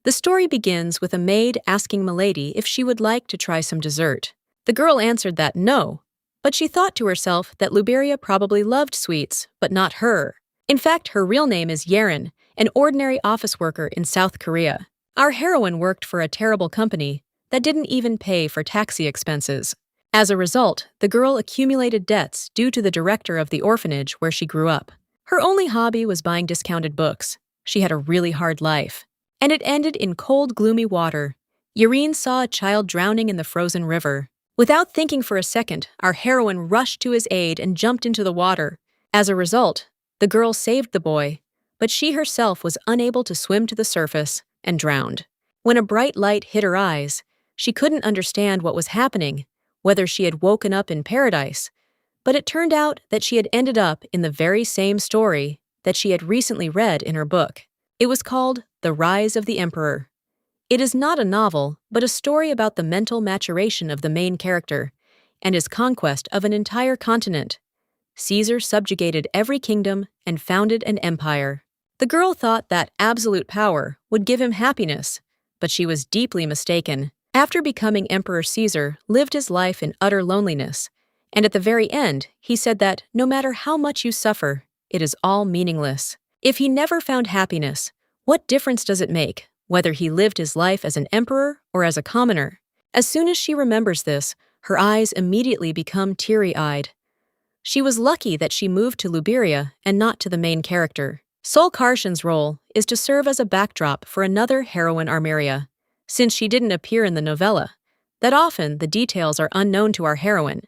The story begins with a maid asking Milady if she would like to try some dessert. The girl answered that no, but she thought to herself that Luberia probably loved sweets, but not her. In fact, her real name is Yerin, an ordinary office worker in South Korea. Our heroine worked for a terrible company that didn't even pay for taxi expenses. As a result, the girl accumulated debts due to the director of the orphanage where she grew up. Her only hobby was buying discounted books. She had a really hard life. And it ended in cold, gloomy water. Yerin saw a child drowning in the frozen river. Without thinking for a second, our heroine rushed to his aid and jumped into the water. As a result, the girl saved the boy, but she herself was unable to swim to the surface and drowned. When a bright light hit her eyes, she couldn't understand what was happening, whether she had woken up in paradise. But it turned out that she had ended up in the very same story that she had recently read in her book. It was called The Rise of the Emperor. It is not a novel, but a story about the mental maturation of the main character and his conquest of an entire continent. Caesar subjugated every kingdom and founded an empire. The girl thought that absolute power would give him happiness, but she was deeply mistaken. After becoming Emperor, Caesar lived his life in utter loneliness, and at the very end, he said that no matter how much you suffer, it is all meaningless. If he never found happiness, what difference does it make whether he lived his life as an emperor or as a commoner? As soon as she remembers this, her eyes immediately become teary-eyed. She was lucky that she moved to Luberia and not to the main character. Sol Karshan's role is to serve as a backdrop for another heroine, Armeria. Since she didn't appear in the novella, that often the details are unknown to our heroine.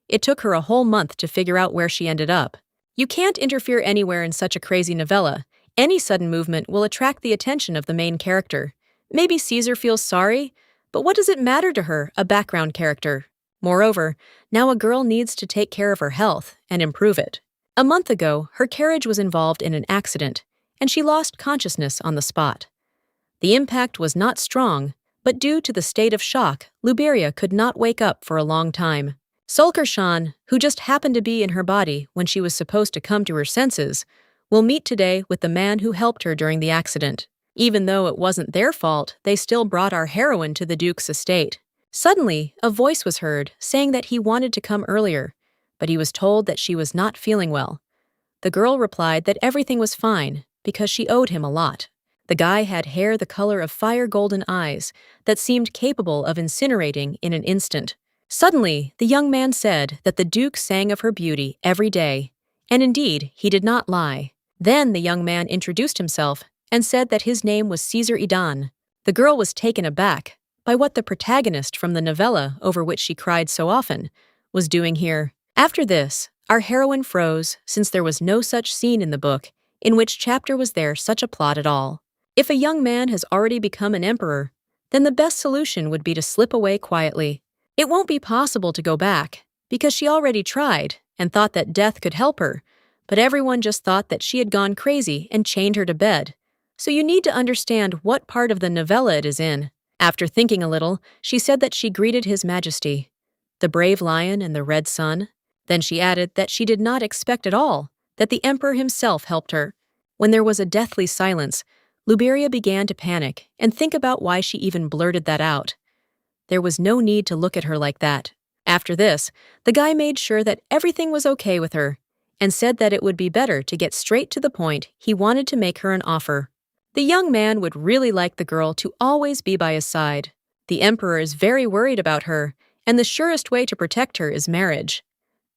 It took her a whole month to figure out where she ended up. You can't interfere anywhere in such a crazy novella. Any sudden movement will attract the attention of the main character. Maybe Caesar feels sorry, but what does it matter to her, a background character? Moreover, now a girl needs to take care of her health and improve it. A month ago, her carriage was involved in an accident, and she lost consciousness on the spot. The impact was not strong, but due to the state of shock, Luberia could not wake up for a long time. Sol Karshan, who just happened to be in her body when she was supposed to come to her senses, will meet today with the man who helped her during the accident. Even though it wasn't their fault, they still brought our heroine to the Duke's estate. Suddenly, a voice was heard saying that he wanted to come earlier, but he was told that she was not feeling well. The girl replied that everything was fine because she owed him a lot. The guy had hair the color of fire-golden eyes that seemed capable of incinerating in an instant. Suddenly, the young man said that the Duke sang of her beauty every day, and indeed, he did not lie. Then the young man introduced himself and said that his name was Caesar Idan. The girl was taken aback by what the protagonist from the novella over which she cried so often was doing here. After this, our heroine froze since there was no such scene in the book in which chapter was there such a plot at all. If a young man has already become an emperor, then the best solution would be to slip away quietly. It won't be possible to go back, because she already tried and thought that death could help her, but everyone just thought that she had gone crazy and chained her to bed. So you need to understand what part of the novella it is in. After thinking a little, she said that she greeted His Majesty, the brave lion and the red sun. Then she added that she did not expect at all that the emperor himself helped her. When there was a deathly silence, Luberia began to panic and think about why she even blurted that out. There was no need to look at her like that. After this, the guy made sure that everything was okay with her and said that it would be better to get straight to the point. He wanted to make her an offer. The young man would really like the girl to always be by his side. The emperor is very worried about her, and the surest way to protect her is marriage.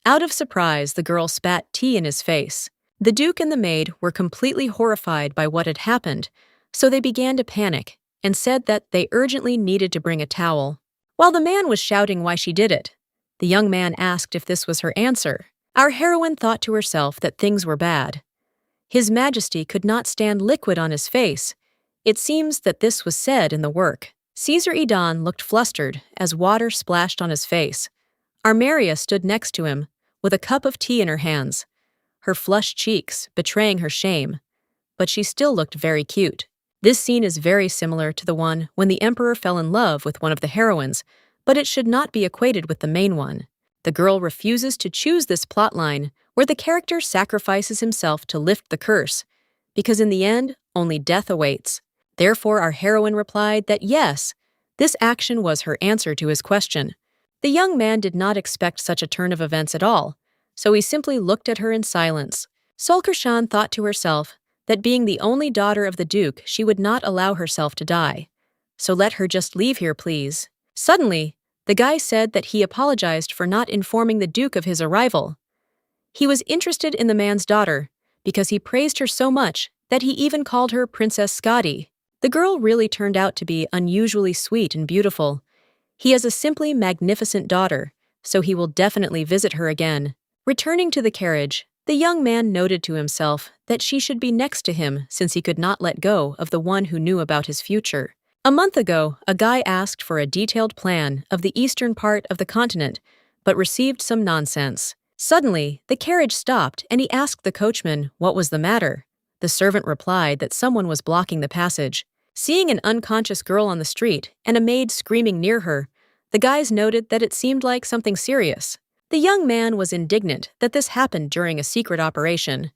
Out of surprise, the girl spat tea in his face. The Duke and the maid were completely horrified by what had happened, so they began to panic and said that they urgently needed to bring a towel. While the man was shouting why she did it, the young man asked if this was her answer. Our heroine thought to herself that things were bad. His Majesty could not stand liquid on his face. It seems that this was said in the work. Caesar Idan looked flustered as water splashed on his face. Armeria stood next to him, with a cup of tea in her hands, her flushed cheeks betraying her shame, but she still looked very cute. This scene is very similar to the one when the emperor fell in love with one of the heroines, but it should not be equated with the main one. The girl refuses to choose this plotline where the character sacrifices himself to lift the curse, because in the end, only death awaits. Therefore, our heroine replied that yes, this action was her answer to his question. The young man did not expect such a turn of events at all, so he simply looked at her in silence. Solkershan thought to herself that being the only daughter of the Duke, she would not allow herself to die. So let her just leave here, please. Suddenly, the guy said that he apologized for not informing the Duke of his arrival. He was interested in the man's daughter because he praised her so much that he even called her Princess Skadi. The girl really turned out to be unusually sweet and beautiful. He has a simply magnificent daughter, so he will definitely visit her again. Returning to the carriage, the young man noted to himself that she should be next to him since he could not let go of the one who knew about his future. A month ago, a guy asked for a detailed plan of the eastern part of the continent, but received some nonsense. Suddenly, the carriage stopped and he asked the coachman what was the matter. The servant replied that someone was blocking the passage. Seeing an unconscious girl on the street and a maid screaming near her, the guys noted that it seemed like something serious. The young man was indignant that this happened during a secret operation.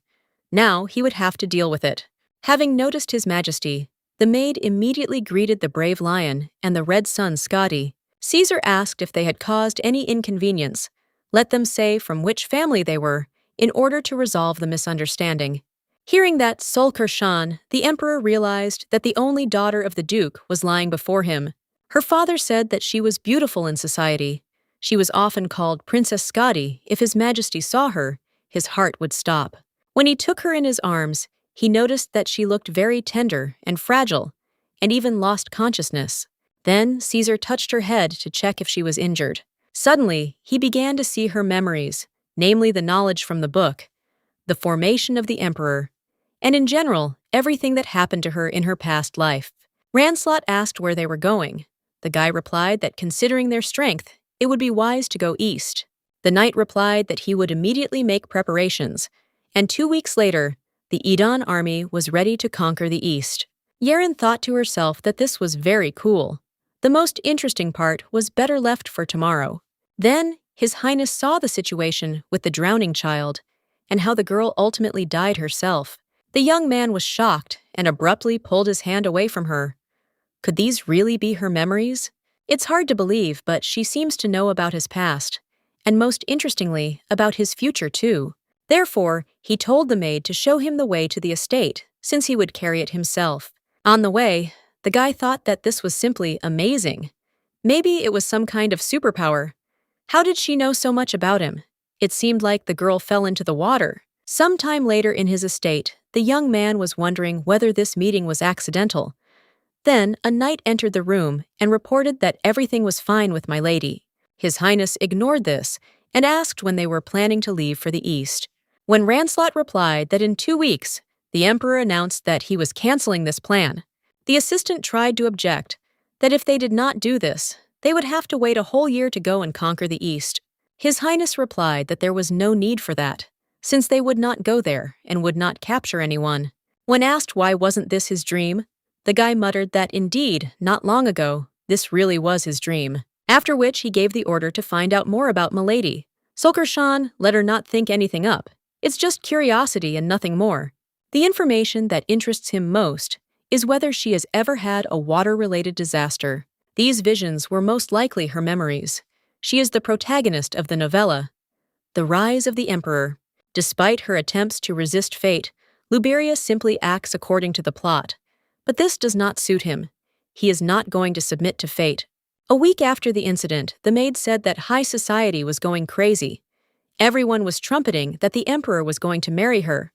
Now he would have to deal with it. Having noticed His Majesty, the maid immediately greeted the brave lion and the red son Skadi. Caesar asked if they had caused any inconvenience. Let them say from which family they were, in order to resolve the misunderstanding. Hearing that Solkershan, the emperor realized that the only daughter of the Duke was lying before him. Her father said that she was beautiful in society. She was often called Princess Skadi. If His Majesty saw her, his heart would stop. When he took her in his arms, he noticed that she looked very tender and fragile, and even lost consciousness. Then Caesar touched her head to check if she was injured. Suddenly, he began to see her memories, namely the knowledge from the book, the formation of the emperor, and in general, everything that happened to her in her past life. Ranslot asked where they were going. The guy replied that considering their strength, it would be wise to go east. The knight replied that he would immediately make preparations, and 2 weeks later, the Edan army was ready to conquer the east. Yeren thought to herself that this was very cool. The most interesting part was better left for tomorrow. Then, His Highness saw the situation with the drowning child, and how the girl ultimately died herself. The young man was shocked and abruptly pulled his hand away from her. Could these really be her memories? It's hard to believe, but she seems to know about his past, and most interestingly, about his future too. Therefore, he told the maid to show him the way to the estate, since he would carry it himself. On the way, the guy thought that this was simply amazing. Maybe it was some kind of superpower. How did she know so much about him? It seemed like the girl fell into the water. Sometime later in his estate, the young man was wondering whether this meeting was accidental. Then a knight entered the room and reported that everything was fine with my lady. His Highness ignored this and asked when they were planning to leave for the east. When Ranslot replied that in 2 weeks, the emperor announced that he was canceling this plan. The assistant tried to object, that if they did not do this, they would have to wait a whole year to go and conquer the east. His Highness replied that there was no need for that, since they would not go there and would not capture anyone. When asked why wasn't this his dream, the guy muttered that indeed, not long ago, this really was his dream. After which he gave the order to find out more about Milady. Solkershan let her not think anything up. It's just curiosity and nothing more. The information that interests him most is whether she has ever had a water-related disaster. These visions were most likely her memories. She is the protagonist of the novella, The Rise of the Emperor. Despite her attempts to resist fate, Luberia simply acts according to the plot. But this does not suit him. He is not going to submit to fate. A week after the incident, the maid said that high society was going crazy. Everyone was trumpeting that the emperor was going to marry her.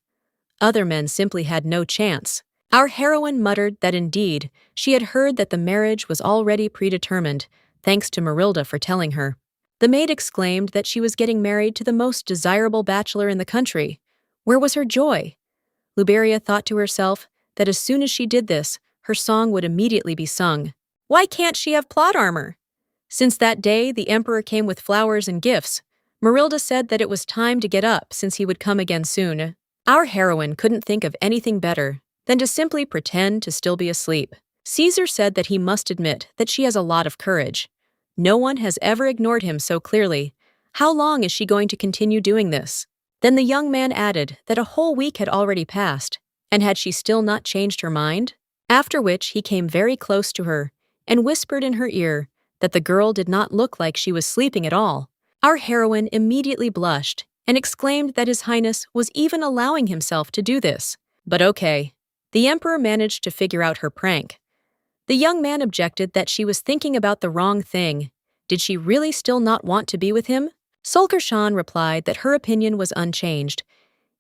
Other men simply had no chance. Our heroine muttered that indeed, she had heard that the marriage was already predetermined, thanks to Marilda for telling her. The maid exclaimed that she was getting married to the most desirable bachelor in the country. Where was her joy? Luberia thought to herself that as soon as she did this, her song would immediately be sung. Why can't she have plot armor? Since that day, the emperor came with flowers and gifts. Marilda said that it was time to get up since he would come again soon. Our heroine couldn't think of anything better than to simply pretend to still be asleep. Caesar said that he must admit that she has a lot of courage. No one has ever ignored him so clearly. How long is she going to continue doing this? Then the young man added that a whole week had already passed, and had she still not changed her mind? After which he came very close to her and whispered in her ear that the girl did not look like she was sleeping at all. Our heroine immediately blushed and exclaimed that His Highness was even allowing himself to do this. But okay, the emperor managed to figure out her prank. The young man objected that she was thinking about the wrong thing. Did she really still not want to be with him? Sulker Shan replied that her opinion was unchanged.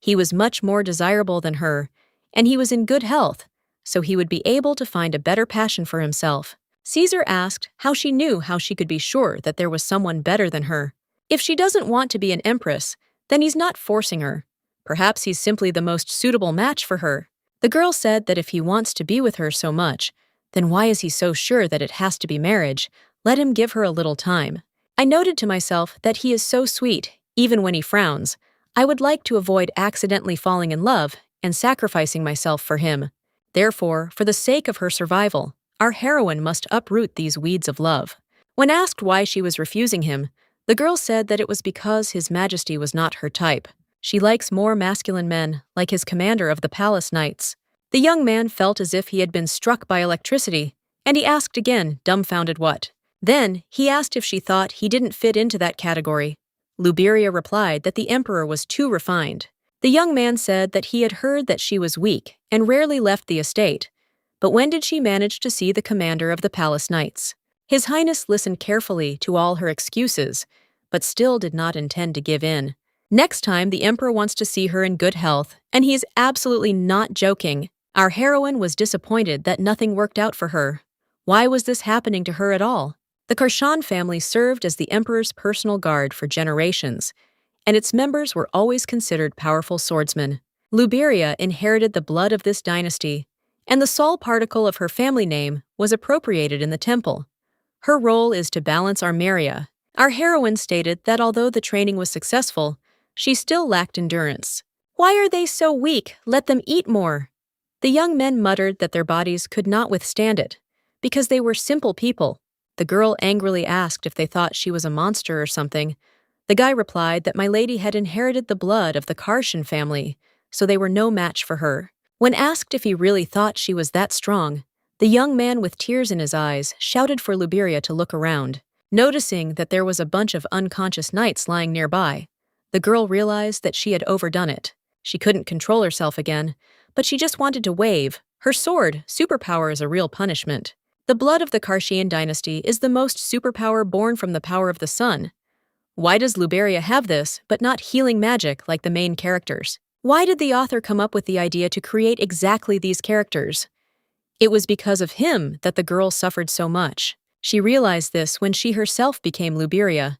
He was much more desirable than her, and he was in good health, so he would be able to find a better passion for himself. Caesar asked how she knew how she could be sure that there was someone better than her. If she doesn't want to be an empress, then he's not forcing her. Perhaps he's simply the most suitable match for her. The girl said that if he wants to be with her so much, then why is he so sure that it has to be marriage? Let him give her a little time. I noted to myself that he is so sweet, even when he frowns. I would like to avoid accidentally falling in love and sacrificing myself for him. Therefore, for the sake of her survival, our heroine must uproot these weeds of love. When asked why she was refusing him, the girl said that it was because His Majesty was not her type. She likes more masculine men, like his commander of the palace knights. The young man felt as if he had been struck by electricity, and he asked again, dumbfounded what. Then, he asked if she thought he didn't fit into that category. Luberia replied that the emperor was too refined. The young man said that he had heard that she was weak and rarely left the estate. But when did she manage to see the commander of the palace knights? His Highness listened carefully to all her excuses, but still did not intend to give in. Next time, the emperor wants to see her in good health, and he is absolutely not joking. Our heroine was disappointed that nothing worked out for her. Why was this happening to her at all? The Karshan family served as the emperor's personal guard for generations, and its members were always considered powerful swordsmen. Luberia inherited the blood of this dynasty, and the sol particle of her family name was appropriated in the temple. Her role is to balance Armeria. Our heroine stated that although the training was successful, she still lacked endurance. Why are they so weak? Let them eat more. The young men muttered that their bodies could not withstand it, because they were simple people. The girl angrily asked if they thought she was a monster or something. The guy replied that my lady had inherited the blood of the Karshan family, so they were no match for her. When asked if he really thought she was that strong, the young man with tears in his eyes shouted for Luberia to look around. Noticing that there was a bunch of unconscious knights lying nearby, the girl realized that she had overdone it. She couldn't control herself again, but she just wanted to wave. Her sword, superpower, is a real punishment. The blood of the Karshian dynasty is the most superpower born from the power of the sun. Why does Luberia have this, but not healing magic like the main characters? Why did the author come up with the idea to create exactly these characters? It was because of him that the girl suffered so much. She realized this when she herself became Luberia.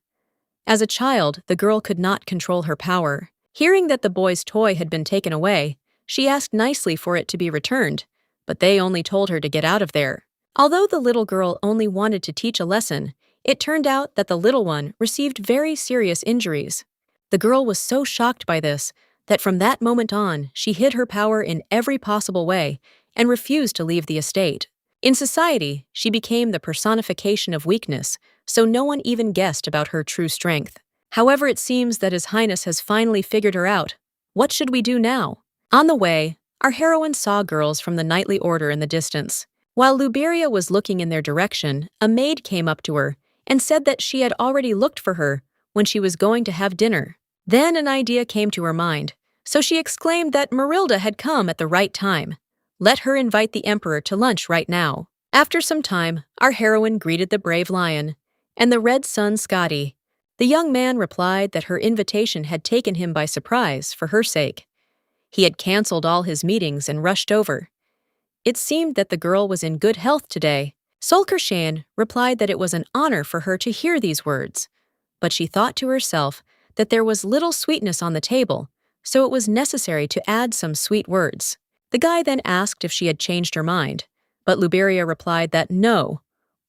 As a child, the girl could not control her power. Hearing that the boy's toy had been taken away, she asked nicely for it to be returned, but they only told her to get out of there. Although the little girl only wanted to teach a lesson, it turned out that the little one received very serious injuries. The girl was so shocked by this that from that moment on, she hid her power in every possible way and refused to leave the estate. In society, she became the personification of weakness, so no one even guessed about her true strength. However, it seems that His Highness has finally figured her out. What should we do now? On the way, our heroine saw girls from the knightly order in the distance. While Luberia was looking in their direction, a maid came up to her and said that she had already looked for her when she was going to have dinner. Then an idea came to her mind, so she exclaimed that Marilda had come at the right time. Let her invite the emperor to lunch right now. After some time, our heroine greeted the brave lion and the red sun Scotty. The young man replied that her invitation had taken him by surprise for her sake. He had canceled all his meetings and rushed over. It seemed that the girl was in good health today. Solkershan replied that it was an honor for her to hear these words, but she thought to herself that there was little sweetness on the table, so it was necessary to add some sweet words. The guy then asked if she had changed her mind, but Luberia replied that no,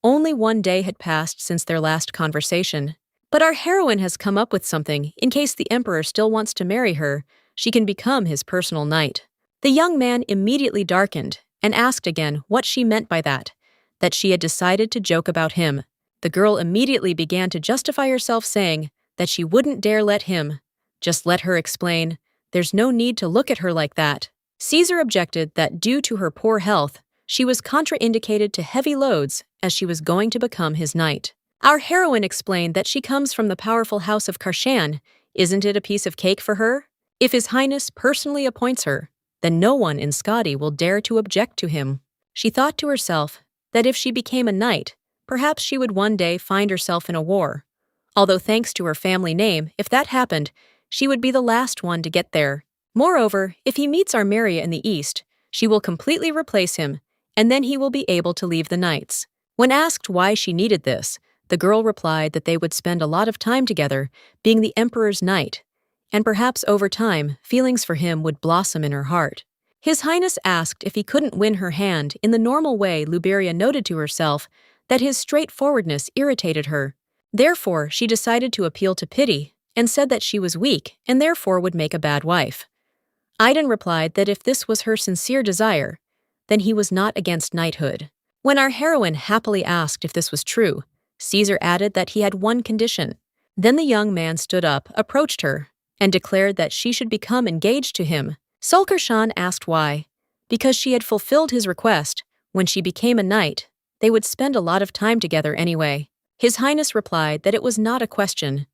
only one day had passed since their last conversation. But our heroine has come up with something in case the emperor still wants to marry her. She can become his personal knight. The young man immediately darkened and asked again what she meant by that she had decided to joke about him. The girl immediately began to justify herself, saying that she wouldn't dare let him. Just let her explain. There's no need to look at her like that. Caesar objected that due to her poor health, She was contraindicated to heavy loads as she was going to become his knight. Our heroine explained that she comes from the powerful house of Karshan. Isn't it a piece of cake for her? If His Highness personally appoints her, then no one in Skadi will dare to object to him. She thought to herself that if she became a knight, perhaps she would one day find herself in a war. Although thanks to her family name, if that happened, she would be the last one to get there. Moreover, if he meets Armeria in the east, she will completely replace him, and then he will be able to leave the knights. When asked why she needed this, the girl replied that they would spend a lot of time together, being the emperor's knight, and perhaps over time, feelings for him would blossom in her heart. His Highness asked if he couldn't win her hand in the normal way. Luberia noted to herself that his straightforwardness irritated her. Therefore, she decided to appeal to pity and said that she was weak and therefore would make a bad wife. Iden replied that if this was her sincere desire, then he was not against knighthood. When our heroine happily asked if this was true, Caesar added that he had one condition. Then the young man stood up, approached her, and declared that she should become engaged to him. Sulkershan asked why. Because she had fulfilled his request. When she became a knight, they would spend a lot of time together anyway. His Highness replied that it was not a question.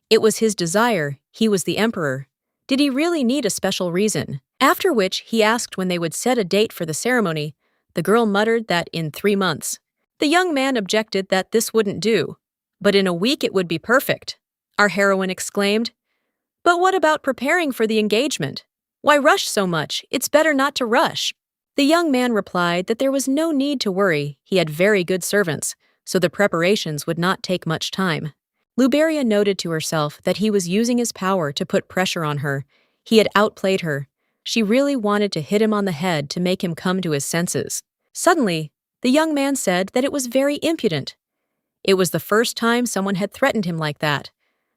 It was his desire. He was the emperor. Did he really need a special reason? After which, he asked when they would set a date for the ceremony. The girl muttered that in 3 months. The young man objected that this wouldn't do. But in a week it would be perfect. Our heroine exclaimed, "But what about preparing for the engagement? Why rush so much? It's better not to rush." The young man replied that there was no need to worry. He had very good servants, so the preparations would not take much time. Luberia noted to herself that he was using his power to put pressure on her. He had outplayed her. She really wanted to hit him on the head to make him come to his senses. Suddenly, the young man said that it was very impudent. It was the first time someone had threatened him like that.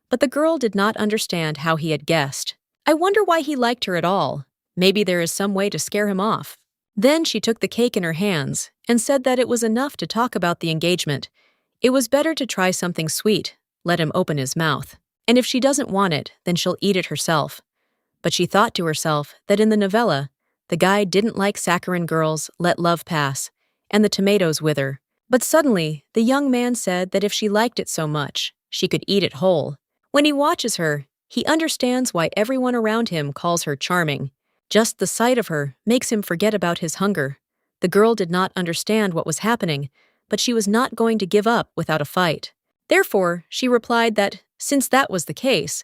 But the girl did not understand how he had guessed. I wonder why he liked her at all. Maybe there is some way to scare him off. Then she took the cake in her hands and said that it was enough to talk about the engagement. It was better to try something sweet. Let him open his mouth. And if she doesn't want it, then she'll eat it herself. But she thought to herself that in the novella, the guy didn't like saccharine girls, let love pass, and the tomatoes wither. But suddenly, the young man said that if she liked it so much, she could eat it whole. When he watches her, he understands why everyone around him calls her charming. Just the sight of her makes him forget about his hunger. The girl did not understand what was happening, but she was not going to give up without a fight. Therefore, she replied that, since that was the case,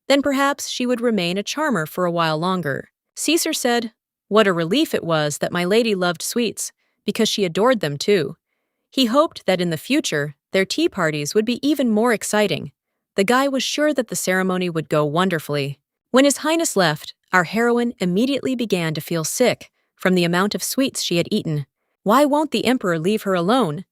then perhaps she would remain a charmer for a while longer. Caesar said, "What a relief it was that my lady loved sweets, because she adored them too." He hoped that in the future, their tea parties would be even more exciting. The guy was sure that the ceremony would go wonderfully. When His Highness left, our heroine immediately began to feel sick from the amount of sweets she had eaten. Why won't the emperor leave her alone?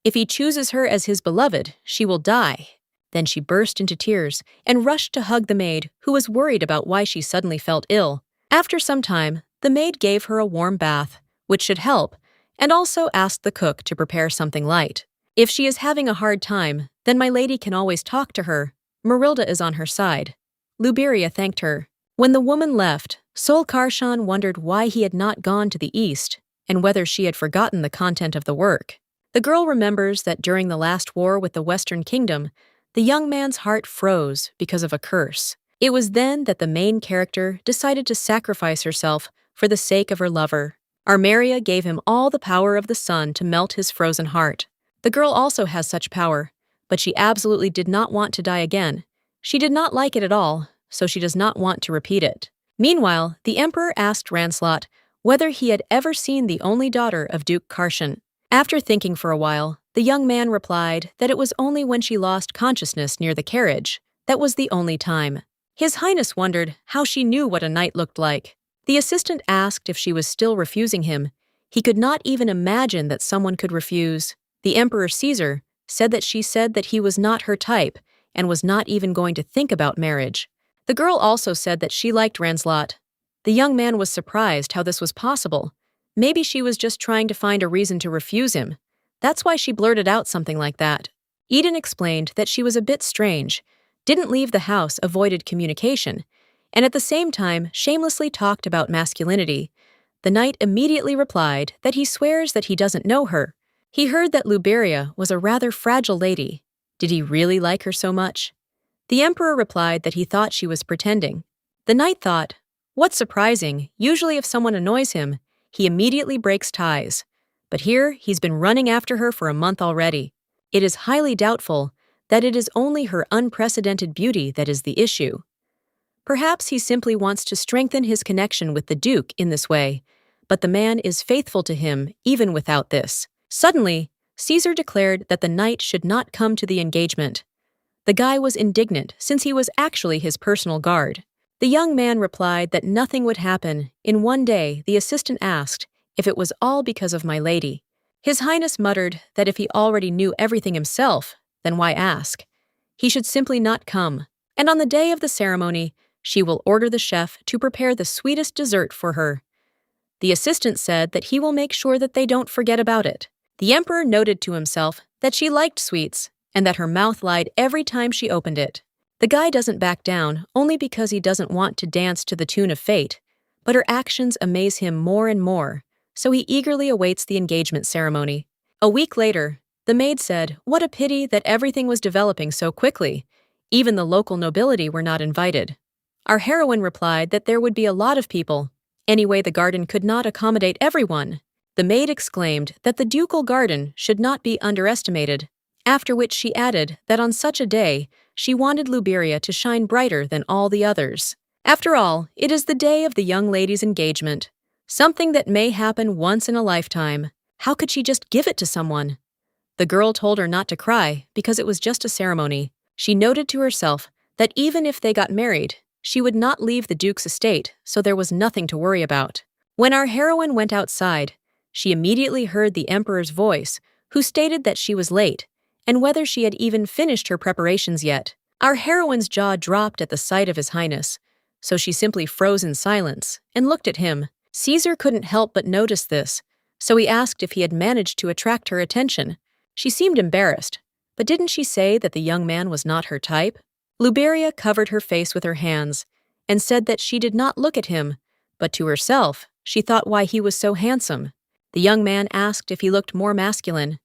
If he chooses her as his beloved, she will die. Then she burst into tears and rushed to hug the maid, who was worried about why she suddenly felt ill. After some time, the maid gave her a warm bath, which should help, and also asked the cook to prepare something light. If she is having a hard time, then my lady can always talk to her. Marilda is on her side. Luberia thanked her. When the woman left, Sol Karshan wondered why he had not gone to the east, and whether she had forgotten the content of the work. The girl remembers that during the last war with the Western Kingdom, the young man's heart froze because of a curse. It was then that the main character decided to sacrifice herself for the sake of her lover. Armeria gave him all the power of the sun to melt his frozen heart. The girl also has such power, but she absolutely did not want to die again. She did not like it at all, so she does not want to repeat it. Meanwhile, the emperor asked Ranslot whether he had ever seen the only daughter of Duke Karshan. After thinking for a while, the young man replied that it was only when she lost consciousness near the carriage. That was the only time. His Highness wondered how she knew what a knight looked like. The assistant asked if she was still refusing him. He could not even imagine that someone could refuse. The Emperor Caesar said that she said that he was not her type and was not even going to think about marriage. The girl also said that she liked Ranslot. The young man was surprised how this was possible. Maybe she was just trying to find a reason to refuse him. That's why she blurted out something like that. Eden explained that she was a bit strange, didn't leave the house, avoided communication, and at the same time shamelessly talked about masculinity. The knight immediately replied that he swears that he doesn't know her. He heard that Luberia was a rather fragile lady. Did he really like her so much? The emperor replied that he thought she was pretending. The knight thought, what's surprising, usually if someone annoys him, he immediately breaks ties. But here he's been running after her for a month already. It is highly doubtful that it is only her unprecedented beauty that is the issue. Perhaps he simply wants to strengthen his connection with the Duke in this way, but the man is faithful to him even without this. Suddenly, Caesar declared that the knight should not come to the engagement. The guy was indignant since he was actually his personal guard. The young man replied that nothing would happen. In one day, the assistant asked if it was all because of my lady. His Highness muttered that if he already knew everything himself, then why ask? He should simply not come. And on the day of the ceremony, she will order the chef to prepare the sweetest dessert for her. The assistant said that he will make sure that they don't forget about it. The emperor noted to himself that she liked sweets and that her mouth lied every time she opened it. The guy doesn't back down only because he doesn't want to dance to the tune of fate, but her actions amaze him more and more, so he eagerly awaits the engagement ceremony. A week later, the maid said, what a pity that everything was developing so quickly. Even the local nobility were not invited. Our heroine replied that there would be a lot of people. Anyway, the garden could not accommodate everyone. The maid exclaimed that the ducal garden should not be underestimated, after which she added that on such a day, she wanted Luberia to shine brighter than all the others. After all, it is the day of the young lady's engagement, something that may happen once in a lifetime. How could she just give it to someone? The girl told her not to cry because it was just a ceremony. She noted to herself that even if they got married, she would not leave the Duke's estate, so there was nothing to worry about. When our heroine went outside, she immediately heard the emperor's voice, who stated that she was late, and whether she had even finished her preparations yet. Our heroine's jaw dropped at the sight of His Highness, so she simply froze in silence and looked at him. Caesar couldn't help but notice this, so he asked if he had managed to attract her attention. She seemed embarrassed, but didn't she say that the young man was not her type? Luberia covered her face with her hands and said that she did not look at him, but to herself, she thought why he was so handsome. The young man asked if he looked more masculine.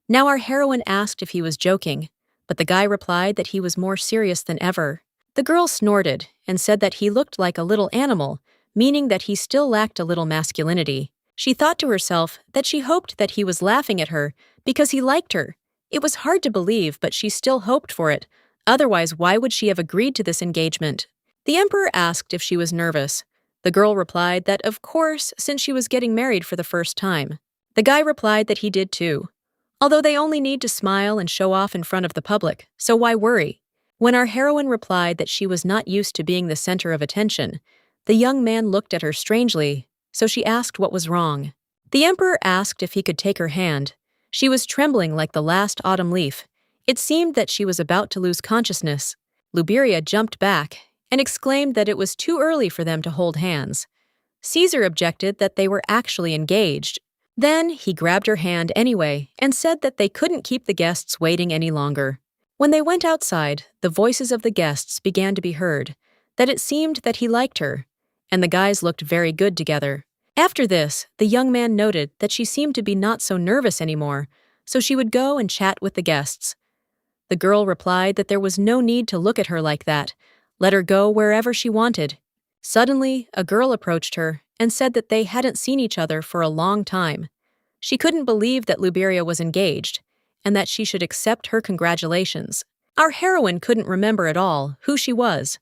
Now our heroine asked if he was joking, but the guy replied that he was more serious than ever. The girl snorted and said that he looked like a little animal, meaning that he still lacked a little masculinity. She thought to herself that she hoped that he was laughing at her because he liked her. It was hard to believe, but she still hoped for it. Otherwise, why would she have agreed to this engagement? The emperor asked if she was nervous. The girl replied that, of course, since she was getting married for the first time. The guy replied that he did too. Although they only need to smile and show off in front of the public, so why worry? When our heroine replied that she was not used to being the center of attention, the young man looked at her strangely, so she asked what was wrong. The emperor asked if he could take her hand. She was trembling like the last autumn leaf. It seemed that she was about to lose consciousness. Luberia jumped back and exclaimed that it was too early for them to hold hands. Caesar objected that they were actually engaged. Then he grabbed her hand anyway and said that they couldn't keep the guests waiting any longer. When they went outside, the voices of the guests began to be heard, that it seemed that he liked her, and the guys looked very good together. After this, the young man noted that she seemed to be not so nervous anymore, so she would go and chat with the guests. The girl replied that there was no need to look at her like that. Let her go wherever she wanted. Suddenly, a girl approached her and said that they hadn't seen each other for a long time. She couldn't believe that Luberia was engaged, and that she should accept her congratulations. Our heroine couldn't remember at all who she was.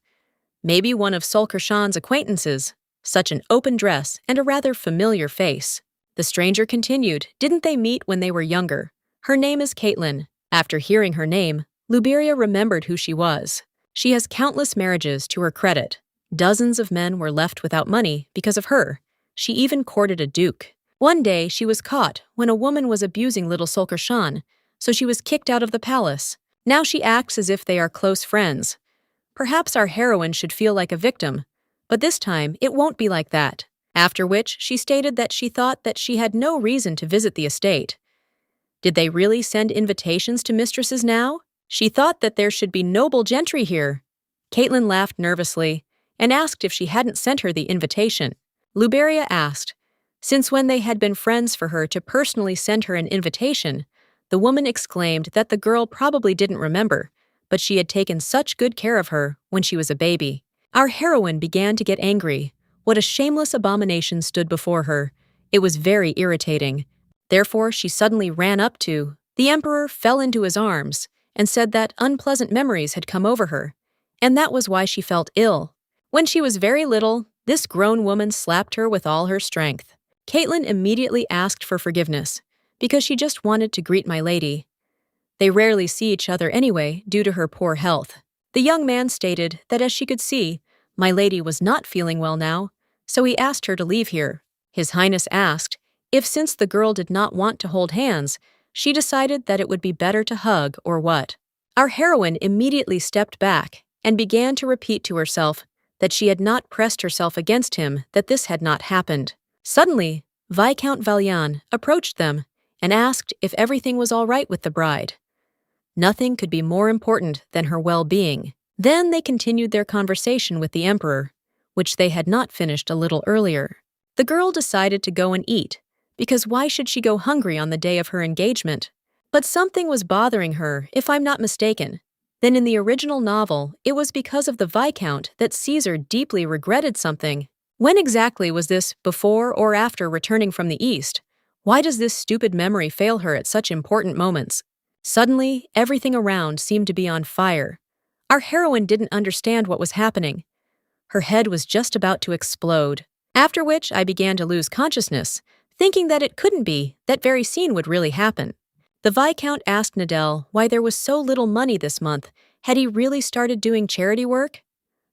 Maybe one of Solkershan's acquaintances. Such an open dress and a rather familiar face. The stranger continued, didn't they meet when they were younger? Her name is Caitlin. After hearing her name, Luberia remembered who she was. She has countless marriages to her credit. Dozens of men were left without money because of her. She even courted a duke. One day, she was caught when a woman was abusing little Solkershan, so she was kicked out of the palace. Now she acts as if they are close friends. Perhaps our heroine should feel like a victim, but this time it won't be like that. After which, she stated that she thought that she had no reason to visit the estate. Did they really send invitations to mistresses now? She thought that there should be noble gentry here. Caitlin laughed nervously and asked if she hadn't sent her the invitation. Luberia asked, Since when they had been friends for her to personally send her an invitation, the woman exclaimed that the girl probably didn't remember, but she had taken such good care of her when she was a baby. Our heroine began to get angry. What a shameless abomination stood before her. It was very irritating. Therefore, she suddenly ran up to the emperor, fell into his arms, and said that unpleasant memories had come over her, and that was why she felt ill. When she was very little, this grown woman slapped her with all her strength. Caitlin immediately asked for forgiveness, because she just wanted to greet my lady. They rarely see each other anyway due to her poor health. The young man stated that as she could see, my lady was not feeling well now, so he asked her to leave here. His Highness asked if since the girl did not want to hold hands, she decided that it would be better to hug or what. Our heroine immediately stepped back and began to repeat to herself that she had not pressed herself against him, that this had not happened. Suddenly, Viscount Valjean approached them and asked if everything was all right with the bride. Nothing could be more important than her well-being. Then they continued their conversation with the emperor, which they had not finished a little earlier. The girl decided to go and eat, because why should she go hungry on the day of her engagement? But something was bothering her, if I'm not mistaken. Then in the original novel, it was because of the Viscount that Caesar deeply regretted something. When exactly was this, before or after returning from the East? Why does this stupid memory fail her at such important moments? Suddenly, everything around seemed to be on fire. Our heroine didn't understand what was happening. Her head was just about to explode, after which I began to lose consciousness, thinking that it couldn't be, that very scene would really happen. The Viscount asked Nadell why there was so little money this month. Had he really started doing charity work?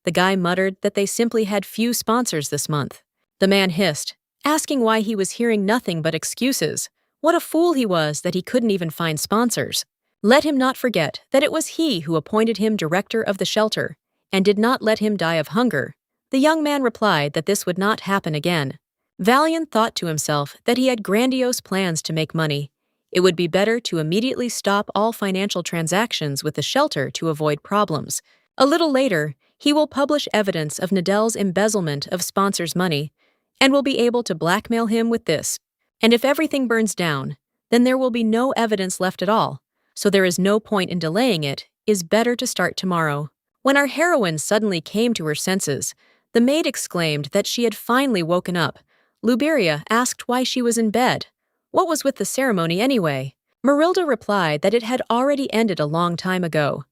The guy muttered that they simply had few sponsors this month. The man hissed, asking why he was hearing nothing but excuses. What a fool he was that he couldn't even find sponsors. Let him not forget that it was he who appointed him director of the shelter, and did not let him die of hunger. The young man replied that this would not happen again. Valjean thought to himself that he had grandiose plans to make money. It would be better to immediately stop all financial transactions with the shelter to avoid problems. A little later, he will publish evidence of Nadell's embezzlement of sponsors' money, and will be able to blackmail him with this. And if everything burns down, then there will be no evidence left at all, so there is no point in delaying it. Is better to start tomorrow. When our heroine suddenly came to her senses, the maid exclaimed that she had finally woken up. Luberia asked why she was in bed. What was with the ceremony anyway? Marilda replied that it had already ended a long time ago.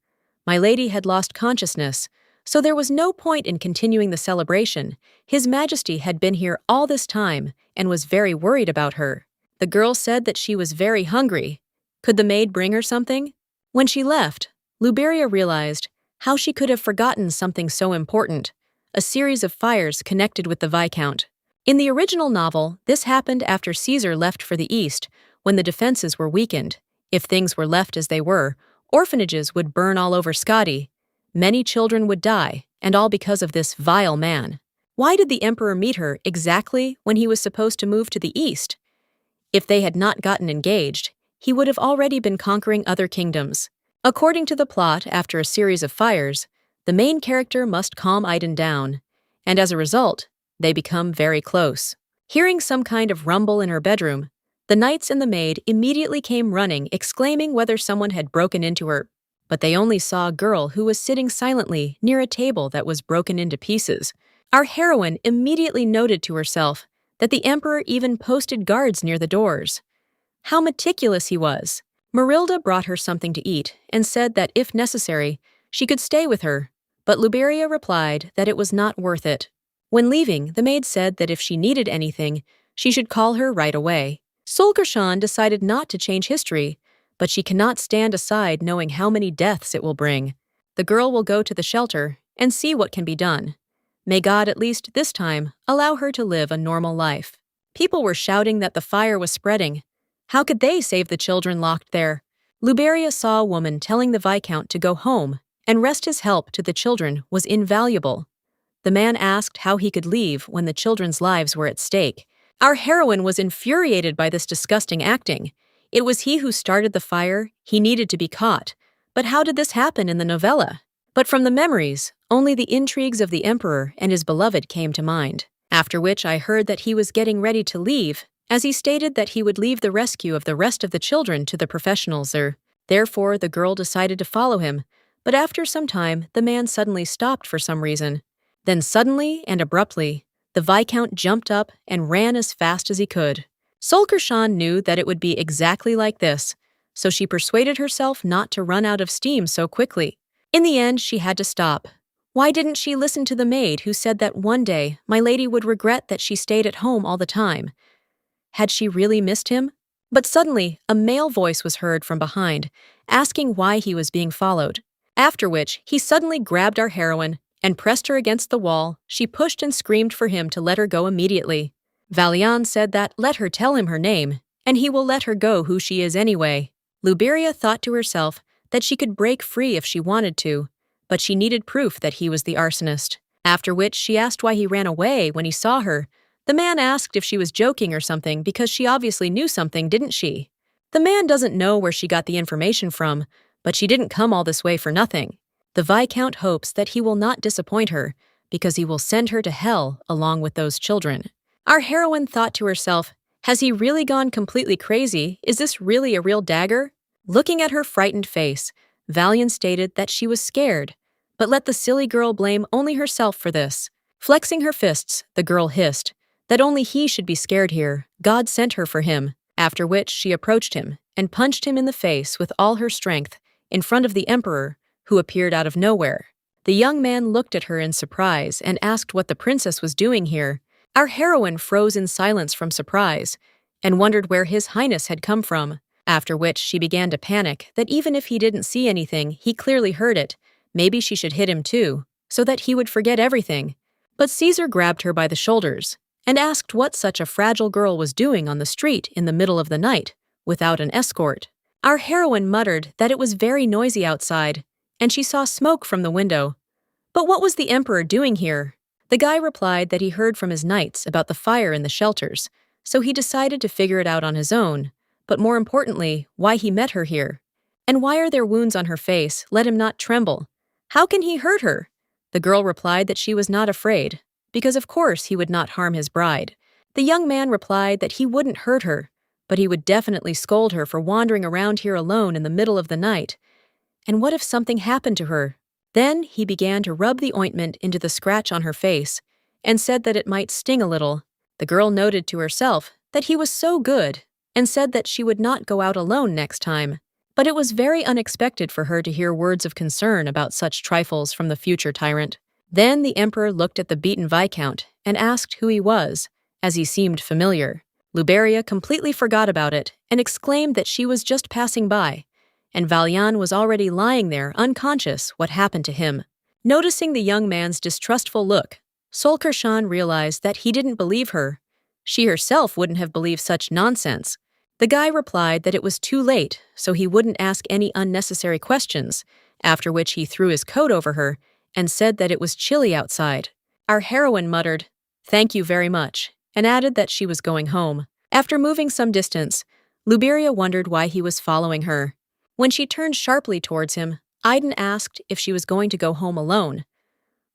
My lady had lost consciousness, so there was no point in continuing the celebration. His Majesty had been here all this time and was very worried about her. The girl said that she was very hungry. Could the maid bring her something? When she left, Luberia realized how she could have forgotten something so important: a series of fires connected with the Viscount. In the original novel, this happened after Caesar left for the East, when the defenses were weakened. If things were left as they were, orphanages would burn all over Skadi. Many children would die, and all because of this vile man. Why did the emperor meet her exactly when he was supposed to move to the East? If they had not gotten engaged, he would have already been conquering other kingdoms. According to the plot, after a series of fires, the main character must calm Aiden down, and as a result, they become very close. Hearing some kind of rumble in her bedroom, the knights and the maid immediately came running, exclaiming whether someone had broken into her. But they only saw a girl who was sitting silently near a table that was broken into pieces. Our heroine immediately noted to herself that the emperor even posted guards near the doors. How meticulous he was! Marilda brought her something to eat and said that if necessary, she could stay with her, but Luberia replied that it was not worth it. When leaving, the maid said that if she needed anything, she should call her right away. Solkershan decided not to change history, but she cannot stand aside knowing how many deaths it will bring. The girl will go to the shelter and see what can be done. May God, at least this time, allow her to live a normal life. People were shouting that the fire was spreading. How could they save the children locked there? Luberia saw a woman telling the Viscount to go home and rest. His help to the children was invaluable. The man asked how he could leave when the children's lives were at stake. Our heroine was infuriated by this disgusting acting. It was he who started the fire. He needed to be caught. But how did this happen in the novella? But from the memories, only the intrigues of the emperor and his beloved came to mind. After which I heard that he was getting ready to leave, as he stated that he would leave the rescue of the rest of the children to the professionals. Therefore, the girl decided to follow him, but after some time, the man suddenly stopped for some reason. Then suddenly and abruptly, the Viscount jumped up and ran as fast as he could. Solkershan knew that it would be exactly like this, so she persuaded herself not to run out of steam so quickly. In the end, she had to stop. Why didn't she listen to the maid who said that one day my lady would regret that she stayed at home all the time? Had she really missed him? But suddenly, a male voice was heard from behind, asking why he was being followed. After which, he suddenly grabbed our heroine and pressed her against the wall. She pushed and screamed for him to let her go immediately. Valian said that let her tell him her name, and he will let her go who she is anyway. Luberia thought to herself that she could break free if she wanted to, but she needed proof that he was the arsonist. After which, she asked why he ran away when he saw her. The man asked if she was joking or something because she obviously knew something, didn't she? The man doesn't know where she got the information from, but she didn't come all this way for nothing. The Viscount hopes that he will not disappoint her because he will send her to hell along with those children. Our heroine thought to herself, has he really gone completely crazy? Is this really a real dagger? Looking at her frightened face, Valian stated that she was scared, but let the silly girl blame only herself for this. Flexing her fists, the girl hissed that only he should be scared here. God sent her for him. After which, she approached him and punched him in the face with all her strength in front of the emperor, who appeared out of nowhere. The young man looked at her in surprise and asked what the princess was doing here. Our heroine froze in silence from surprise and wondered where His Highness had come from. After which, she began to panic that even if he didn't see anything, he clearly heard it. Maybe she should hit him too, so that he would forget everything. But Caesar grabbed her by the shoulders and asked what such a fragile girl was doing on the street in the middle of the night, without an escort. Our heroine muttered that it was very noisy outside, and she saw smoke from the window. But what was the emperor doing here? The guy replied that he heard from his knights about the fire in the shelters, so he decided to figure it out on his own, but more importantly, why he met her here. And why are there wounds on her face? Let him not tremble. How can he hurt her? The girl replied that she was not afraid, because of course he would not harm his bride. The young man replied that he wouldn't hurt her, but he would definitely scold her for wandering around here alone in the middle of the night. And what if something happened to her? Then he began to rub the ointment into the scratch on her face and said that it might sting a little. The girl noted to herself that he was so good and said that she would not go out alone next time. But it was very unexpected for her to hear words of concern about such trifles from the future tyrant. Then the emperor looked at the beaten Viscount and asked who he was, as he seemed familiar. Luberia completely forgot about it and exclaimed that she was just passing by, and Valian was already lying there unconscious what happened to him. Noticing the young man's distrustful look, Solkershan realized that he didn't believe her. She herself wouldn't have believed such nonsense. The guy replied that it was too late, so he wouldn't ask any unnecessary questions, after which he threw his coat over her and said that it was chilly outside. Our heroine muttered, "Thank you very much," and added that she was going home. After moving some distance, Luberia wondered why he was following her. When she turned sharply towards him, Aiden asked if she was going to go home alone.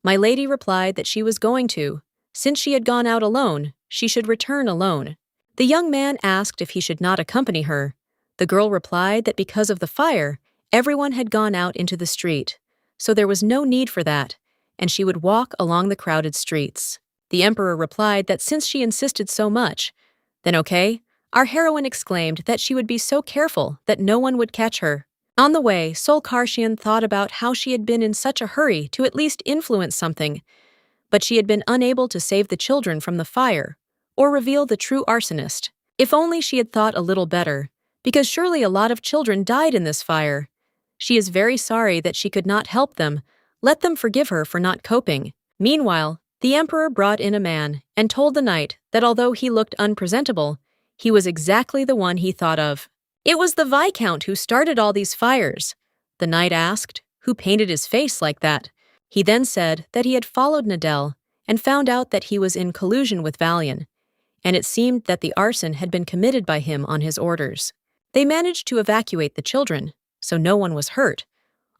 My lady replied that she was going to. Since she had gone out alone, she should return alone. The young man asked if he should not accompany her. The girl replied that because of the fire, everyone had gone out into the street, so there was no need for that, and she would walk along the crowded streets. The emperor replied that since she insisted so much, then okay. Our heroine exclaimed that she would be so careful that no one would catch her. On the way, Solkarshian thought about how she had been in such a hurry to at least influence something, but she had been unable to save the children from the fire, or reveal the true arsonist. If only she had thought a little better, because surely a lot of children died in this fire. She is very sorry that she could not help them. Let them forgive her for not coping. Meanwhile, the emperor brought in a man and told the knight that although he looked unpresentable, he was exactly the one he thought of. It was the Viscount who started all these fires. The knight asked, who painted his face like that? He then said that he had followed Nadel and found out that he was in collusion with Valian, and it seemed that the arson had been committed by him on his orders. They managed to evacuate the children, so no one was hurt,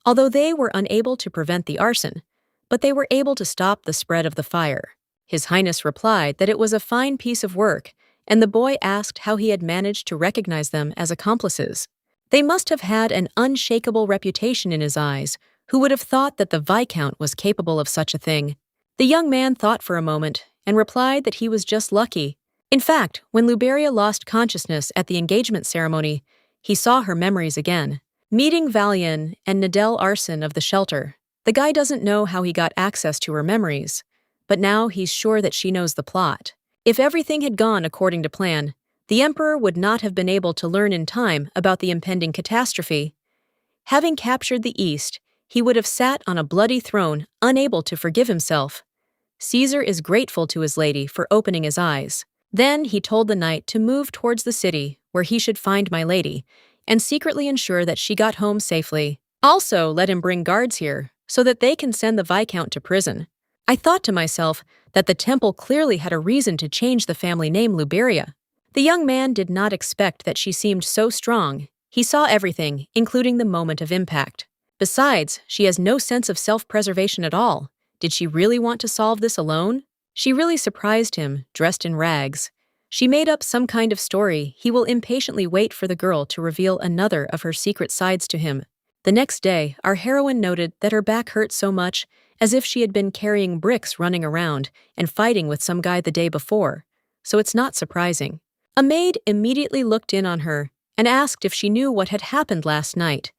although they were unable to prevent the arson, but they were able to stop the spread of the fire. His Highness replied that it was a fine piece of work, and the boy asked how he had managed to recognize them as accomplices. They must have had an unshakable reputation in his eyes. Who would have thought that the Viscount was capable of such a thing? The young man thought for a moment and replied that he was just lucky. In fact, when Luberia lost consciousness at the engagement ceremony, he saw her memories again. Meeting Valian and Nadel Arson of the shelter. The guy doesn't know how he got access to her memories, but now he's sure that she knows the plot. If everything had gone according to plan, the Emperor would not have been able to learn in time about the impending catastrophe. Having captured the East, he would have sat on a bloody throne, unable to forgive himself. Caesar is grateful to his lady for opening his eyes. Then he told the knight to move towards the city, where he should find my lady, and secretly ensure that she got home safely. Also, let him bring guards here, so that they can send the Viscount to prison. I thought to myself that the temple clearly had a reason to change the family name Luberia. The young man did not expect that she seemed so strong. He saw everything, including the moment of impact. Besides, she has no sense of self-preservation at all. Did she really want to solve this alone? She really surprised him, dressed in rags. She made up some kind of story. He will impatiently wait for the girl to reveal another of her secret sides to him. The next day, our heroine noted that her back hurt so much, as if she had been carrying bricks running around and fighting with some guy the day before. So it's not surprising. A maid immediately looked in on her and asked if she knew what had happened last night.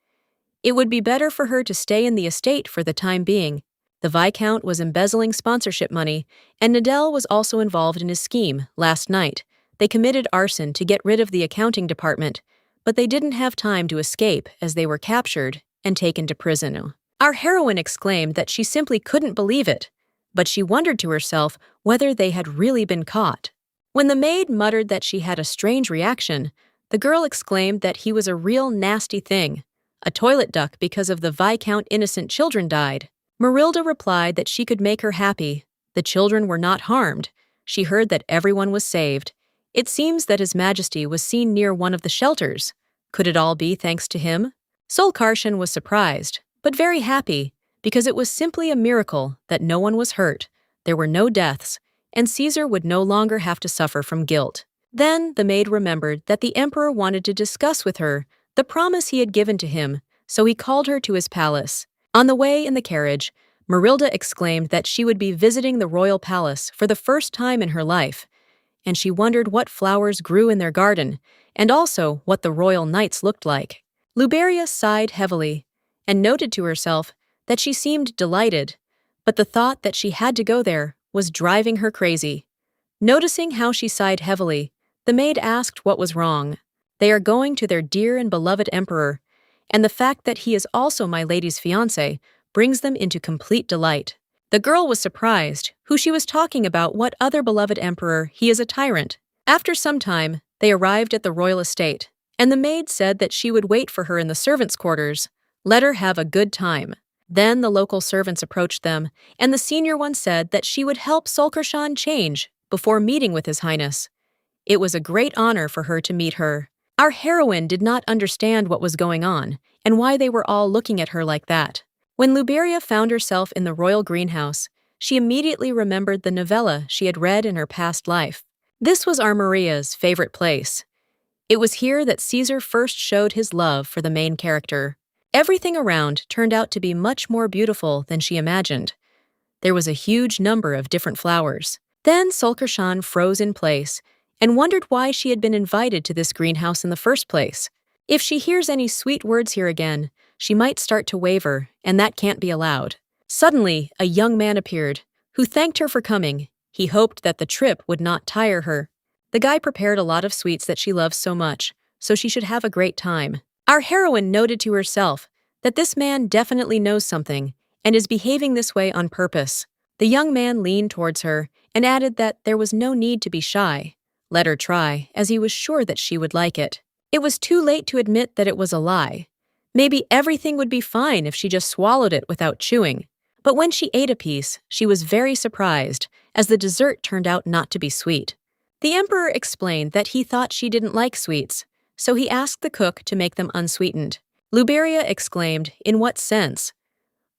It would be better for her to stay in the estate for the time being. The Viscount was embezzling sponsorship money, and Nadel was also involved in his scheme. Last night, they committed arson to get rid of the accounting department, but they didn't have time to escape as they were captured and taken to prison. Our heroine exclaimed that she simply couldn't believe it, but she wondered to herself whether they had really been caught. When the maid muttered that she had a strange reaction, the girl exclaimed that he was a real nasty thing. A toilet duck because of the Viscount innocent children died. Marilda replied that she could make her happy. The children were not harmed. She heard that everyone was saved. It seems that His Majesty was seen near one of the shelters. Could it all be thanks to him? Solkarshan was surprised, but very happy, because it was simply a miracle that no one was hurt, there were no deaths, and Caesar would no longer have to suffer from guilt. Then the maid remembered that the Emperor wanted to discuss with her the promise he had given to him, so he called her to his palace. On the way in the carriage, Marilda exclaimed that she would be visiting the royal palace for the first time in her life, and she wondered what flowers grew in their garden, and also what the royal knights looked like. Luberia sighed heavily, and noted to herself that she seemed delighted, but the thought that she had to go there was driving her crazy. Noticing how she sighed heavily, the maid asked what was wrong. They are going to their dear and beloved emperor, and the fact that he is also my lady's fiancé brings them into complete delight. The girl was surprised, who she was talking about what other beloved emperor, he is a tyrant. After some time, they arrived at the royal estate, and the maid said that she would wait for her in the servants' quarters. Let her have a good time. Then the local servants approached them, and the senior one said that she would help Solkarshan change before meeting with His Highness. It was a great honor for her to meet her. Our heroine did not understand what was going on and why they were all looking at her like that. When Luberia found herself in the royal greenhouse, she immediately remembered the novella she had read in her past life. This was our Maria's favorite place. It was here that Caesar first showed his love for the main character. Everything around turned out to be much more beautiful than she imagined. There was a huge number of different flowers. Then Solkarshan froze in place and wondered why she had been invited to this greenhouse in the first place. If she hears any sweet words here again, she might start to waver, and that can't be allowed. Suddenly, a young man appeared, who thanked her for coming. He hoped that the trip would not tire her. The guy prepared a lot of sweets that she loves so much, so she should have a great time. Our heroine noted to herself that this man definitely knows something and is behaving this way on purpose. The young man leaned towards her and added that there was no need to be shy. Let her try, as he was sure that she would like it. It was too late to admit that it was a lie. Maybe everything would be fine if she just swallowed it without chewing. But when she ate a piece, she was very surprised, as the dessert turned out not to be sweet. The Emperor explained that he thought she didn't like sweets, so he asked the cook to make them unsweetened. Luberia exclaimed, "In what sense?"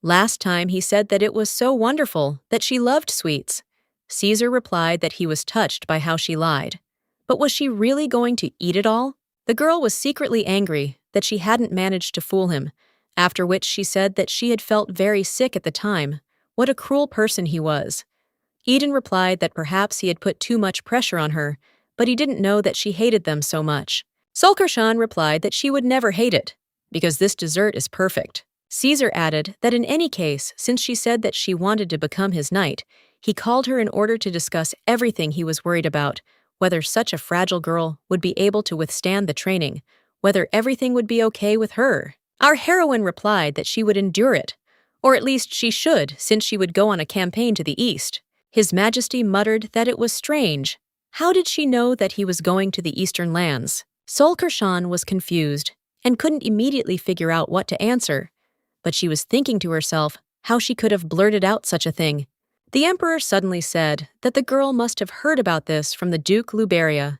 Last time he said that it was so wonderful that she loved sweets. Caesar replied that he was touched by how she lied. But was she really going to eat it all? The girl was secretly angry that she hadn't managed to fool him, after which she said that she had felt very sick at the time. What a cruel person he was. Eden replied that perhaps he had put too much pressure on her, but he didn't know that she hated them so much. Sulkershan replied that she would never hate it, because this dessert is perfect. Caesar added that in any case, since she said that she wanted to become his knight, he called her in order to discuss everything he was worried about, whether such a fragile girl would be able to withstand the training, whether everything would be okay with her. Our heroine replied that she would endure it, or at least she should, since she would go on a campaign to the east. His Majesty muttered that it was strange. How did she know that he was going to the eastern lands? Sulkershan was confused and couldn't immediately figure out what to answer, but she was thinking to herself how she could have blurted out such a thing. The emperor suddenly said that the girl must have heard about this from the Duke Luberia,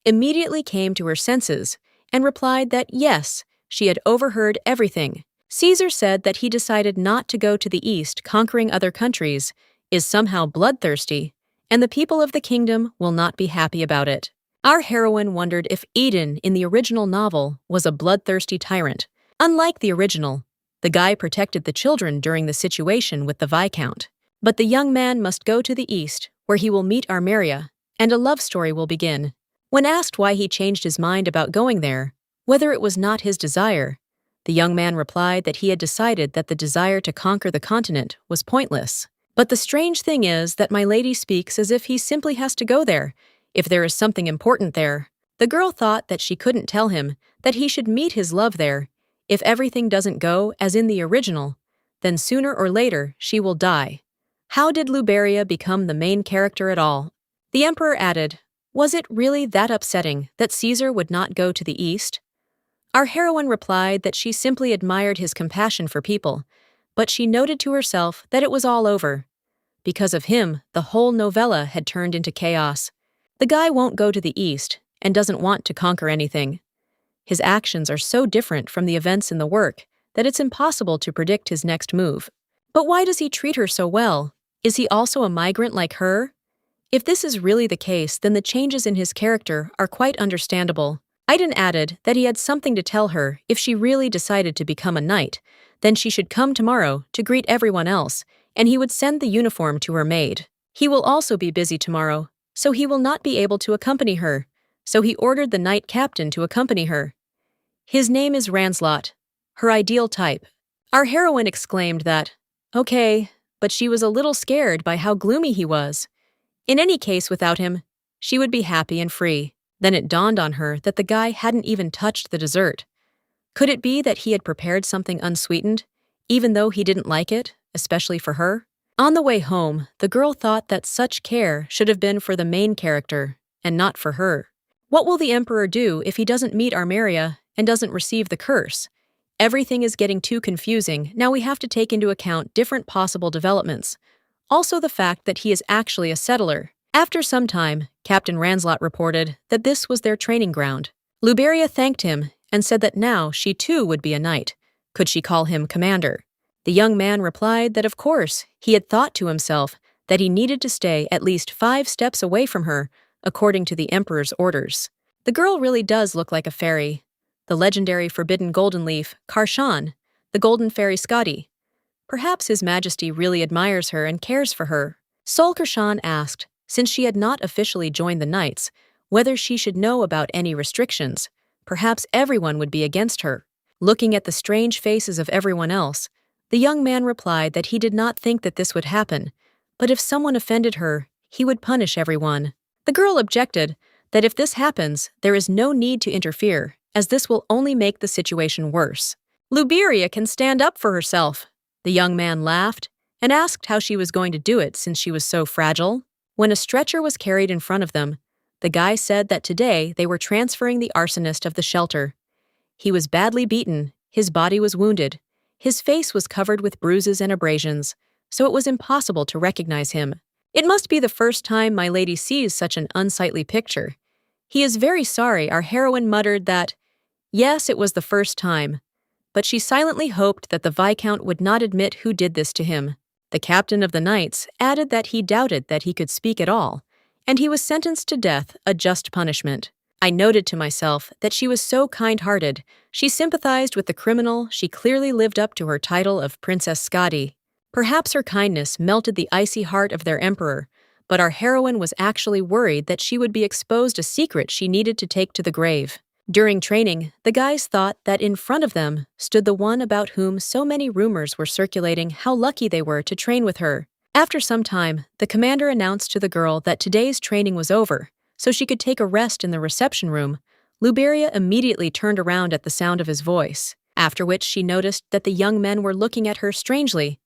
immediately came to her senses, and replied that yes, she had overheard everything. Caesar said that he decided not to go to the east conquering other countries, is somehow bloodthirsty, and the people of the kingdom will not be happy about it. Our heroine wondered if Eden in the original novel was a bloodthirsty tyrant. Unlike the original, the guy protected the children during the situation with the Viscount. But the young man must go to the east, where he will meet Armeria, and a love story will begin. When asked why he changed his mind about going there, whether it was not his desire, the young man replied that he had decided that the desire to conquer the continent was pointless. But the strange thing is that my lady speaks as if he simply has to go there, if there is something important there. The girl thought that she couldn't tell him that he should meet his love there. If everything doesn't go as in the original, then sooner or later she will die. How did Luberia become the main character at all? The emperor added, was it really that upsetting that Caesar would not go to the east? Our heroine replied that she simply admired his compassion for people, but she noted to herself that it was all over. Because of him, the whole novella had turned into chaos. The guy won't go to the east and doesn't want to conquer anything. His actions are so different from the events in the work that it's impossible to predict his next move. But why does he treat her so well? Is he also a migrant like her? If this is really the case, then the changes in his character are quite understandable. Iden added that he had something to tell her if she really decided to become a knight, then she should come tomorrow to greet everyone else, and he would send the uniform to her maid. He will also be busy tomorrow, so he will not be able to accompany her, so he ordered the knight captain to accompany her. His name is Ranslot, her ideal type. Our heroine exclaimed that, okay, but she was a little scared by how gloomy he was. In any case, without him, she would be happy and free. Then it dawned on her that the guy hadn't even touched the dessert. Could it be that he had prepared something unsweetened, even though he didn't like it, especially for her? On the way home, the girl thought that such care should have been for the main character, and not for her. What will the emperor do if he doesn't meet Armeria and doesn't receive the curse? Everything is getting too confusing. Now we have to take into account different possible developments. Also the fact that he is actually a settler. After some time, Captain Ranslot reported that this was their training ground. Luberia thanked him and said that now she too would be a knight. Could she call him commander? The young man replied that of course he had thought to himself that he needed to stay at least 5 steps away from her, according to the emperor's orders. The girl really does look like a fairy. The legendary forbidden golden leaf, Karshan, the golden fairy Skadi. Perhaps His Majesty really admires her and cares for her. Sulkershan asked, since she had not officially joined the knights, whether she should know about any restrictions. Perhaps everyone would be against her. Looking at the strange faces of everyone else, the young man replied that he did not think that this would happen, but if someone offended her, he would punish everyone. The girl objected that if this happens, there is no need to interfere, as this will only make the situation worse. Luberia can stand up for herself. The young man laughed and asked how she was going to do it since she was so fragile. When a stretcher was carried in front of them, the guy said that today they were transferring the arsonist of the shelter. He was badly beaten, his body was wounded, his face was covered with bruises and abrasions, so it was impossible to recognize him. It must be the first time my lady sees such an unsightly picture. He is very sorry. Our heroine muttered that, yes, it was the first time, but she silently hoped that the Viscount would not admit who did this to him. The captain of the knights added that he doubted that he could speak at all, and he was sentenced to death, a just punishment. I noted to myself that she was so kind-hearted. She sympathized with the criminal. She clearly lived up to her title of Princess Skadi. Perhaps her kindness melted the icy heart of their emperor, but our heroine was actually worried that she would be exposed a secret she needed to take to the grave. During training, the guys thought that in front of them stood the one about whom so many rumors were circulating how lucky they were to train with her. After some time, the commander announced to the girl that today's training was over, so she could take a rest in the reception room. Luberia immediately turned around at the sound of his voice, after which she noticed that the young men were looking at her strangely.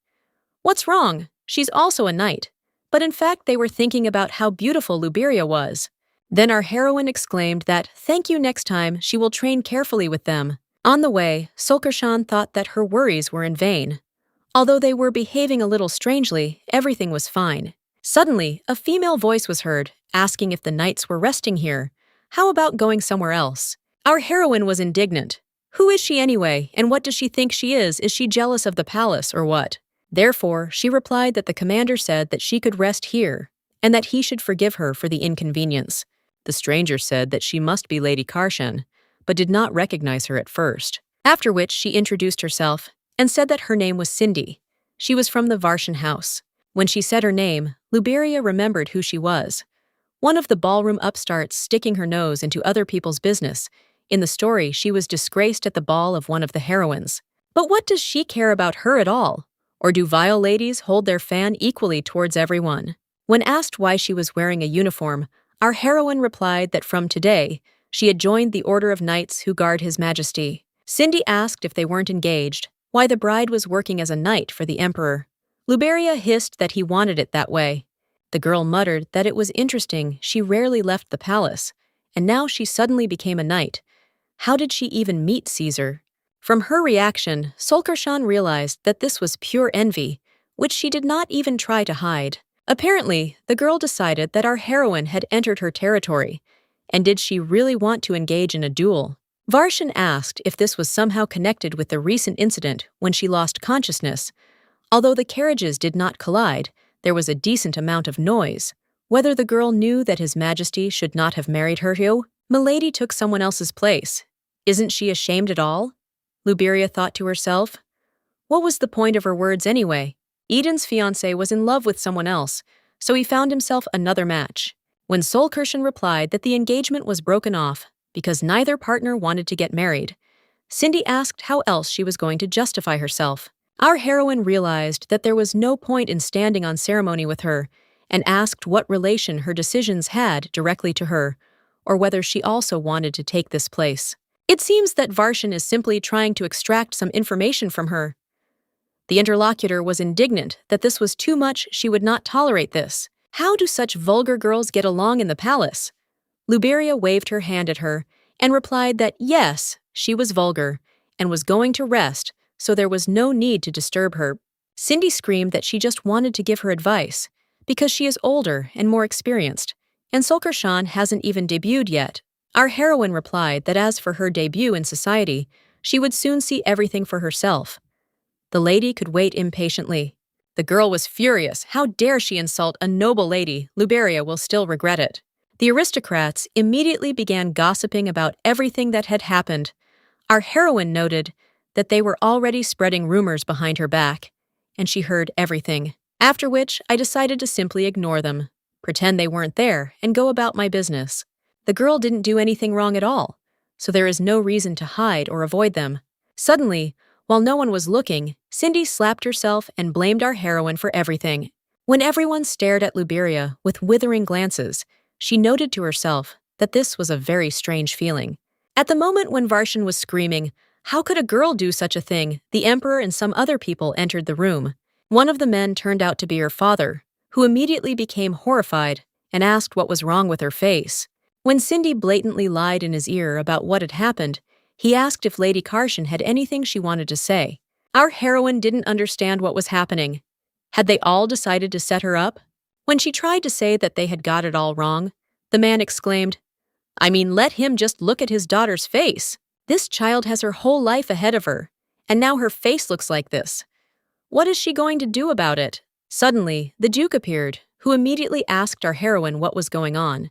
What's wrong? She's also a knight. But in fact, they were thinking about how beautiful Luberia was. Then our heroine exclaimed that, thank you, next time she will train carefully with them. On the way, Solkershan thought that her worries were in vain. Although they were behaving a little strangely, everything was fine. Suddenly, a female voice was heard, asking if the knights were resting here. How about going somewhere else? Our heroine was indignant. Who is she anyway, and what does she think she is? Is she jealous of the palace, or what? Therefore, she replied that the commander said that she could rest here, and that he should forgive her for the inconvenience. The stranger said that she must be Lady Karshan, but did not recognize her at first. After which she introduced herself and said that her name was Cindy. She was from the Varshan house. When she said her name, Luberia remembered who she was. One of the ballroom upstarts sticking her nose into other people's business. In the story, she was disgraced at the ball of one of the heroines. But what does she care about her at all? Or do vile ladies hold their fan equally towards everyone? When asked why she was wearing a uniform, our heroine replied that from today, she had joined the Order of Knights who guard His Majesty. Cindy asked if they weren't engaged, why the bride was working as a knight for the emperor. Luberia hissed that he wanted it that way. The girl muttered that it was interesting she rarely left the palace, and now she suddenly became a knight. How did she even meet Caesar? From her reaction, Solkershan realized that this was pure envy, which she did not even try to hide. Apparently, the girl decided that our heroine had entered her territory, and did she really want to engage in a duel? Varshan asked if this was somehow connected with the recent incident when she lost consciousness. Although the carriages did not collide, there was a decent amount of noise. Whether the girl knew that His Majesty should not have married her, Milady took someone else's place. Isn't she ashamed at all? Luberia thought to herself. What was the point of her words anyway? Eden's fiancé was in love with someone else, so he found himself another match. When Solkershan replied that the engagement was broken off because neither partner wanted to get married, Cindy asked how else she was going to justify herself. Our heroine realized that there was no point in standing on ceremony with her, and asked what relation her decisions had directly to her, or whether she also wanted to take this place. It seems that Varshan is simply trying to extract some information from her. The interlocutor was indignant that this was too much. She would not tolerate this. How do such vulgar girls get along in the palace? Luberia waved her hand at her and replied that yes, she was vulgar and was going to rest, so there was no need to disturb her. Cindy screamed that she just wanted to give her advice because she is older and more experienced, and Solkershan hasn't even debuted yet. Our heroine replied that as for her debut in society, she would soon see everything for herself. The lady could wait impatiently. The girl was furious. How dare she insult a noble lady? Luberia will still regret it. The aristocrats immediately began gossiping about everything that had happened. Our heroine noted that they were already spreading rumors behind her back, and she heard everything. After which, I decided to simply ignore them, pretend they weren't there, and go about my business. The girl didn't do anything wrong at all, so there is no reason to hide or avoid them. Suddenly, while no one was looking, Cindy slapped herself and blamed our heroine for everything. When everyone stared at Luberia with withering glances, she noted to herself that this was a very strange feeling. At the moment when Varshan was screaming, "How could a girl do such a thing?" the emperor and some other people entered the room. One of the men turned out to be her father, who immediately became horrified and asked what was wrong with her face. When Cindy blatantly lied in his ear about what had happened, he asked if Lady Karshan had anything she wanted to say. Our heroine didn't understand what was happening. Had they all decided to set her up? When she tried to say that they had got it all wrong, the man exclaimed, "I mean, let him just look at his daughter's face. This child has her whole life ahead of her, and now her face looks like this. What is she going to do about it?" Suddenly, the Duke appeared, who immediately asked our heroine what was going on.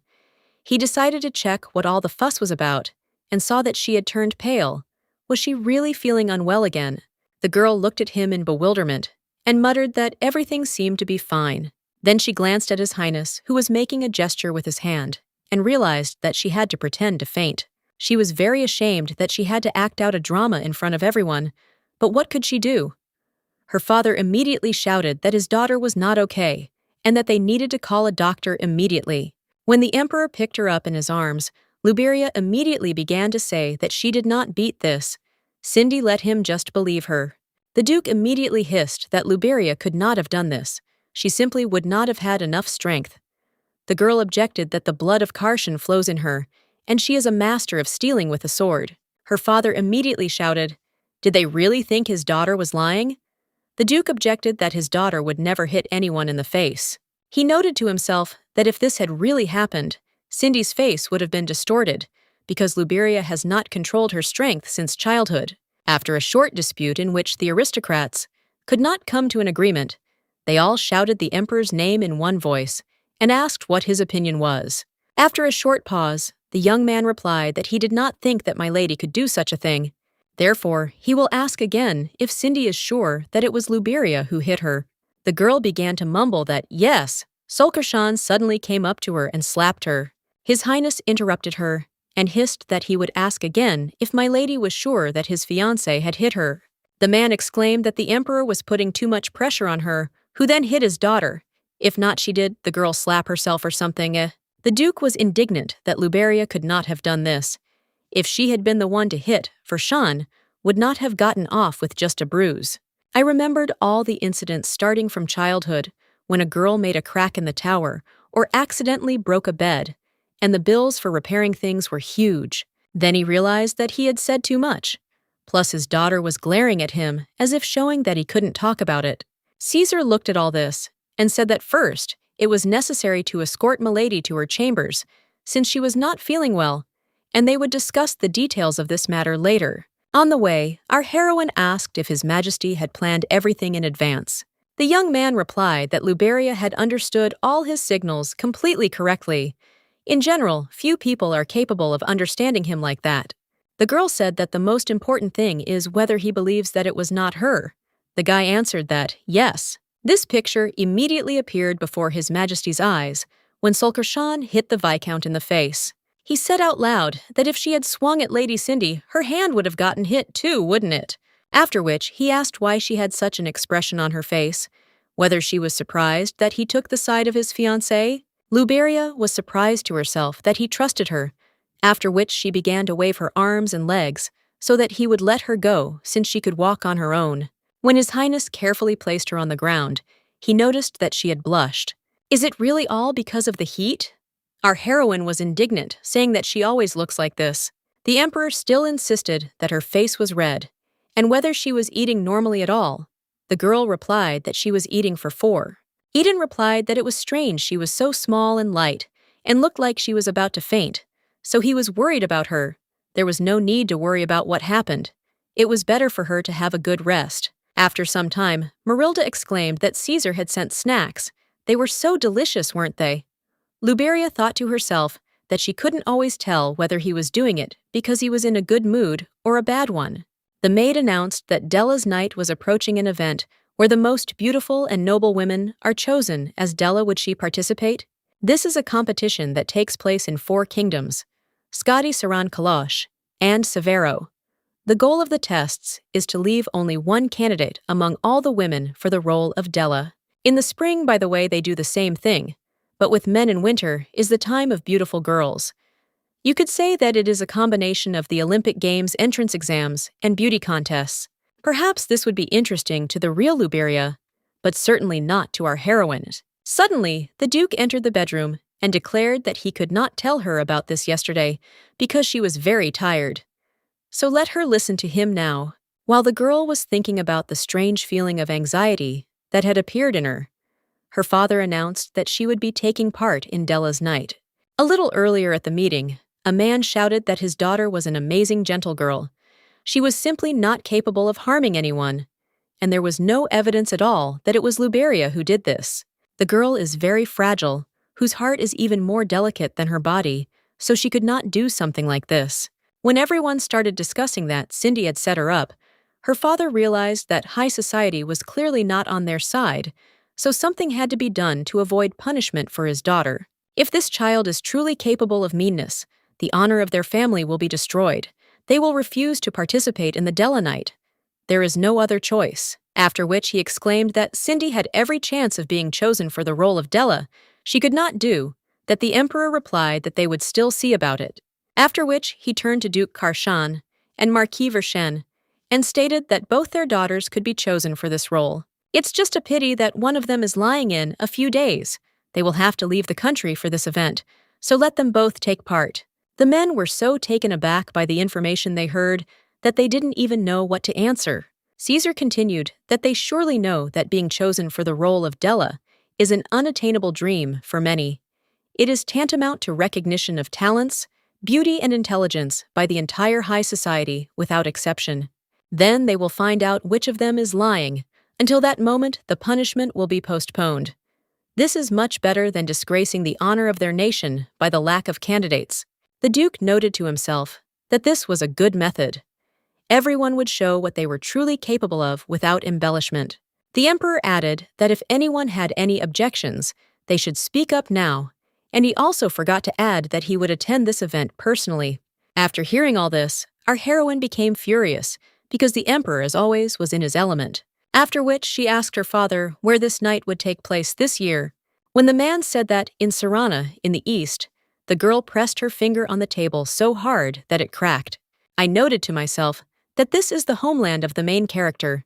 He decided to check what all the fuss was about, and saw that she had turned pale. Was she really feeling unwell again? The girl looked at him in bewilderment, and muttered that everything seemed to be fine. Then she glanced at His Highness, who was making a gesture with his hand, and realized that she had to pretend to faint. She was very ashamed that she had to act out a drama in front of everyone, but what could she do? Her father immediately shouted that his daughter was not okay, and that they needed to call a doctor immediately. When the emperor picked her up in his arms, Luberia immediately began to say that she did not beat this. Cindy let him just believe her. The Duke immediately hissed that Luberia could not have done this. She simply would not have had enough strength. The girl objected that the blood of Karshan flows in her, and she is a master of stealing with a sword. Her father immediately shouted, "Did they really think his daughter was lying?" The Duke objected that his daughter would never hit anyone in the face. He noted to himself that if this had really happened, Cindy's face would have been distorted, because Luberia has not controlled her strength since childhood. After a short dispute in which the aristocrats could not come to an agreement, they all shouted the emperor's name in one voice and asked what his opinion was. After a short pause, the young man replied that he did not think that my lady could do such a thing. Therefore, he will ask again if Cindy is sure that it was Luberia who hit her. The girl began to mumble that, yes. Sulkershan suddenly came up to her and slapped her. His Highness interrupted her and hissed that he would ask again if my lady was sure that his fiancé had hit her. The man exclaimed that the emperor was putting too much pressure on her, who then hit his daughter. If not, she did the girl slap herself or something. The Duke was indignant that Luberia could not have done this. If she had been the one to hit, for Shan would not have gotten off with just a bruise. I remembered all the incidents starting from childhood, when a girl made a crack in the tower or accidentally broke a bed, and the bills for repairing things were huge. Then he realized that he had said too much. Plus his daughter was glaring at him as if showing that he couldn't talk about it. Caesar looked at all this and said that first it was necessary to escort Milady to her chambers, since she was not feeling well, and they would discuss the details of this matter later. On the way, our heroine asked if His Majesty had planned everything in advance. The young man replied that Luberia had understood all his signals completely correctly. In general, few people are capable of understanding him like that. The girl said that the most important thing is whether he believes that it was not her. The guy answered that, yes. This picture immediately appeared before His Majesty's eyes when Sulkershan hit the Viscount in the face. He said out loud that if she had swung at Lady Cindy, her hand would have gotten hit too, wouldn't it? After which, he asked why she had such an expression on her face, whether she was surprised that he took the side of his fiancé. Luberia was surprised to herself that he trusted her, after which she began to wave her arms and legs so that he would let her go since she could walk on her own. When His Highness carefully placed her on the ground, he noticed that she had blushed. Is it really all because of the heat? Our heroine was indignant, saying that she always looks like this. The emperor still insisted that her face was red, and whether she was eating normally at all. The girl replied that she was eating for 4. Eden replied that it was strange she was so small and light, and looked like she was about to faint, so he was worried about her. There was no need to worry about what happened. It was better for her to have a good rest. After some time, Marilda exclaimed that Caesar had sent snacks. They were so delicious, weren't they? Luberia thought to herself that she couldn't always tell whether he was doing it because he was in a good mood or a bad one. The maid announced that Della's night was approaching an event where the most beautiful and noble women are chosen. As Della, would she participate? This is a competition that takes place in 4 kingdoms, Skadi Saran Kalosh and Severo. The goal of the tests is to leave only one candidate among all the women for the role of Della. In the spring, by the way, they do the same thing, but with men in winter is the time of beautiful girls. You could say that it is a combination of the Olympic Games entrance exams and beauty contests. Perhaps this would be interesting to the real Luberia, but certainly not to our heroine. Suddenly, the Duke entered the bedroom and declared that he could not tell her about this yesterday because she was very tired. So let her listen to him now. While the girl was thinking about the strange feeling of anxiety that had appeared in her, her father announced that she would be taking part in Della's night. A little earlier at the meeting, a man shouted that his daughter was an amazing gentle girl. She was simply not capable of harming anyone, and there was no evidence at all that it was Luberia who did this. The girl is very fragile, whose heart is even more delicate than her body, so she could not do something like this. When everyone started discussing that Cindy had set her up, her father realized that high society was clearly not on their side, so something had to be done to avoid punishment for his daughter. If this child is truly capable of meanness, the honor of their family will be destroyed. They will refuse to participate in the Della night. There is no other choice. After which he exclaimed that Cindy had every chance of being chosen for the role of Della. She could not do that. The emperor replied that they would still see about it. After which he turned to Duke Karshan and Marquis Vershen and stated that both their daughters could be chosen for this role. It's just a pity that one of them is lying in a few days. They will have to leave the country for this event, so let them both take part. The men were so taken aback by the information they heard that they didn't even know what to answer. Caesar continued that they surely know that being chosen for the role of Della is an unattainable dream for many. It is tantamount to recognition of talents, beauty, and intelligence by the entire high society without exception. Then they will find out which of them is lying. Until that moment, the punishment will be postponed. This is much better than disgracing the honor of their nation by the lack of candidates. The Duke noted to himself that this was a good method. Everyone would show what they were truly capable of without embellishment. The emperor added that if anyone had any objections, they should speak up now, and he also forgot to add that he would attend this event personally. After hearing all this, our heroine became furious, because the emperor, as always, was in his element. After which she asked her father where this night would take place this year. When the man said that in Sarana, in the east, the girl pressed her finger on the table so hard that it cracked. I noted to myself that this is the homeland of the main character.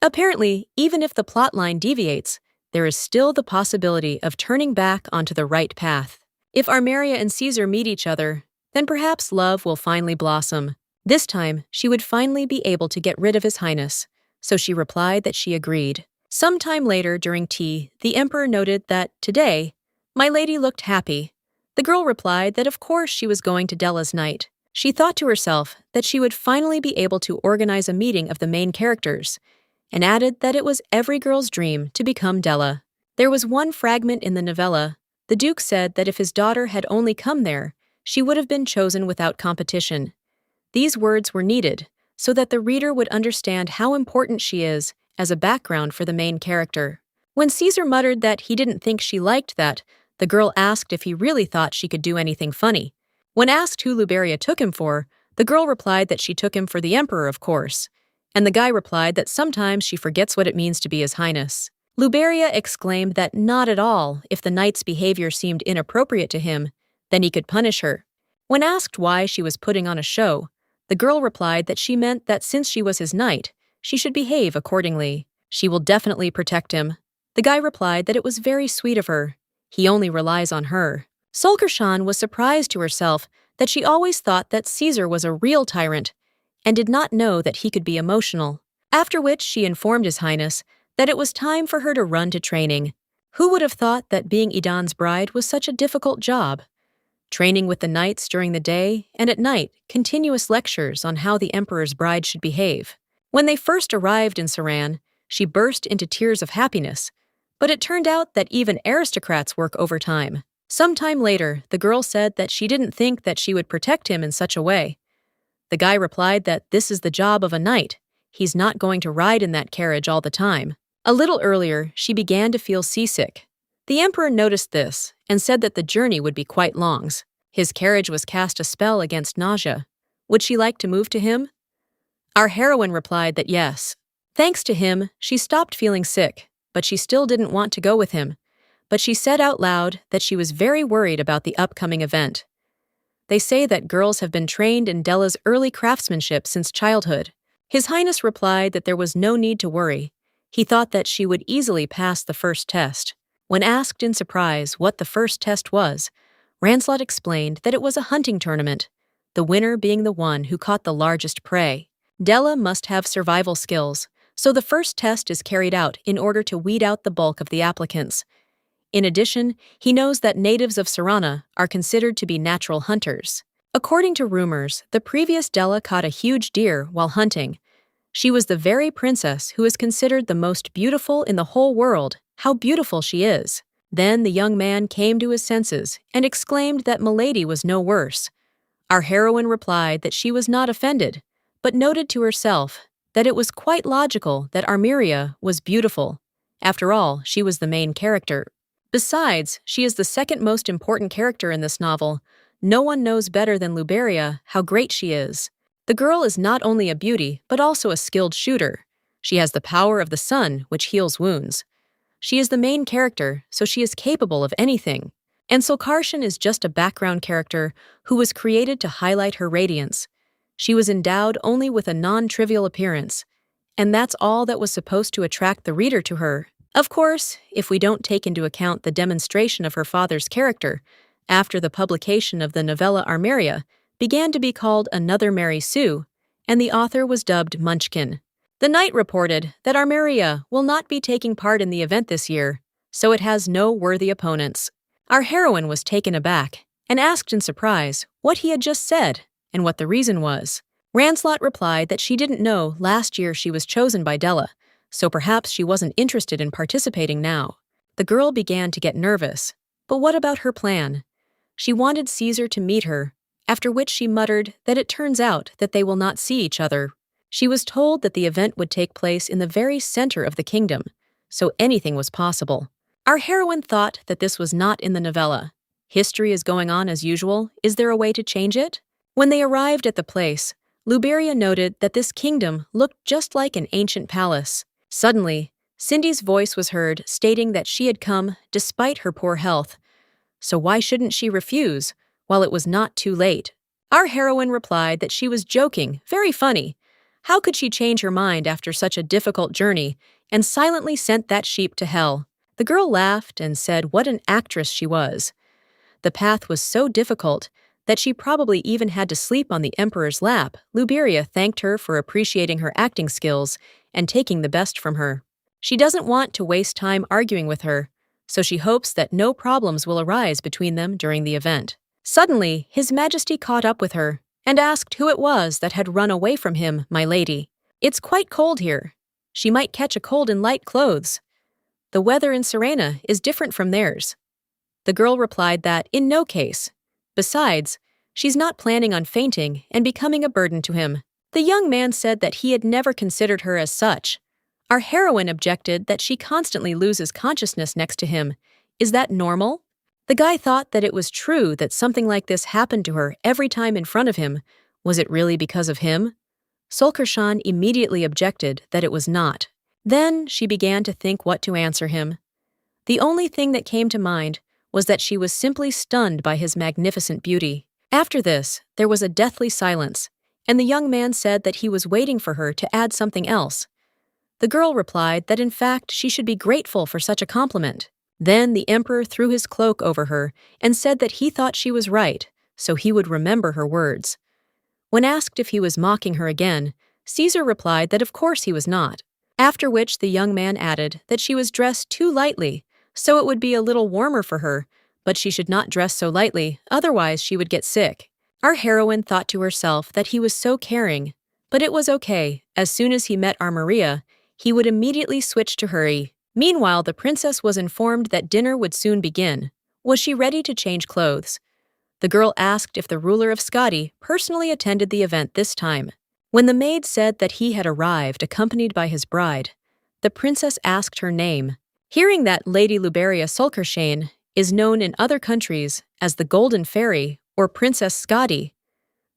Apparently, even if the plotline deviates, there is still the possibility of turning back onto the right path. If Armeria and Caesar meet each other, then perhaps love will finally blossom. This time, she would finally be able to get rid of His Highness, so she replied that she agreed. Sometime later during tea, the emperor noted that, today, my lady looked happy. The girl replied that of course she was going to Della's night. She thought to herself that she would finally be able to organize a meeting of the main characters, and added that it was every girl's dream to become Della. There was one fragment in the novella. The Duke said that if his daughter had only come there, she would have been chosen without competition. These words were needed so that the reader would understand how important she is as a background for the main character. When Caesar muttered that he didn't think she liked that, the girl asked if he really thought she could do anything funny. When asked who Luberia took him for, the girl replied that she took him for the emperor, of course, and the guy replied that sometimes she forgets what it means to be His Highness. Luberia exclaimed that not at all. If the knight's behavior seemed inappropriate to him, then he could punish her. When asked why she was putting on a show, the girl replied that she meant that since she was his knight, she should behave accordingly. She will definitely protect him. The guy replied that it was very sweet of her. He only relies on her. Solkershan was surprised to herself that she always thought that Caesar was a real tyrant and did not know that he could be emotional. After which she informed His Highness that it was time for her to run to training. Who would have thought that being Idan's bride was such a difficult job? Training with the knights during the day, and at night, continuous lectures on how the emperor's bride should behave. When they first arrived in Saran, she burst into tears of happiness, but it turned out that even aristocrats work overtime. Sometime later, the girl said that she didn't think that she would protect him in such a way. The guy replied that this is the job of a knight. He's not going to ride in that carriage all the time. A little earlier, she began to feel seasick. The emperor noticed this and said that the journey would be quite long. His carriage was cast a spell against nausea. Would she like to move to him? Our heroine replied that yes. Thanks to him, she stopped feeling sick, but she still didn't want to go with him. But she said out loud that she was very worried about the upcoming event. They say that girls have been trained in Della's early craftsmanship since childhood. His Highness replied that there was no need to worry. He thought that she would easily pass the first test. When asked in surprise what the first test was, Ranslot explained that it was a hunting tournament, the winner being the one who caught the largest prey. Della must have survival skills, so the first test is carried out in order to weed out the bulk of the applicants. In addition, he knows that natives of Sarana are considered to be natural hunters. According to rumors, the previous Della caught a huge deer while hunting. She was the very princess who is considered the most beautiful in the whole world. How beautiful she is! Then the young man came to his senses and exclaimed that Milady was no worse. Our heroine replied that she was not offended, but noted to herself that it was quite logical that Armiria was beautiful. After all, she was the main character. Besides, she is the second most important character in this novel. No one knows better than Luberia how great she is. The girl is not only a beauty, but also a skilled shooter. She has the power of the sun, which heals wounds. She is the main character, so she is capable of anything. And Sulkarshan is just a background character who was created to highlight her radiance. She was endowed only with a non-trivial appearance, and that's all that was supposed to attract the reader to her. Of course, if we don't take into account the demonstration of her father's character, after the publication of the novella Armiria began to be called Another Mary Sue, and the author was dubbed Munchkin. The Knight reported that Armiria will not be taking part in the event this year, so it has no worthy opponents. Our heroine was taken aback and asked in surprise what he had just said and what the reason was. Ranslot replied that she didn't know last year she was chosen by Della, so perhaps she wasn't interested in participating now. The girl began to get nervous. But what about her plan? She wanted Caesar to meet her, after which she muttered that it turns out that they will not see each other. She was told that the event would take place in the very center of the kingdom, so anything was possible. Our heroine thought that this was not in the novella. History is going on as usual. Is there a way to change it? When they arrived at the place, Luberia noted that this kingdom looked just like an ancient palace. Suddenly, Cindy's voice was heard stating that she had come despite her poor health. So why shouldn't she refuse, while it was not too late? Our heroine replied that she was joking, very funny. How could she change her mind after such a difficult journey, and silently sent that sheep to hell? The girl laughed and said what an actress she was. The path was so difficult that she probably even had to sleep on the emperor's lap. Luberia thanked her for appreciating her acting skills and taking the best from her. She doesn't want to waste time arguing with her, so she hopes that no problems will arise between them during the event. Suddenly, His Majesty caught up with her and asked who it was that had run away from him, my lady. It's quite cold here. She might catch a cold in light clothes. The weather in Serena is different from theirs. The girl replied that in no case. Besides, she's not planning on fainting and becoming a burden to him. The young man said that he had never considered her as such. Our heroine objected that she constantly loses consciousness next to him. Is that normal? The guy thought that it was true that something like this happened to her every time in front of him. Was it really because of him? Sulkarshan immediately objected that it was not. Then she began to think what to answer him. The only thing that came to mind was that she was simply stunned by his magnificent beauty. After this, there was a deathly silence, and the young man said that he was waiting for her to add something else. The girl replied that in fact she should be grateful for such a compliment. Then the emperor threw his cloak over her and said that he thought she was right, so he would remember her words. When asked if he was mocking her again, Caesar replied that of course he was not, after which the young man added that she was dressed too lightly, so it would be a little warmer for her, but she should not dress so lightly, otherwise she would get sick. Our heroine thought to herself that he was so caring, but it was okay. As soon as he met Armiria, he would immediately switch to hurry. Meanwhile, the princess was informed that dinner would soon begin. Was she ready to change clothes? The girl asked if the ruler of Skadi personally attended the event this time. When the maid said that he had arrived accompanied by his bride, the princess asked her name. Hearing that Lady Luberia Sulkarshan is known in other countries as the Golden Fairy or Princess Skadi,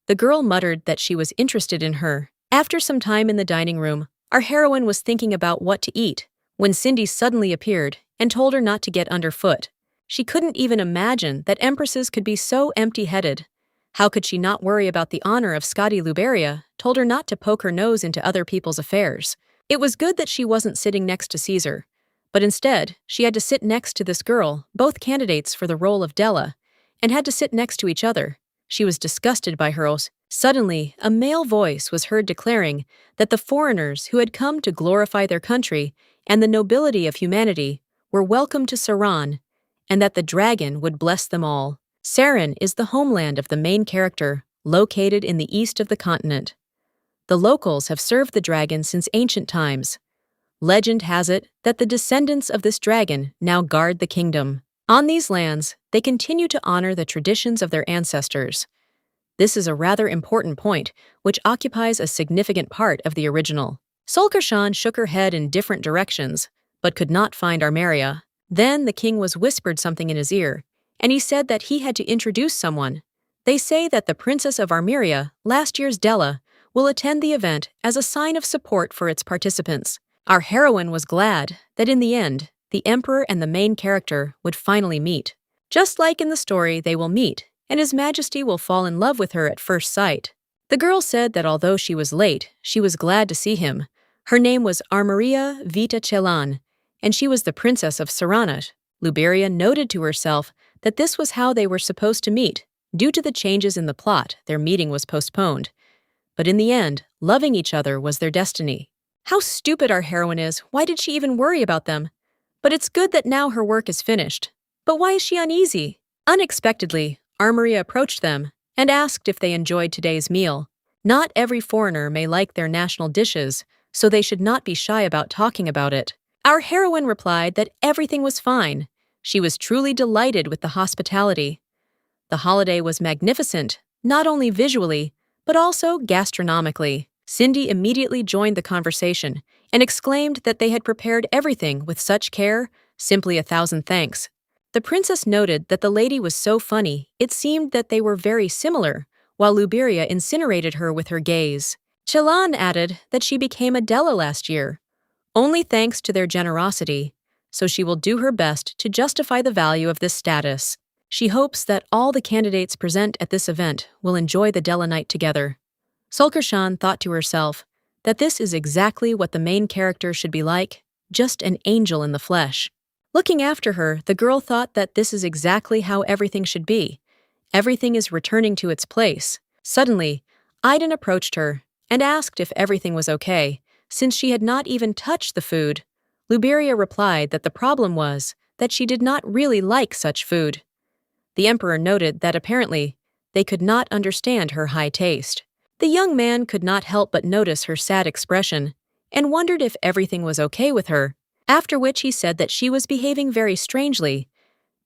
the girl muttered that she was interested in her. After some time in the dining room, our heroine was thinking about what to eat when Cindy suddenly appeared and told her not to get underfoot. She couldn't even imagine that empresses could be so empty-headed. How could she not worry about the honor of Skadi? Luberia told her not to poke her nose into other people's affairs. It was good that she wasn't sitting next to Caesar, but instead she had to sit next to this girl, both candidates for the role of Della, and had to sit next to each other. She was disgusted by her. Suddenly, a male voice was heard declaring that the foreigners who had come to glorify their country and the nobility of humanity were welcome to Saran, and that the dragon would bless them all. Saran is the homeland of the main character, located in the east of the continent. The locals have served the dragon since ancient times. Legend has it that the descendants of this dragon now guard the kingdom. On these lands, they continue to honor the traditions of their ancestors. This is a rather important point, which occupies a significant part of the original. Solkershan shook her head in different directions, but could not find Armeria. Then the king was whispered something in his ear, and he said that he had to introduce someone. They say that the Princess of Armeria, last year's Della, will attend the event as a sign of support for its participants. Our heroine was glad that in the end, the emperor and the main character would finally meet. Just like in the story, they will meet, and His Majesty will fall in love with her at first sight. The girl said that although she was late, she was glad to see him. Her name was Armeria Vita Chelan, and she was the Princess of Saranat. Luberia noted to herself that this was how they were supposed to meet. Due to the changes in the plot, their meeting was postponed. But in the end, loving each other was their destiny. How stupid our heroine is. Why did she even worry about them? But it's good that now her work is finished. But why is she uneasy? Unexpectedly, Armeria approached them and asked if they enjoyed today's meal. Not every foreigner may like their national dishes, so they should not be shy about talking about it. Our heroine replied that everything was fine. She was truly delighted with the hospitality. The holiday was magnificent, not only visually, but also gastronomically. Cindy immediately joined the conversation and exclaimed that they had prepared everything with such care, simply 1,000 thanks. The princess noted that the lady was so funny, it seemed that they were very similar, while Luberia incinerated her with her gaze. Chelan added that she became a Della last year, only thanks to their generosity, so she will do her best to justify the value of this status. She hopes that all the candidates present at this event will enjoy the Della night together. Solkershan thought to herself that this is exactly what the main character should be like, just an angel in the flesh. Looking after her, the girl thought that this is exactly how everything should be. Everything is returning to its place. Suddenly, Aiden approached her and asked if everything was okay, since she had not even touched the food. Luberia replied that the problem was that she did not really like such food. The emperor noted that apparently they could not understand her high taste. The young man could not help but notice her sad expression and wondered if everything was okay with her, after which he said that she was behaving very strangely.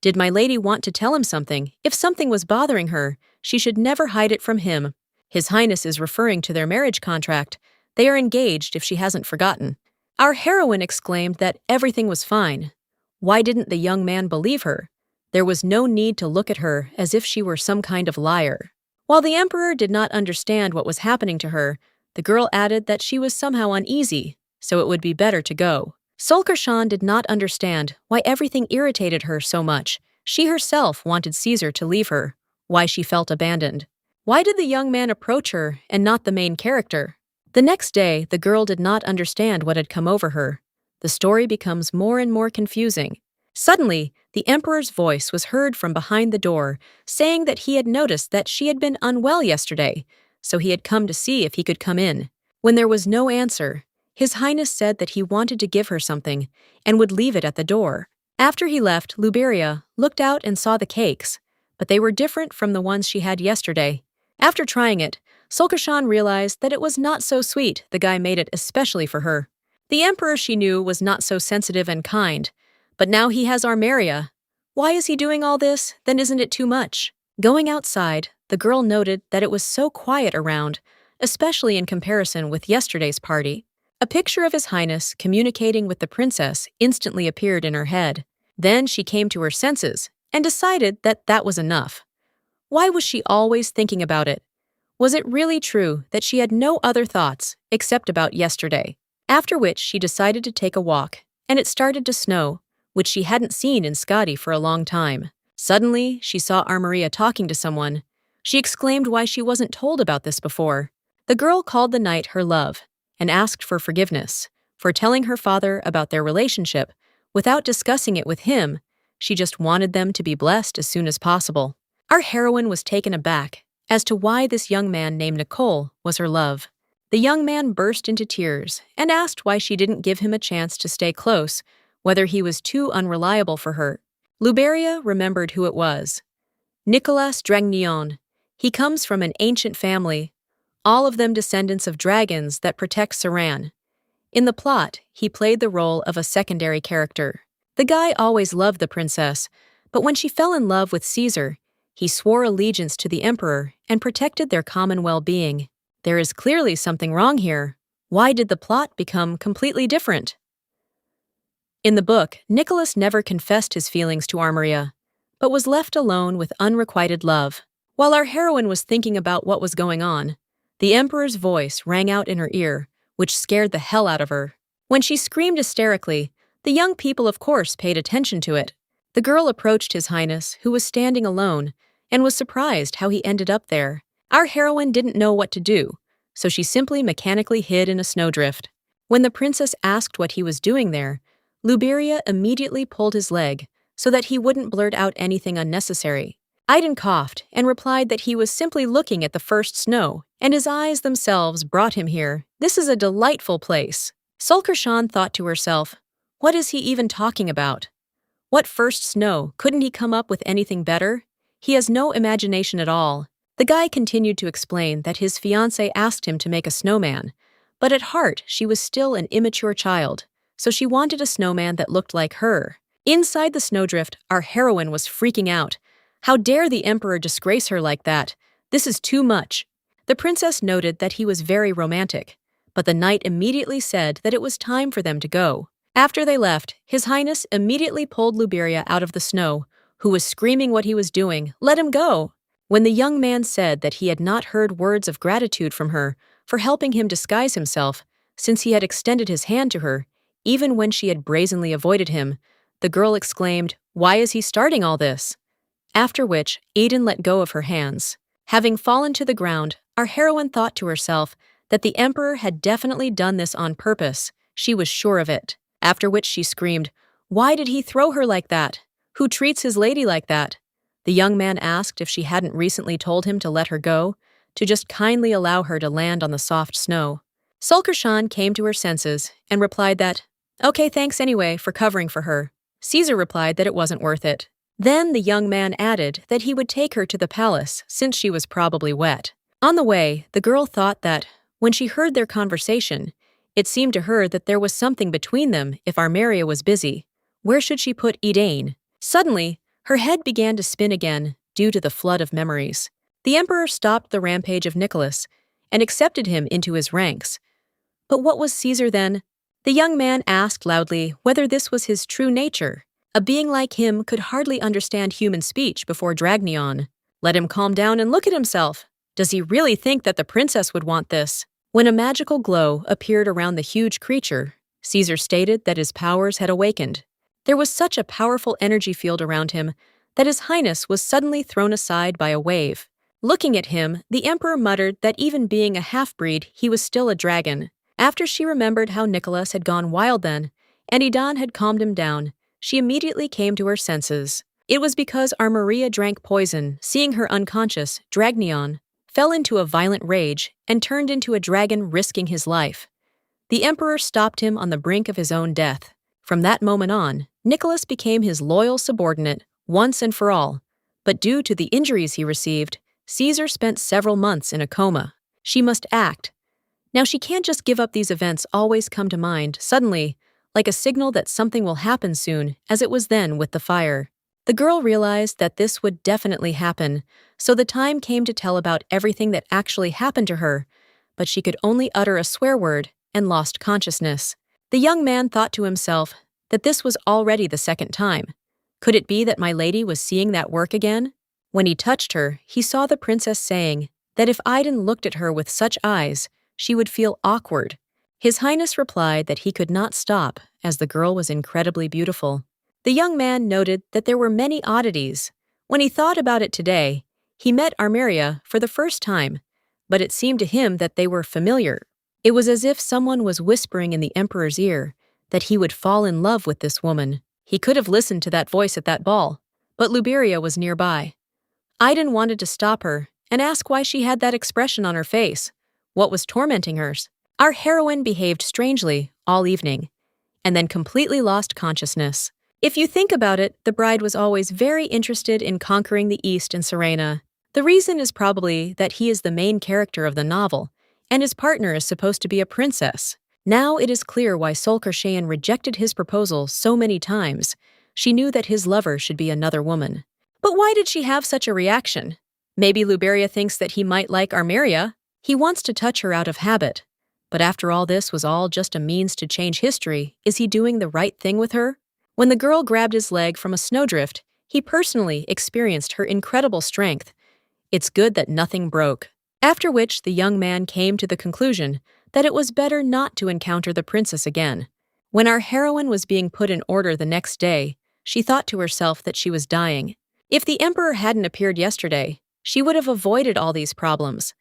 Did my lady want to tell him something? If something was bothering her, she should never hide it from him. His Highness is referring to their marriage contract. They are engaged if she hasn't forgotten. Our heroine exclaimed that everything was fine. Why didn't the young man believe her? There was no need to look at her as if she were some kind of liar. While the emperor did not understand what was happening to her, the girl added that she was somehow uneasy, so it would be better to go. Solkershan did not understand why everything irritated her so much. She herself wanted Caesar to leave her, why she felt abandoned. Why did the young man approach her and not the main character? The next day, the girl did not understand what had come over her. The story becomes more and more confusing. Suddenly, the emperor's voice was heard from behind the door, saying that he had noticed that she had been unwell yesterday, so he had come to see if he could come in. When there was no answer, His Highness said that he wanted to give her something and would leave it at the door. After he left, Luberia looked out and saw the cakes, but they were different from the ones she had yesterday. After trying it, Solkershan realized that it was not so sweet. The guy made it especially for her. The emperor, she knew, was not so sensitive and kind, but now he has Armeria. Why is he doing all this? Then isn't it too much? Going outside, the girl noted that it was so quiet around, especially in comparison with yesterday's party. A picture of His Highness communicating with the princess instantly appeared in her head. Then she came to her senses and decided that that was enough. Why was she always thinking about it? Was it really true that she had no other thoughts except about yesterday? After which she decided to take a walk, and it started to snow, which she hadn't seen in Skadi for a long time. Suddenly, she saw Armeria talking to someone. She exclaimed why she wasn't told about this before. The girl called the knight her love and asked for forgiveness for telling her father about their relationship without discussing it with him. She just wanted them to be blessed as soon as possible. Our heroine was taken aback as to why this young man named Nicole was her love. The young man burst into tears and asked why she didn't give him a chance to stay close, whether he was too unreliable for her. Luberia remembered who it was. Nicolas Dragnion. He comes from an ancient family. all of them descendants of dragons that protect Saran. In the plot, he played the role of a secondary character. The guy always loved the princess, but when she fell in love with Caesar, he swore allegiance to the emperor and protected their common well-being. There is clearly something wrong here. Why did the plot become completely different? In the book, Nicholas never confessed his feelings to Armaria, but was left alone with unrequited love. While our heroine was thinking about what was going on, the emperor's voice rang out in her ear, which scared the hell out of her. When she screamed hysterically, the young people of course paid attention to it. The girl approached His Highness, who was standing alone, and was surprised how he ended up there. Our heroine didn't know what to do, so she simply mechanically hid in a snowdrift. When the princess asked what he was doing there, Luberia immediately pulled his leg so that he wouldn't blurt out anything unnecessary. Aiden coughed and replied that he was simply looking at the first snow, and his eyes themselves brought him here. This is a delightful place. Sulkershan thought to herself, what is he even talking about? What first snow? Couldn't he come up with anything better? He has no imagination at all. The guy continued to explain that his fiancée asked him to make a snowman, but at heart she was still an immature child, so she wanted a snowman that looked like her. Inside the snowdrift, our heroine was freaking out. How dare the emperor disgrace her like that? This is too much. The princess noted that he was very romantic, but the knight immediately said that it was time for them to go. After they left, His Highness immediately pulled Luberia out of the snow, who was screaming what he was doing. Let him go! When the young man said that he had not heard words of gratitude from her for helping him disguise himself, since he had extended his hand to her, even when she had brazenly avoided him, the girl exclaimed, "Why is he starting all this?" After which, Aiden let go of her hands. Having fallen to the ground, our heroine thought to herself that the emperor had definitely done this on purpose. She was sure of it. After which she screamed, "Why did he throw her like that? Who treats his lady like that?" The young man asked if she hadn't recently told him to let her go, to just kindly allow her to land on the soft snow. Sulkershan came to her senses and replied that, "Okay, thanks anyway for covering for her." Caesar replied that it wasn't worth it. Then the young man added that he would take her to the palace since she was probably wet. On the way, the girl thought that, when she heard their conversation, it seemed to her that there was something between them if Armaria was busy. Where should she put Edain? Suddenly, her head began to spin again due to the flood of memories. The emperor stopped the rampage of Nicholas and accepted him into his ranks. But what was Caesar then? The young man asked loudly whether this was his true nature. A being like him could hardly understand human speech before Dragneon. Let him calm down and look at himself. Does he really think that the princess would want this? When a magical glow appeared around the huge creature, Caesar stated that his powers had awakened. There was such a powerful energy field around him that His Highness was suddenly thrown aside by a wave. Looking at him, the emperor muttered that even being a half-breed, he was still a dragon. After she remembered how Nicholas had gone wild then, and Idan had calmed him down, she immediately came to her senses. It was because Armaria drank poison. Seeing her unconscious, Dragneon fell into a violent rage and turned into a dragon, risking his life. The emperor stopped him on the brink of his own death. From that moment on, Nicholas became his loyal subordinate once and for all. But due to the injuries he received, Caesar spent several months in a coma. She must act. Now she can't just give up. These events always come to mind suddenly, like a signal that something will happen soon, as it was then with the fire. The girl realized that this would definitely happen, so the time came to tell about everything that actually happened to her, but she could only utter a swear word and lost consciousness. The young man thought to himself that this was already the second time. Could it be that my lady was seeing that work again? When he touched her, he saw the princess saying that if Aiden looked at her with such eyes, she would feel awkward. His Highness replied that he could not stop, as the girl was incredibly beautiful. The young man noted that there were many oddities. When he thought about it today, he met Armaria for the first time, but it seemed to him that they were familiar. It was as if someone was whispering in the emperor's ear that he would fall in love with this woman. He could have listened to that voice at that ball, but Luberia was nearby. Aiden wanted to stop her and ask why she had that expression on her face. What was tormenting hers? Our heroine behaved strangely all evening, and then completely lost consciousness. If you think about it, the bride was always very interested in conquering the East and Serena. The reason is probably that he is the main character of the novel, and his partner is supposed to be a princess. Now it is clear why Solskjaer rejected his proposal so many times. She knew that his lover should be another woman. But why did she have such a reaction? Maybe Luberia thinks that he might like Armeria. He wants to touch her out of habit. But after all, this was all just a means to change history. Is he doing the right thing with her? When the girl grabbed his leg from a snowdrift, he personally experienced her incredible strength. It's good that nothing broke. After which, the young man came to the conclusion that it was better not to encounter the princess again. When our heroine was being put in order the next day, she thought to herself that she was dying. If the emperor hadn't appeared yesterday, she would have avoided all these problems.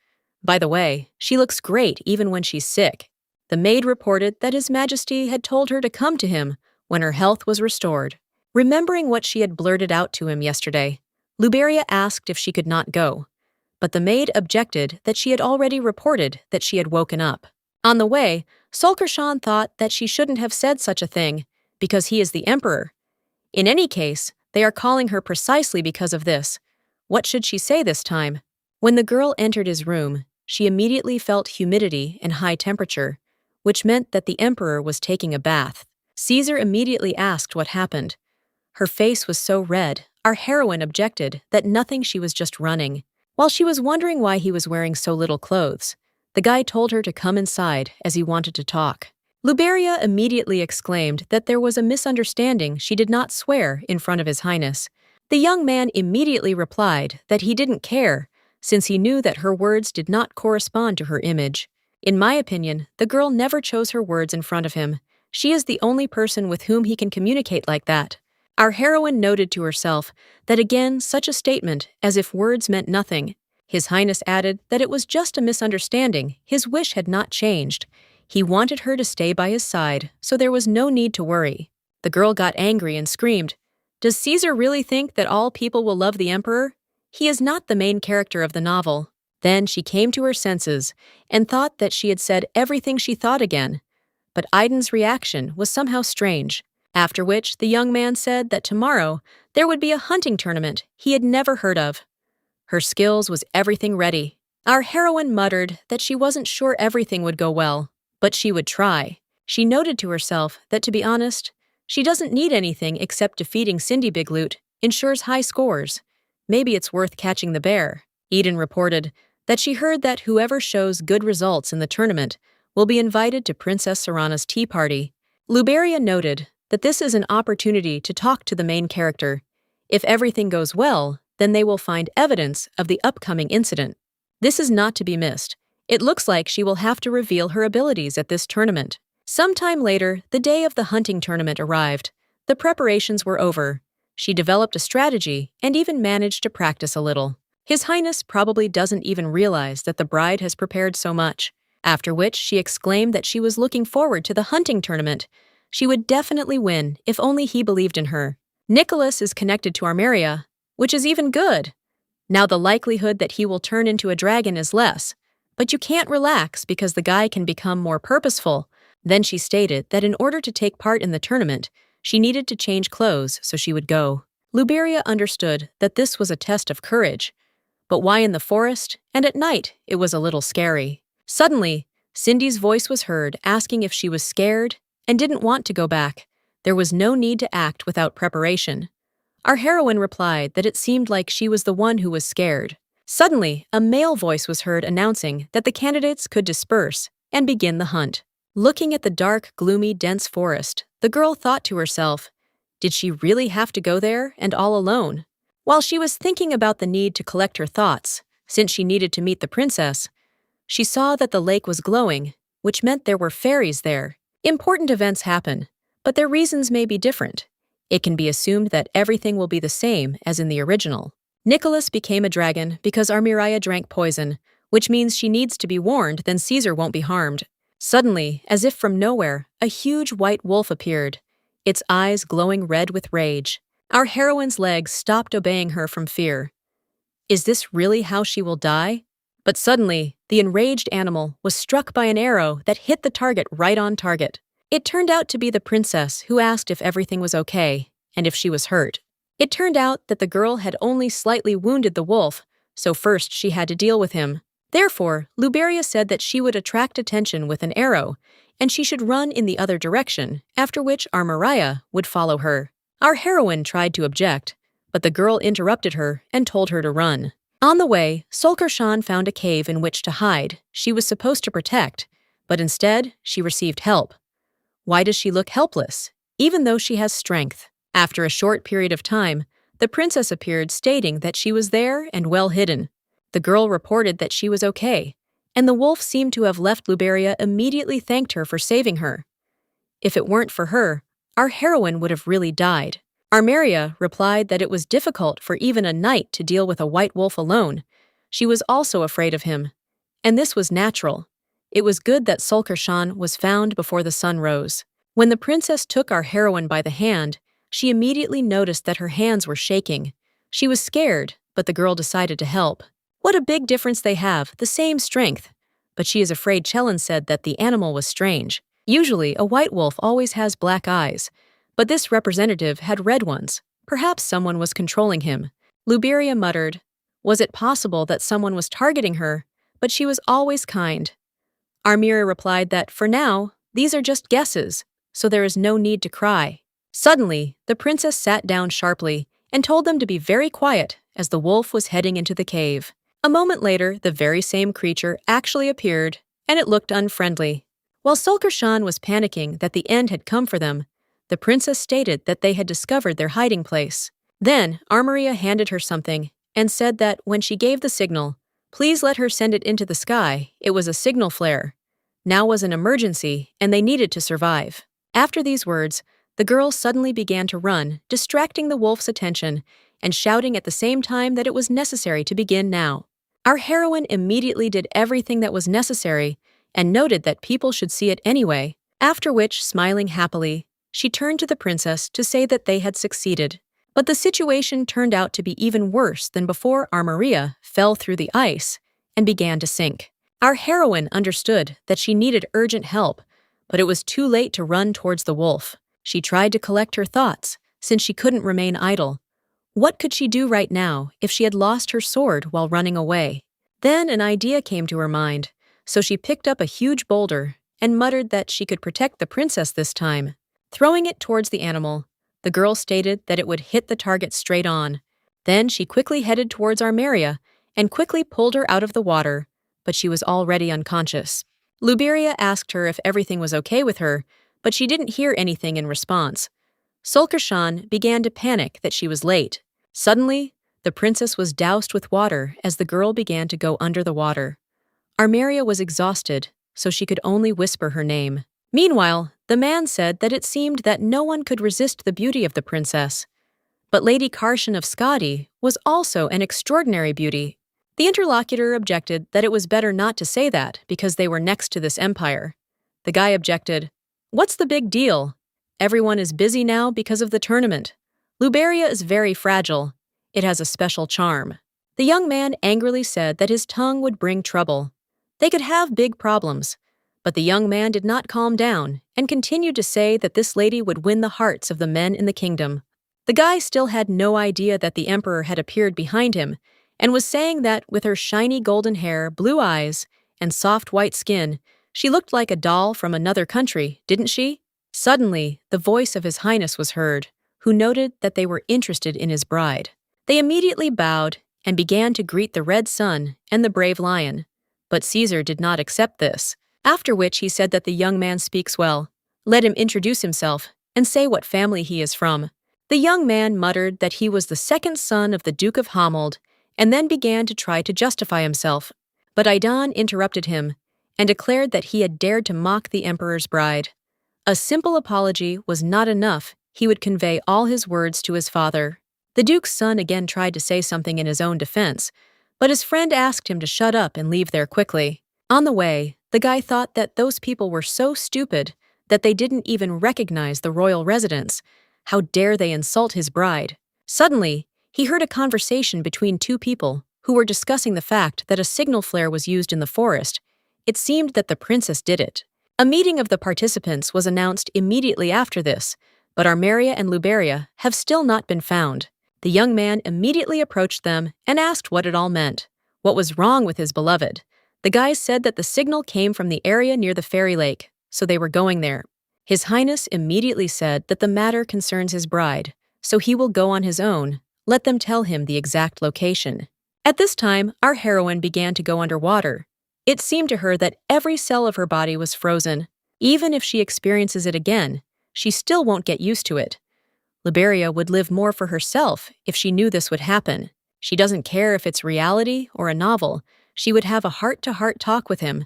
By the way, she looks great even when she's sick. The maid reported that His Majesty had told her to come to him when her health was restored. Remembering what she had blurted out to him yesterday, Luberia asked if she could not go, but the maid objected that she had already reported that she had woken up. On the way, Solskjaer thought that she shouldn't have said such a thing because he is the emperor. In any case, they are calling her precisely because of this. What should she say this time? When the girl entered his room, she immediately felt humidity and high temperature, which meant that the emperor was taking a bath. Caesar immediately asked what happened. Her face was so red, our heroine objected that nothing, she was just running. While she was wondering why he was wearing so little clothes, the guy told her to come inside as he wanted to talk. Luberia immediately exclaimed that there was a misunderstanding. She did not swear in front of His Highness. The young man immediately replied that he didn't care, since he knew that her words did not correspond to her image. In my opinion, the girl never chose her words in front of him. She is the only person with whom he can communicate like that. Our heroine noted to herself that again such a statement, as if words meant nothing. His Highness added that it was just a misunderstanding. His wish had not changed. He wanted her to stay by his side, so there was no need to worry. The girl got angry and screamed, "Does Caesar really think that all people will love the emperor? He is not the main character of the novel." Then she came to her senses and thought that she had said everything she thought again. But Aiden's reaction was somehow strange. After which, the young man said that tomorrow there would be a hunting tournament he had never heard of. Her skills was everything ready. Our heroine muttered that she wasn't sure everything would go well, but she would try. She noted to herself that, to be honest, she doesn't need anything except defeating Cindy Bigloot ensures high scores. Maybe it's worth catching the bear. Eden reported that she heard that whoever shows good results in the tournament will be invited to Princess Serana's tea party. Luberia noted that this is an opportunity to talk to the main character. If everything goes well, then they will find evidence of the upcoming incident. This is not to be missed. It looks like she will have to reveal her abilities at this tournament. Sometime later, the day of the hunting tournament arrived. The preparations were over. She developed a strategy and even managed to practice a little. His Highness probably doesn't even realize that the bride has prepared so much. After which, she exclaimed that she was looking forward to the hunting tournament. She would definitely win if only he believed in her. Nicholas is connected to Armeria, which is even good. Now the likelihood that he will turn into a dragon is less, but you can't relax because the guy can become more purposeful. Then she stated that in order to take part in the tournament, she needed to change clothes so she would go. Luberia understood that this was a test of courage. But why in the forest? And at night, it was a little scary. Suddenly, Cindy's voice was heard asking if she was scared and didn't want to go back. There was no need to act without preparation. Our heroine replied that it seemed like she was the one who was scared. Suddenly, a male voice was heard announcing that the candidates could disperse and begin the hunt. Looking at the dark, gloomy, dense forest, the girl thought to herself, did she really have to go there and all alone? While she was thinking about the need to collect her thoughts, since she needed to meet the princess, she saw that the lake was glowing, which meant there were fairies there. Important events happen, but their reasons may be different. It can be assumed that everything will be the same as in the original. Nicholas became a dragon because Armeria drank poison, which means she needs to be warned, then Caesar won't be harmed. Suddenly, as if from nowhere, a huge white wolf appeared, its eyes glowing red with rage. Our heroine's legs stopped obeying her from fear. Is this really how she will die? But suddenly, the enraged animal was struck by an arrow that hit the target right on target. It turned out to be the princess, who asked if everything was okay and if she was hurt. It turned out that the girl had only slightly wounded the wolf, so first she had to deal with him. Therefore, Luberia said that she would attract attention with an arrow, and she should run in the other direction, after which our Mariah would follow her. Our heroine tried to object, but the girl interrupted her and told her to run. On the way, Solkershan found a cave in which to hide. She was supposed to protect, but instead, she received help. Why does she look helpless, even though she has strength? After a short period of time, the princess appeared stating that she was there and well hidden. The girl reported that she was okay, and the wolf seemed to have left. Luberia immediately thanked her for saving her. If it weren't for her, our heroine would have really died. Armeria replied that it was difficult for even a knight to deal with a white wolf alone. She was also afraid of him. And this was natural. It was good that Solkershan was found before the sun rose. When the princess took our heroine by the hand, she immediately noticed that her hands were shaking. She was scared, but the girl decided to help. What a big difference they have, the same strength. But she is afraid. Chelan said that the animal was strange. Usually, a white wolf always has black eyes, but this representative had red ones. Perhaps someone was controlling him. Luberia muttered, was it possible that someone was targeting her? But she was always kind. Armira replied that, for now, these are just guesses, so there is no need to cry. Suddenly, the princess sat down sharply and told them to be very quiet as the wolf was heading into the cave. A moment later, the very same creature actually appeared, and it looked unfriendly. While Solkershan was panicking that the end had come for them, the princess stated that they had discovered their hiding place. Then, Armoria handed her something and said that when she gave the signal, please let her send it into the sky. It was a signal flare. Now was an emergency, and they needed to survive. After these words, the girl suddenly began to run, distracting the wolf's attention and shouting at the same time that it was necessary to begin now. Our heroine immediately did everything that was necessary and noted that people should see it anyway, after which, smiling happily, she turned to the princess to say that they had succeeded. But the situation turned out to be even worse than before. Armoria fell through the ice and began to sink. Our heroine understood that she needed urgent help, but it was too late to run towards the wolf. She tried to collect her thoughts, since she couldn't remain idle. What could she do right now if she had lost her sword while running away? Then an idea came to her mind, so she picked up a huge boulder and muttered that she could protect the princess this time. Throwing it towards the animal, the girl stated that it would hit the target straight on. Then she quickly headed towards Armeria and quickly pulled her out of the water, but she was already unconscious. Luberia asked her if everything was okay with her, but she didn't hear anything in response. Solkershan began to panic that she was late. Suddenly, the princess was doused with water as the girl began to go under the water. Armeria was exhausted, so she could only whisper her name. Meanwhile, the man said that it seemed that no one could resist the beauty of the princess. But Lady Karshan of Skadi was also an extraordinary beauty. The interlocutor objected that it was better not to say that because they were next to this empire. The guy objected, what's the big deal? Everyone is busy now because of the tournament. Luberia is very fragile. It has a special charm. The young man angrily said that his tongue would bring trouble. They could have big problems. But the young man did not calm down and continued to say that this lady would win the hearts of the men in the kingdom. The guy still had no idea that the emperor had appeared behind him and was saying that with her shiny golden hair, blue eyes, and soft white skin, she looked like a doll from another country, didn't she? Suddenly, the voice of His Highness was heard, who noted that they were interested in his bride. They immediately bowed and began to greet the red sun and the brave lion. But Caesar did not accept this. After which he said that the young man speaks well. Let him introduce himself and say what family he is from. The young man muttered that he was the second son of the Duke of Hamold and then began to try to justify himself. But Idan interrupted him and declared that he had dared to mock the emperor's bride. A simple apology was not enough. He would convey all his words to his father. The duke's son again tried to say something in his own defense, but his friend asked him to shut up and leave there quickly. On the way, the guy thought that those people were so stupid that they didn't even recognize the royal residence. How dare they insult his bride? Suddenly, he heard a conversation between two people who were discussing the fact that a signal flare was used in the forest. It seemed that the princess did it. A meeting of the participants was announced immediately after this, but Armeria and Luberia have still not been found. The young man immediately approached them and asked what it all meant. What was wrong with his beloved? The guys said that the signal came from the area near the fairy lake, so they were going there. His Highness immediately said that the matter concerns his bride, so he will go on his own. Let them tell him the exact location. At this time, our heroine began to go underwater. It seemed to her that every cell of her body was frozen. Even if she experiences it again, she still won't get used to it. Liberia would live more for herself if she knew this would happen. She doesn't care if it's reality or a novel. She would have a heart-to-heart talk with him.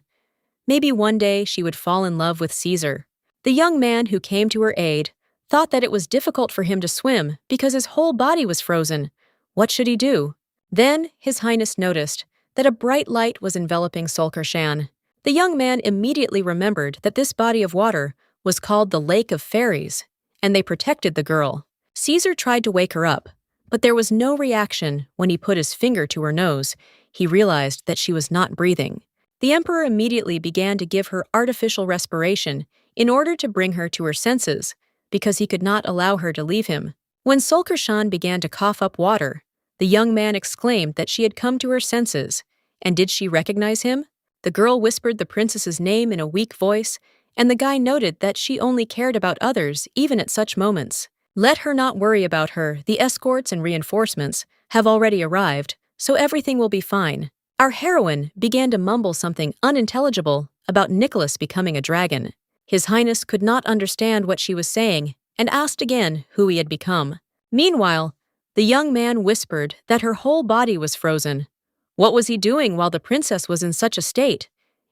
Maybe one day she would fall in love with Caesar. The young man who came to her aid thought that it was difficult for him to swim because his whole body was frozen. What should he do? Then His Highness noticed that a bright light was enveloping Solkershan. The young man immediately remembered that this body of water was called the Lake of Fairies, and they protected the girl. Caesar tried to wake her up, but there was no reaction when he put his finger to her nose. He realized that she was not breathing. The emperor immediately began to give her artificial respiration in order to bring her to her senses, because he could not allow her to leave him. When Solkershan began to cough up water, the young man exclaimed that she had come to her senses. And did she recognize him? The girl whispered the princess's name in a weak voice, and the guy noted that she only cared about others even at such moments. Let her not worry about her. The escorts and reinforcements have already arrived, so everything will be fine. Our heroine began to mumble something unintelligible about Nicholas becoming a dragon. His Highness could not understand what she was saying and asked again who he had become. Meanwhile, the young man whispered that her whole body was frozen. What was he doing while the princess was in such a state?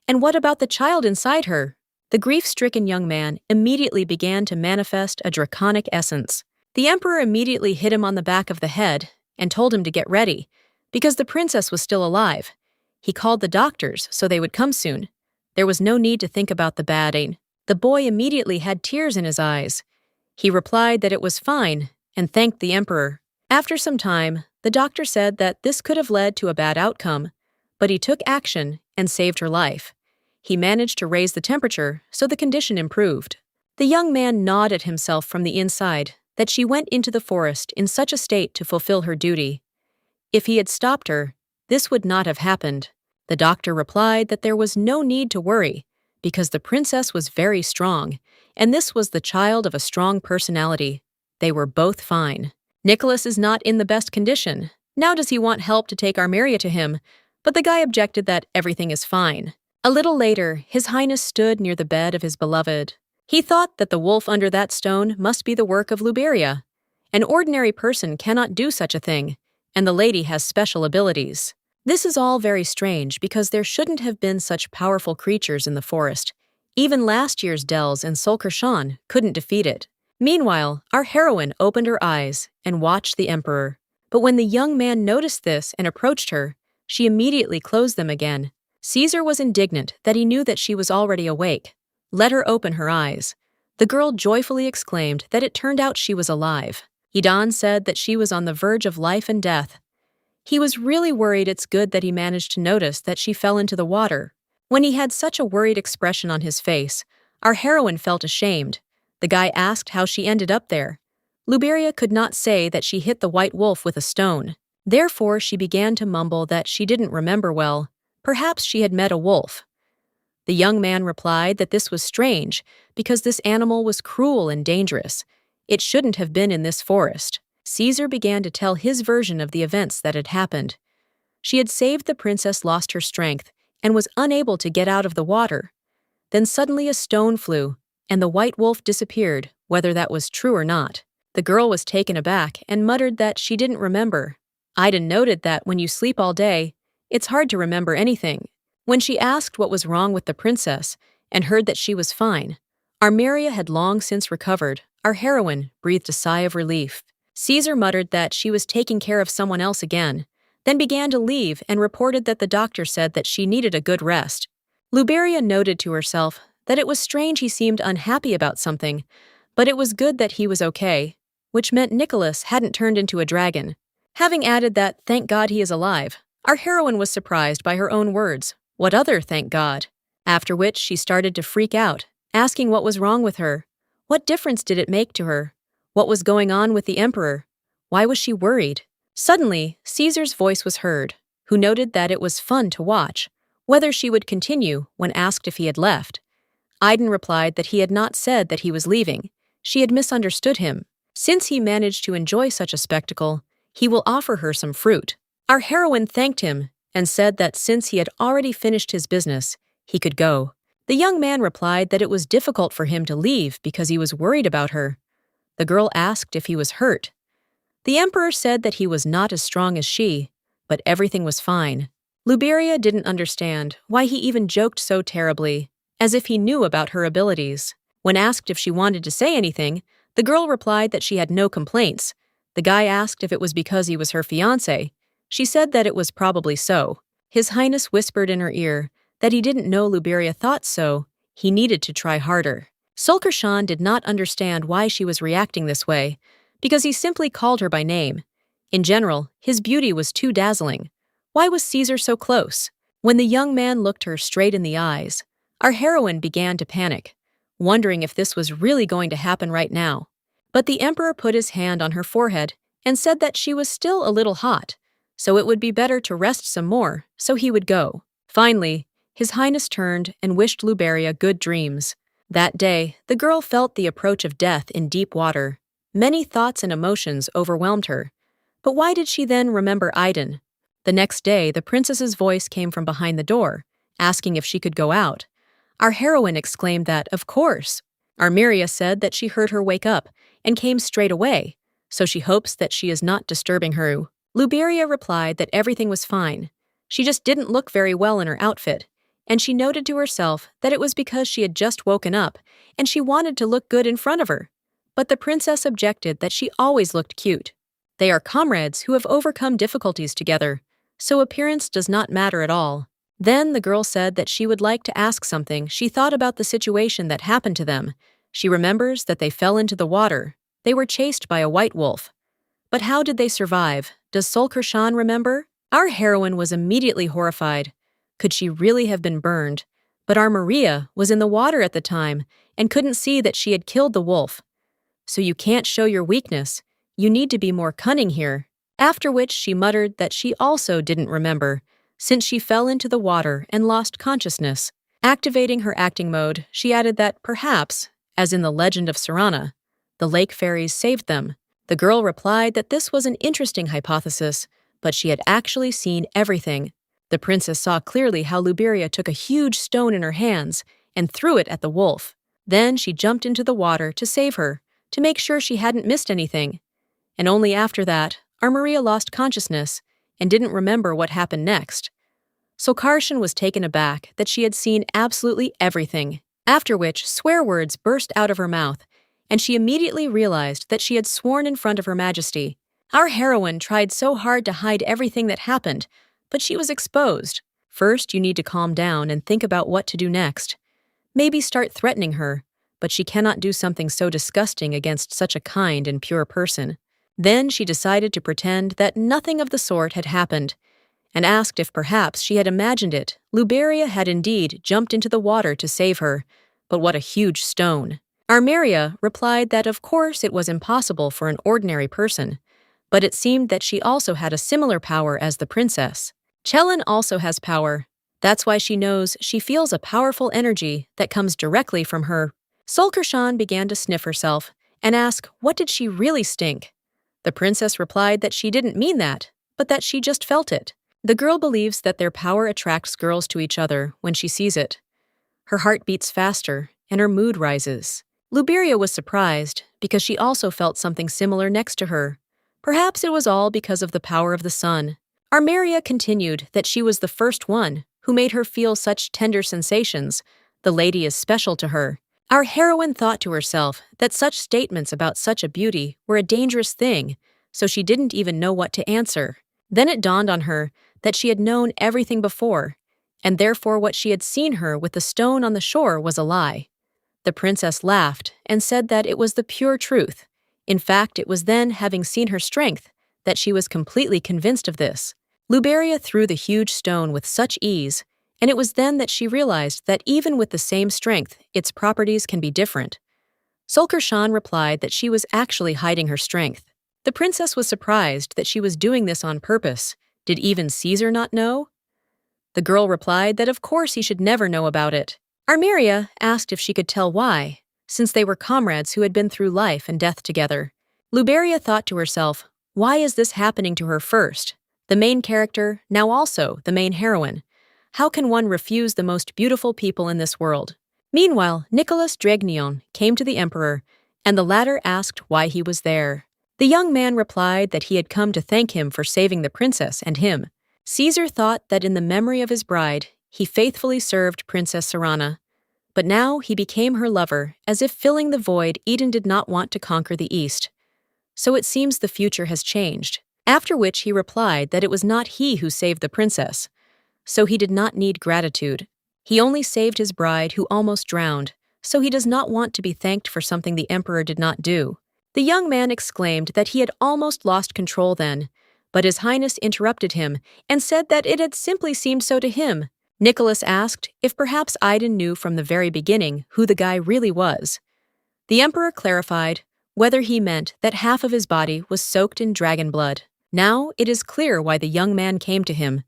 And what about the child inside her? The grief-stricken young man immediately began to manifest a draconic essence. The emperor immediately hit him on the back of the head and told him to get ready, because the princess was still alive. He called the doctors so they would come soon. There was no need to think about the bad. The boy immediately had tears in his eyes. He replied that it was fine and thanked the emperor. After some time, the doctor said that this could have led to a bad outcome, but he took action and saved her life. He managed to raise the temperature so the condition improved. The young man gnawed at himself from the inside that she went into the forest in such a state to fulfill her duty. If he had stopped her, this would not have happened. The doctor replied that there was no need to worry because the princess was very strong, and this was the child of a strong personality. They were both fine. Nicholas is not in the best condition. Now does he want help to take Armeria to him? But the guy objected that everything is fine. A little later, His Highness stood near the bed of his beloved. He thought that the wolf under that stone must be the work of Liberia. An ordinary person cannot do such a thing, and the lady has special abilities. This is all very strange because there shouldn't have been such powerful creatures in the forest. Even last year's Dells and Solkershan couldn't defeat it. Meanwhile, our heroine opened her eyes and watched the emperor. But when the young man noticed this and approached her, she immediately closed them again. Caesar was indignant that he knew that she was already awake. Let her open her eyes. The girl joyfully exclaimed that it turned out she was alive. Idan said that she was on the verge of life and death. He was really worried. It's good that he managed to notice that she fell into the water. When he had such a worried expression on his face, our heroine felt ashamed. The guy asked how she ended up there. Liberia could not say that she hit the white wolf with a stone. Therefore, she began to mumble that she didn't remember well. Perhaps she had met a wolf. The young man replied that this was strange because this animal was cruel and dangerous. It shouldn't have been in this forest. Caesar began to tell his version of the events that had happened. She had saved the princess, lost her strength, and was unable to get out of the water. Then suddenly a stone flew, and the white wolf disappeared, whether that was true or not. The girl was taken aback and muttered that she didn't remember. Idan noted that when you sleep all day, it's hard to remember anything. When she asked what was wrong with the princess and heard that she was fine, Armeria had long since recovered. Our heroine breathed a sigh of relief. Caesar muttered that she was taking care of someone else again, then began to leave and reported that the doctor said that she needed a good rest. Liberia noted to herself that it was strange he seemed unhappy about something, but it was good that he was okay, which meant Nicholas hadn't turned into a dragon. Having added that, thank God he is alive, our heroine was surprised by her own words. What other thank God? After which she started to freak out, asking what was wrong with her. What difference did it make to her? What was going on with the emperor? Why was she worried? Suddenly, Caesar's voice was heard, who noted that it was fun to watch, whether she would continue when asked if he had left. Iden replied that he had not said that he was leaving. She had misunderstood him. Since he managed to enjoy such a spectacle, he will offer her some fruit. Our heroine thanked him and said that since he had already finished his business, he could go. The young man replied that it was difficult for him to leave because he was worried about her. The girl asked if he was hurt. The emperor said that he was not as strong as she, but everything was fine. Luberia didn't understand why he even joked so terribly, as if he knew about her abilities. When asked if she wanted to say anything, the girl replied that she had no complaints. The guy asked if it was because he was her fiancé. She said that it was probably so. His Highness whispered in her ear that he didn't know Luberia thought so. He needed to try harder. Sulkershan did not understand why she was reacting this way, because he simply called her by name. In general, his beauty was too dazzling. Why was Caesar so close? When the young man looked her straight in the eyes, our heroine began to panic, wondering if this was really going to happen right now. But the emperor put his hand on her forehead and said that she was still a little hot, so it would be better to rest some more, so he would go. Finally, His Highness turned and wished Luberia good dreams. That day, the girl felt the approach of death in deep water. Many thoughts and emotions overwhelmed her. But why did she then remember Iden? The next day, the princess's voice came from behind the door, asking if she could go out. Our heroine exclaimed that, of course. Armiria said that she heard her wake up and came straight away, so she hopes that she is not disturbing her. Luberia replied that everything was fine. She just didn't look very well in her outfit, and she noted to herself that it was because she had just woken up and she wanted to look good in front of her. But the princess objected that she always looked cute. They are comrades who have overcome difficulties together, so appearance does not matter at all. Then the girl said that she would like to ask something. She thought about the situation that happened to them. She remembers that they fell into the water. They were chased by a white wolf. But how did they survive? Does Sulkershan remember? Our heroine was immediately horrified. Could she really have been burned? But our Maria was in the water at the time and couldn't see that she had killed the wolf. So you can't show your weakness. You need to be more cunning here. After which she muttered that she also didn't remember, since she fell into the water and lost consciousness. Activating her acting mode, she added that perhaps, as in the legend of Sarana, the lake fairies saved them. The girl replied that this was an interesting hypothesis, but she had actually seen everything. The princess saw clearly how Luberia took a huge stone in her hands and threw it at the wolf. Then she jumped into the water to save her, to make sure she hadn't missed anything. And only after that, our Maria lost consciousness and didn't remember what happened next. So Karshan was taken aback that she had seen absolutely everything, after which swear words burst out of her mouth, and she immediately realized that she had sworn in front of Her Majesty. Our heroine tried so hard to hide everything that happened, but she was exposed. First, you need to calm down and think about what to do next. Maybe start threatening her, but she cannot do something so disgusting against such a kind and pure person. Then she decided to pretend that nothing of the sort had happened, and asked if perhaps she had imagined it. Luberia had indeed jumped into the water to save her, but what a huge stone. Armiria replied that of course it was impossible for an ordinary person, but it seemed that she also had a similar power as the princess. Chelin also has power. That's why she knows she feels a powerful energy that comes directly from her. Sulkershan began to sniff herself and ask what did she really stink. The princess replied that she didn't mean that, but that she just felt it. The girl believes that their power attracts girls to each other when she sees it. Her heart beats faster and her mood rises. Luberia was surprised because she also felt something similar next to her. Perhaps it was all because of the power of the sun. Armiria continued that she was the first one who made her feel such tender sensations. The lady is special to her. Our heroine thought to herself that such statements about such a beauty were a dangerous thing, so she didn't even know what to answer. Then it dawned on her that she had known everything before, and therefore what she had seen her with the stone on the shore was a lie. The princess laughed and said that it was the pure truth. In fact, it was then, having seen her strength, that she was completely convinced of this. Luberia threw the huge stone with such ease, and it was then that she realized that even with the same strength, its properties can be different. Sulkershan replied that she was actually hiding her strength. The princess was surprised that she was doing this on purpose. Did even Caesar not know? The girl replied that of course he should never know about it. Armeria asked if she could tell why, since they were comrades who had been through life and death together. Luberia thought to herself, why is this happening to her first? The main character, now also the main heroine. How can one refuse the most beautiful people in this world? Meanwhile, Nicholas Dragnion came to the emperor, and the latter asked why he was there. The young man replied that he had come to thank him for saving the princess and him. Caesar thought that in the memory of his bride, he faithfully served Princess Serana. But now he became her lover, as if filling the void Eden did not want to conquer the East. So it seems the future has changed. After which he replied that it was not he who saved the princess, so he did not need gratitude. He only saved his bride who almost drowned, so he does not want to be thanked for something the emperor did not do. The young man exclaimed that he had almost lost control then, but His Highness interrupted him and said that it had simply seemed so to him. Nicholas asked if perhaps Iden knew from the very beginning who the guy really was. The emperor clarified whether he meant that half of his body was soaked in dragon blood. Now it is clear why the young man came to him.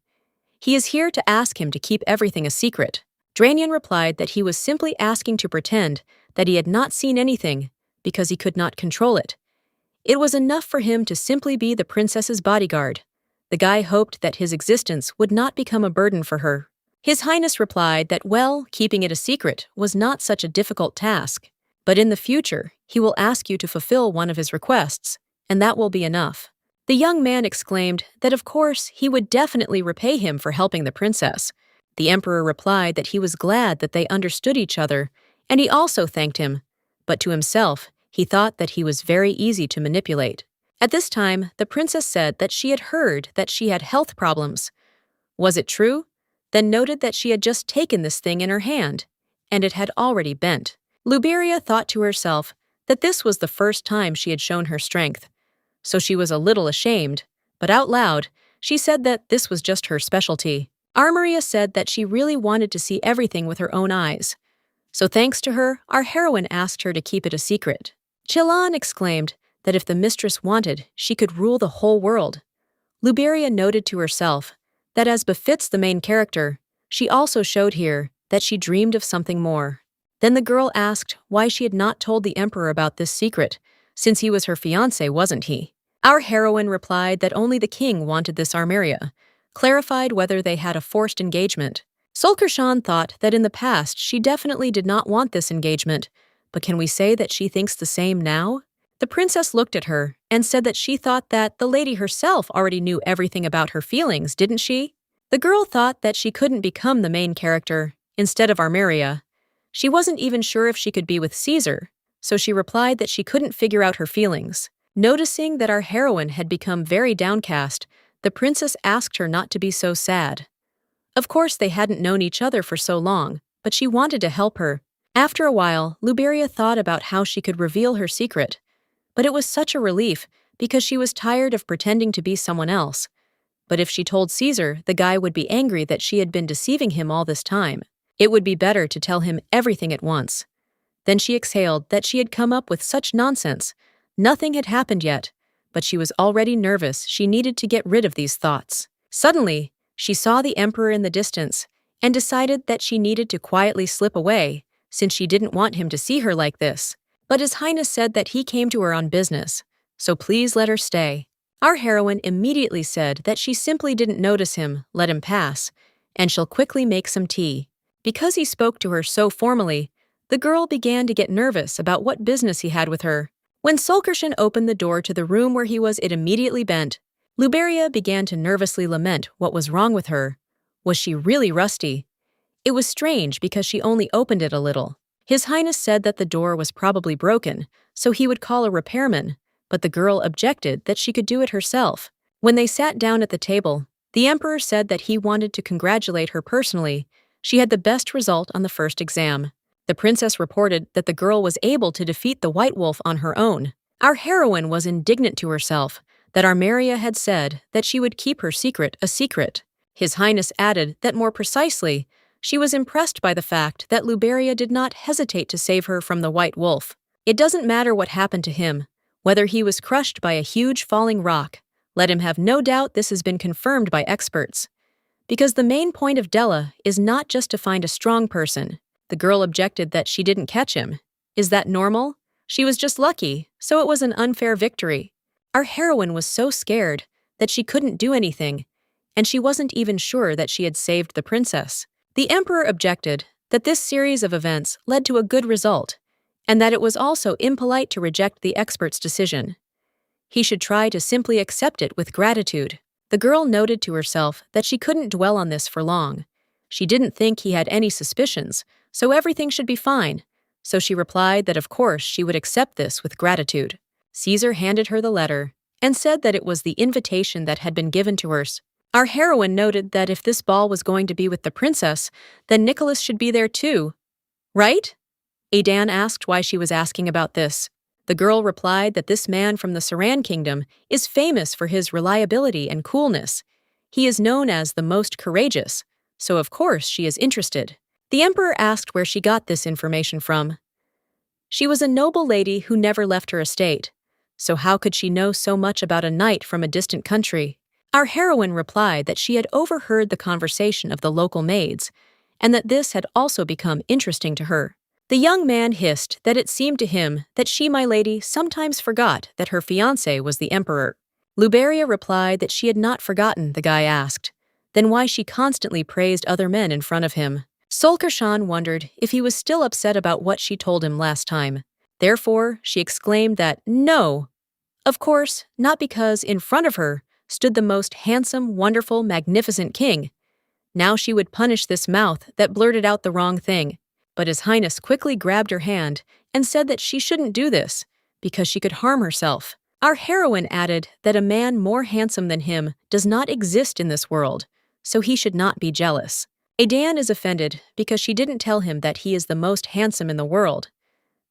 He is here to ask him to keep everything a secret. Dranion replied that he was simply asking to pretend that he had not seen anything because he could not control it. It was enough for him to simply be the princess's bodyguard. The guy hoped that his existence would not become a burden for her. His Highness replied that, well, keeping it a secret was not such a difficult task, but in the future he will ask you to fulfill one of his requests, and that will be enough. The young man exclaimed that of course he would definitely repay him for helping the princess. The emperor replied that he was glad that they understood each other, and he also thanked him, but to himself he thought that he was very easy to manipulate. At this time, the princess said that she had heard that she had health problems. Was it true? Then noted that she had just taken this thing in her hand, and it had already bent. Luberia thought to herself that this was the first time she had shown her strength, so she was a little ashamed, but out loud, she said that this was just her specialty. Armoria said that she really wanted to see everything with her own eyes, so thanks to her, our heroine asked her to keep it a secret. Chilan exclaimed that if the mistress wanted, she could rule the whole world. Luberia noted to herself that as befits the main character, she also showed here that she dreamed of something more. Then the girl asked why she had not told the emperor about this secret, since he was her fiancé, wasn't he? Our heroine replied that only the king wanted this Armeria, clarified whether they had a forced engagement. Solkershan thought that in the past she definitely did not want this engagement, but can we say that she thinks the same now? The princess looked at her and said that she thought that the lady herself already knew everything about her feelings, didn't she? The girl thought that she couldn't become the main character instead of Armeria. She wasn't even sure if she could be with Caesar, so she replied that she couldn't figure out her feelings. Noticing that our heroine had become very downcast, the princess asked her not to be so sad. Of course, they hadn't known each other for so long, but she wanted to help her. After a while, Luberia thought about how she could reveal her secret, but it was such a relief because she was tired of pretending to be someone else. But if she told Caesar, the guy would be angry that she had been deceiving him all this time. It would be better to tell him everything at once. Then she exhaled that she had come up with such nonsense. Nothing had happened yet, but she was already nervous. She needed to get rid of these thoughts. Suddenly, she saw the emperor in the distance and decided that she needed to quietly slip away, since she didn't want him to see her like this. But His Highness said that he came to her on business, so please let her stay. Our heroine immediately said that she simply didn't notice him, let him pass, and she'll quickly make some tea. Because he spoke to her so formally, the girl began to get nervous about what business he had with her. When Solkershan opened the door to the room where he was, it immediately bent. Luberia began to nervously lament what was wrong with her. Was she really rusty? It was strange because she only opened it a little. His Highness said that the door was probably broken, so he would call a repairman, but the girl objected that she could do it herself. When they sat down at the table, the emperor said that he wanted to congratulate her personally. She had the best result on the first exam. The princess reported that the girl was able to defeat the White Wolf on her own. Our heroine was indignant to herself that Armeria had said that she would keep her secret a secret. His Highness added that more precisely, she was impressed by the fact that Luberia did not hesitate to save her from the White Wolf. It doesn't matter what happened to him. whether he was crushed by a huge falling rock. Let him have no doubt this has been confirmed by experts. Because the main point of Della is not just to find a strong person. The girl objected that she didn't catch him. Is that normal? She was just lucky, so it was an unfair victory. Our heroine was so scared that she couldn't do anything, and she wasn't even sure that she had saved the princess. The emperor objected that this series of events led to a good result, and that it was also impolite to reject the expert's decision. He should try to simply accept it with gratitude. The girl noted to herself that she couldn't dwell on this for long. She didn't think he had any suspicions, so everything should be fine. So she replied that of course she would accept this with gratitude. Caesar handed her the letter and said that it was the invitation that had been given to her. Our heroine noted that if this ball was going to be with the princess, then Nicholas should be there too. Right? Adan asked why she was asking about this. The girl replied that this man from the Saran kingdom is famous for his reliability and coolness. He is known as the most courageous, so of course she is interested. The emperor asked where she got this information from. She was a noble lady who never left her estate, so how could she know so much about a knight from a distant country? Our heroine replied that she had overheard the conversation of the local maids, and that this had also become interesting to her. The young man hissed that it seemed to him that she, my lady, sometimes forgot that her fiancé was the emperor. Luberia replied that she had not forgotten, the guy asked. Then why she constantly praised other men in front of him. Solkarshan wondered if he was still upset about what she told him last time. Therefore, she exclaimed that no. Of course, not because in front of her stood the most handsome, wonderful, magnificent king. Now she would punish this mouth that blurted out the wrong thing. But His Highness quickly grabbed her hand and said that she shouldn't do this, because she could harm herself. Our heroine added that a man more handsome than him does not exist in this world, so he should not be jealous. Adan is offended because she didn't tell him that he is the most handsome in the world.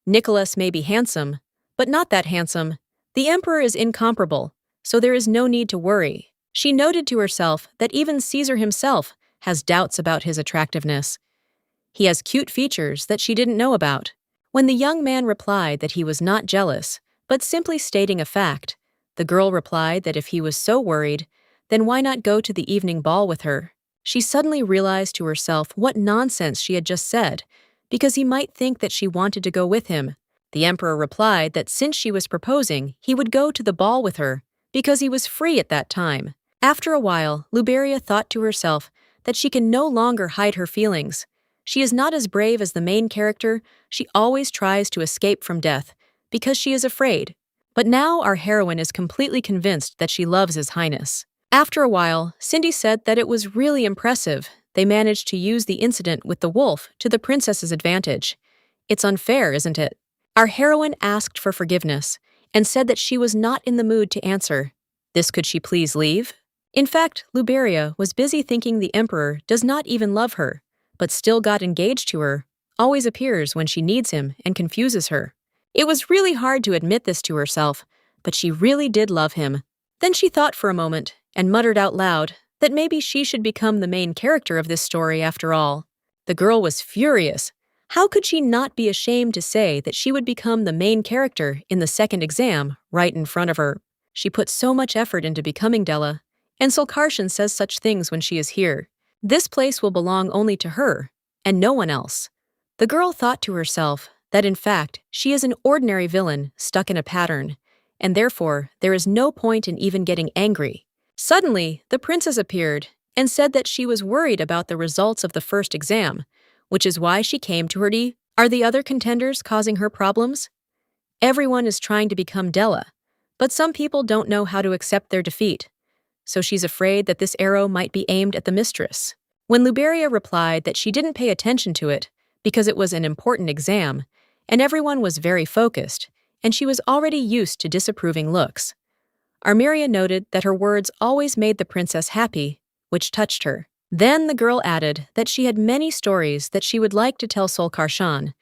Nicholas may be handsome, but not that handsome. The emperor is incomparable, so there is no need to worry. She noted to herself that even Caesar himself has doubts about his attractiveness. He has cute features that she didn't know about. When the young man replied that he was not jealous, but simply stating a fact, the girl replied that if he was so worried, then why not go to the evening ball with her? She suddenly realized to herself what nonsense she had just said, because he might think that she wanted to go with him. The emperor replied that since she was proposing, he would go to the ball with her, because he was free at that time. After a while, Luberia thought to herself that she can no longer hide her feelings. She is not as brave as the main character. She always tries to escape from death because she is afraid. But now our heroine is completely convinced that she loves His Highness. After a while, Cindy said that it was really impressive. They managed to use the incident with the wolf to the princess's advantage. It's unfair, isn't it? Our heroine asked for forgiveness and said that she was not in the mood to answer. This could she please leave? In fact, Luberia was busy thinking the emperor does not even love her, but still got engaged to her, always appears when she needs him and confuses her. It was really hard to admit this to herself, but she really did love him. Then she thought for a moment and muttered out loud that maybe she should become the main character of this story after all. The girl was furious. How could she not be ashamed to say that she would become the main character in the second exam right in front of her? She put so much effort into becoming Della, and Solkarshan says such things when she is here. This place will belong only to her, and no one else. The girl thought to herself that in fact she is an ordinary villain stuck in a pattern, and therefore there is no point in even getting angry. Suddenly, the princess appeared and said that she was worried about the results of the first exam, which is why she came to her. Are the other contenders causing her problems? Everyone is trying to become Della, but some people don't know how to accept their defeat. So she's afraid that this arrow might be aimed at the mistress. When Luberia replied that she didn't pay attention to it because it was an important exam, and everyone was very focused, and she was already used to disapproving looks. Armiria noted that her words always made the princess happy, which touched her. Then the girl added that she had many stories that she would like to tell Solkarshan,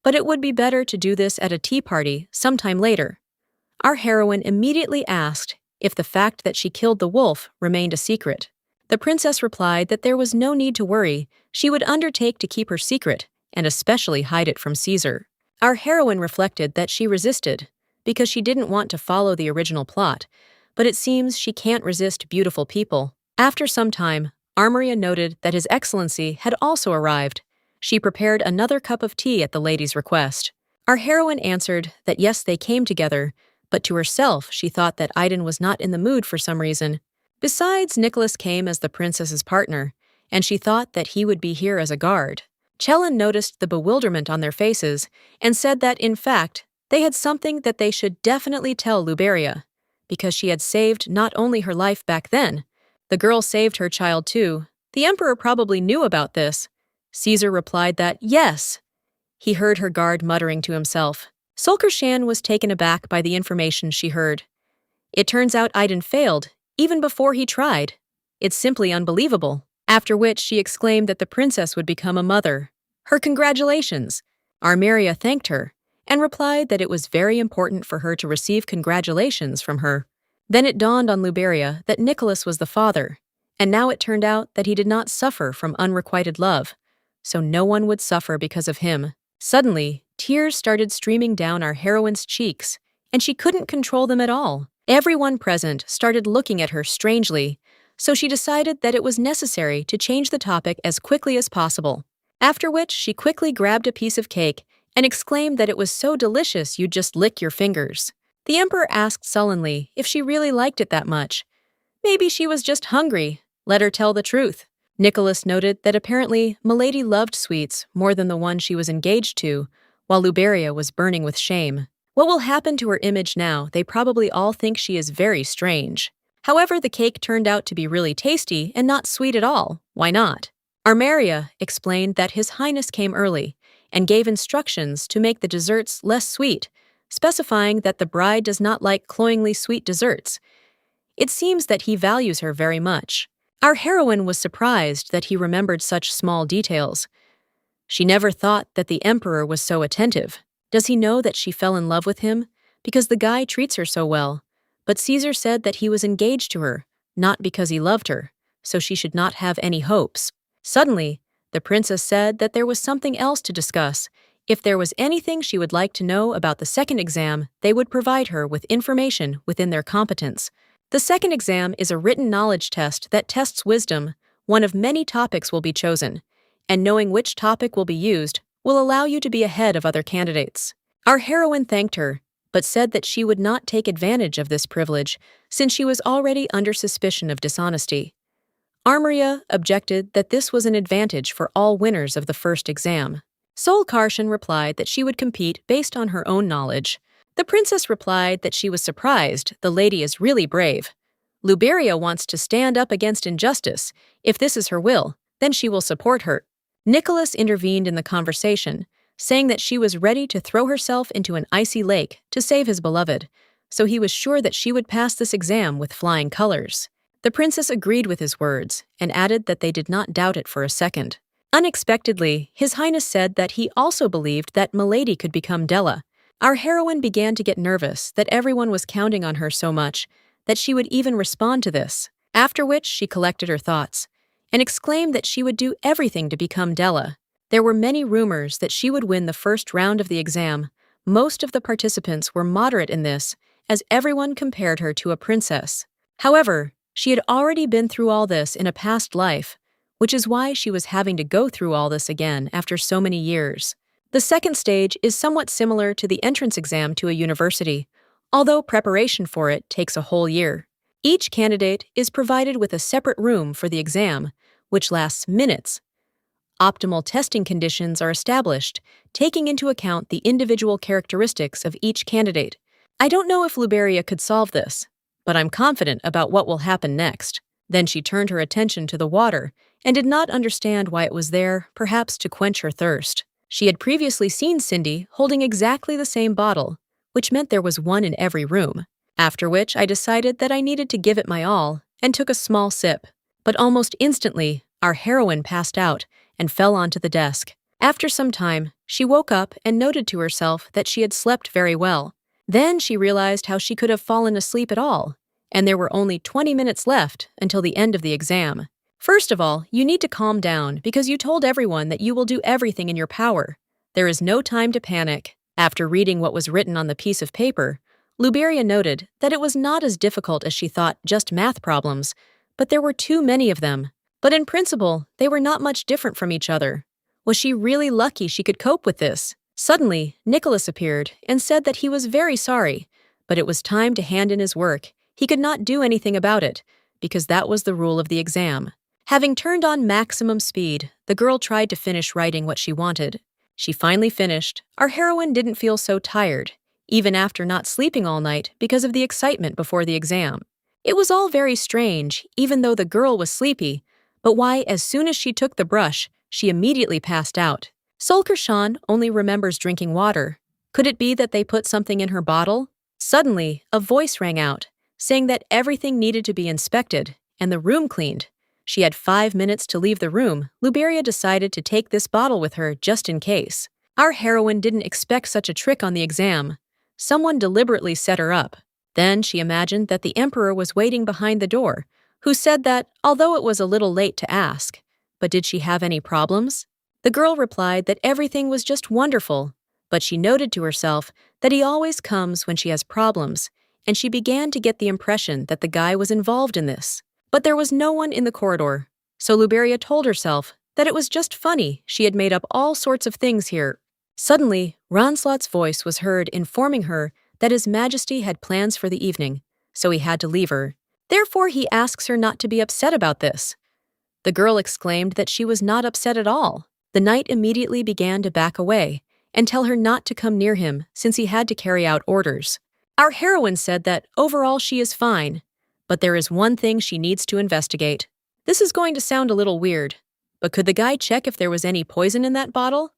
but it would be better to do this at a tea party sometime later. Our heroine immediately asked if the fact that she killed the wolf remained a secret. The princess replied that there was no need to worry. She would undertake to keep her secret, and especially hide it from Caesar. Our heroine reflected that she resisted, because she didn't want to follow the original plot, but it seems she can't resist beautiful people. After some time, Armoria noted that His Excellency had also arrived. She prepared another cup of tea at the lady's request. Our heroine answered that yes, they came together, but to herself she thought that Aiden was not in the mood for some reason. Besides, Nicholas came as the princess's partner, and she thought that he would be here as a guard. Chelin noticed the bewilderment on their faces and said that, in fact, they had something that they should definitely tell Luberia, because she had saved not only her life back then, the girl saved her child too. The emperor probably knew about this. Caesar replied that yes. He heard her guard muttering to himself. Sulkershan was taken aback by the information she heard. It turns out Aiden failed, even before he tried. It's simply unbelievable. After which she exclaimed that the princess would become a mother. Her congratulations! Armeria thanked her, and replied that it was very important for her to receive congratulations from her. Then it dawned on Luberia that Nicholas was the father, and now it turned out that he did not suffer from unrequited love, so no one would suffer because of him. Suddenly, tears started streaming down our heroine's cheeks, and she couldn't control them at all. Everyone present started looking at her strangely, so she decided that it was necessary to change the topic as quickly as possible. After which, she quickly grabbed a piece of cake and exclaimed that it was so delicious you'd just lick your fingers. The emperor asked sullenly if she really liked it that much. Maybe she was just hungry. Let her tell the truth. Nicholas noted that apparently Milady loved sweets more than the one she was engaged to, while Luberia was burning with shame. What will happen to her image now? They probably all think she is very strange. However, the cake turned out to be really tasty and not sweet at all. Why not? Armeria explained that His Highness came early and gave instructions to make the desserts less sweet, specifying that the bride does not like cloyingly sweet desserts. It seems that he values her very much. Our heroine was surprised that he remembered such small details. She never thought that the emperor was so attentive. Does he know that she fell in love with him? Because the guy treats her so well. But Caesar said that he was engaged to her, not because he loved her, so she should not have any hopes. Suddenly, the princess said that there was something else to discuss. If there was anything she would like to know about the second exam, they would provide her with information within their competence. The second exam is a written knowledge test that tests wisdom. One of many topics will be chosen, and knowing which topic will be used will allow you to be ahead of other candidates. Our heroine thanked her, but said that she would not take advantage of this privilege since she was already under suspicion of dishonesty. Armeria objected that this was an advantage for all winners of the first exam. Sol Karshan replied that she would compete based on her own knowledge. The princess replied that she was surprised the lady is really brave. Luberia wants to stand up against injustice. If this is her will, then she will support her. Nicholas intervened in the conversation, saying that she was ready to throw herself into an icy lake to save his beloved, so he was sure that she would pass this exam with flying colors. The princess agreed with his words and added that they did not doubt it for a second. Unexpectedly, His Highness said that he also believed that Milady could become Della. Our heroine began to get nervous that everyone was counting on her so much that she would even respond to this, after which she collected her thoughts and exclaimed that she would do everything to become Della. There were many rumors that she would win the first round of the exam. Most of the participants were moderate in this, as everyone compared her to a princess. However, she had already been through all this in a past life, which is why she was having to go through all this again after so many years. The second stage is somewhat similar to the entrance exam to a university, although preparation for it takes a whole year. Each candidate is provided with a separate room for the exam, which lasts minutes. Optimal testing conditions are established, taking into account the individual characteristics of each candidate. I don't know if Luberia could solve this, but I'm confident about what will happen next. Then she turned her attention to the water and did not understand why it was there, perhaps to quench her thirst. She had previously seen Cindy holding exactly the same bottle, which meant there was one in every room. After which I decided that I needed to give it my all and took a small sip. But almost instantly, our heroine passed out and fell onto the desk. After some time, she woke up and noted to herself that she had slept very well. Then she realized how she could have fallen asleep at all, and there were only 20 minutes left until the end of the exam. First of all, you need to calm down because you told everyone that you will do everything in your power. There is no time to panic. After reading what was written on the piece of paper, Luberia noted that it was not as difficult as she thought, just math problems, but there were too many of them. But in principle, they were not much different from each other. Was she really lucky she could cope with this? Suddenly, Nicholas appeared and said that he was very sorry, but it was time to hand in his work. He could not do anything about it, because that was the rule of the exam. Having turned on maximum speed, the girl tried to finish writing what she wanted. She finally finished. Our heroine didn't feel so tired, even after not sleeping all night because of the excitement before the exam. It was all very strange, even though the girl was sleepy, but why, as soon as she took the brush, she immediately passed out. Solkershan only remembers drinking water. Could it be that they put something in her bottle? Suddenly, a voice rang out, saying that everything needed to be inspected and the room cleaned. She had 5 minutes to leave the room. Luberia decided to take this bottle with her just in case. Our heroine didn't expect such a trick on the exam. Someone deliberately set her up. Then she imagined that the emperor was waiting behind the door, who said that, although it was a little late to ask, but did she have any problems? The girl replied that everything was just wonderful, but she noted to herself that he always comes when she has problems, and she began to get the impression that the guy was involved in this. But there was no one in the corridor, so Luberia told herself that it was just funny she had made up all sorts of things here. Suddenly, Ronslot's voice was heard informing her that His Majesty had plans for the evening, so he had to leave her. Therefore, he asks her not to be upset about this. The girl exclaimed that she was not upset at all. The knight immediately began to back away and tell her not to come near him since he had to carry out orders. Our heroine said that overall she is fine, but there is one thing she needs to investigate. This is going to sound a little weird, but could the guy check if there was any poison in that bottle?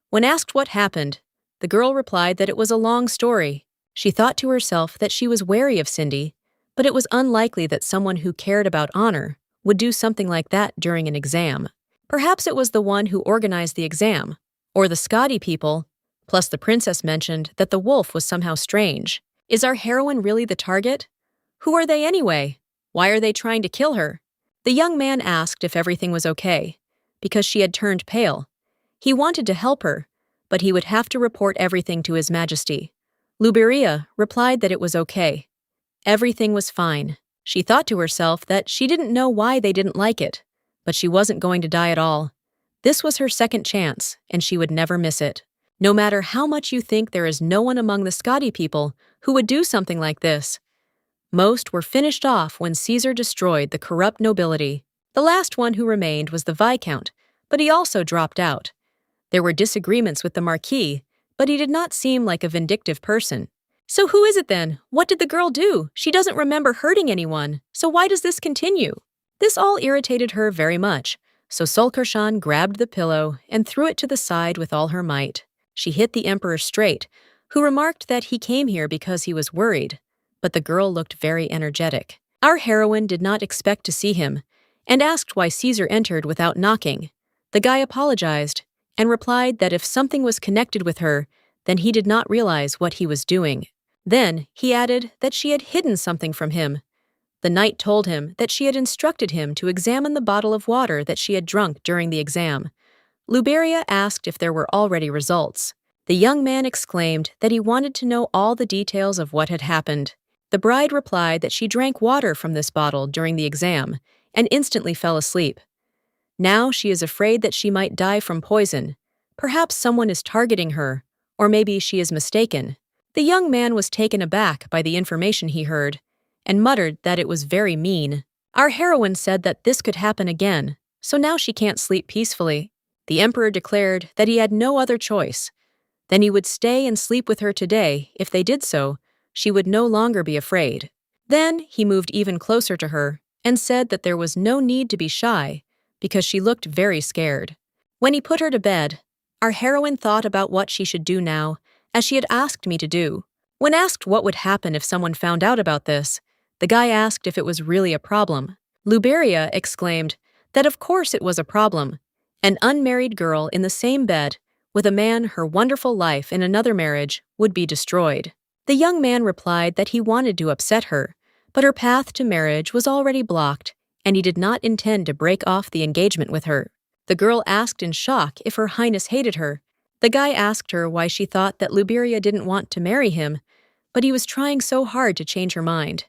When asked what happened, the girl replied that it was a long story. She thought to herself that she was wary of Cindy, but it was unlikely that someone who cared about honor would do something like that during an exam. Perhaps it was the one who organized the exam, or the Scotty people, plus the princess mentioned that the wolf was somehow strange. Is our heroine really the target? Who are they anyway? Why are they trying to kill her? The young man asked if everything was okay, because she had turned pale. He wanted to help her, but he would have to report everything to His Majesty. Luberia replied that it was okay. Everything was fine. She thought to herself that she didn't know why they didn't like it, but she wasn't going to die at all. This was her second chance, and she would never miss it. No matter how much you think there is no one among the Scotty people who would do something like this, most were finished off when Caesar destroyed the corrupt nobility. The last one who remained was the Viscount, but he also dropped out. There were disagreements with the Marquis, but he did not seem like a vindictive person. So who is it then? What did the girl do? She doesn't remember hurting anyone, so why does this continue? This all irritated her very much, so Solkershan grabbed the pillow and threw it to the side with all her might. She hit the emperor straight, who remarked that he came here because he was worried, but the girl looked very energetic. Our heroine did not expect to see him, and asked why Caesar entered without knocking. The guy apologized, and replied that if something was connected with her, then he did not realize what he was doing. Then he added that she had hidden something from him. The knight told him that she had instructed him to examine the bottle of water that she had drunk during the exam. Luberia asked if there were already results. The young man exclaimed that he wanted to know all the details of what had happened. The bride replied that she drank water from this bottle during the exam and instantly fell asleep. Now she is afraid that she might die from poison. Perhaps someone is targeting her, or maybe she is mistaken. The young man was taken aback by the information he heard, and muttered that it was very mean. Our heroine said that this could happen again, so now she can't sleep peacefully. The emperor declared that he had no other choice. Then he would stay and sleep with her today. If they did so, she would no longer be afraid. Then he moved even closer to her and said that there was no need to be shy, because she looked very scared. When he put her to bed, our heroine thought about what she should do now, as she had asked me to do. When asked what would happen if someone found out about this, the guy asked if it was really a problem. Luberia exclaimed that of course it was a problem. An unmarried girl in the same bed with a man her wonderful life in another marriage would be destroyed. The young man replied that he wanted to upset her, but her path to marriage was already blocked, and he did not intend to break off the engagement with her. The girl asked in shock if Her Highness hated her. The guy asked her why she thought that Luberia didn't want to marry him, but he was trying so hard to change her mind.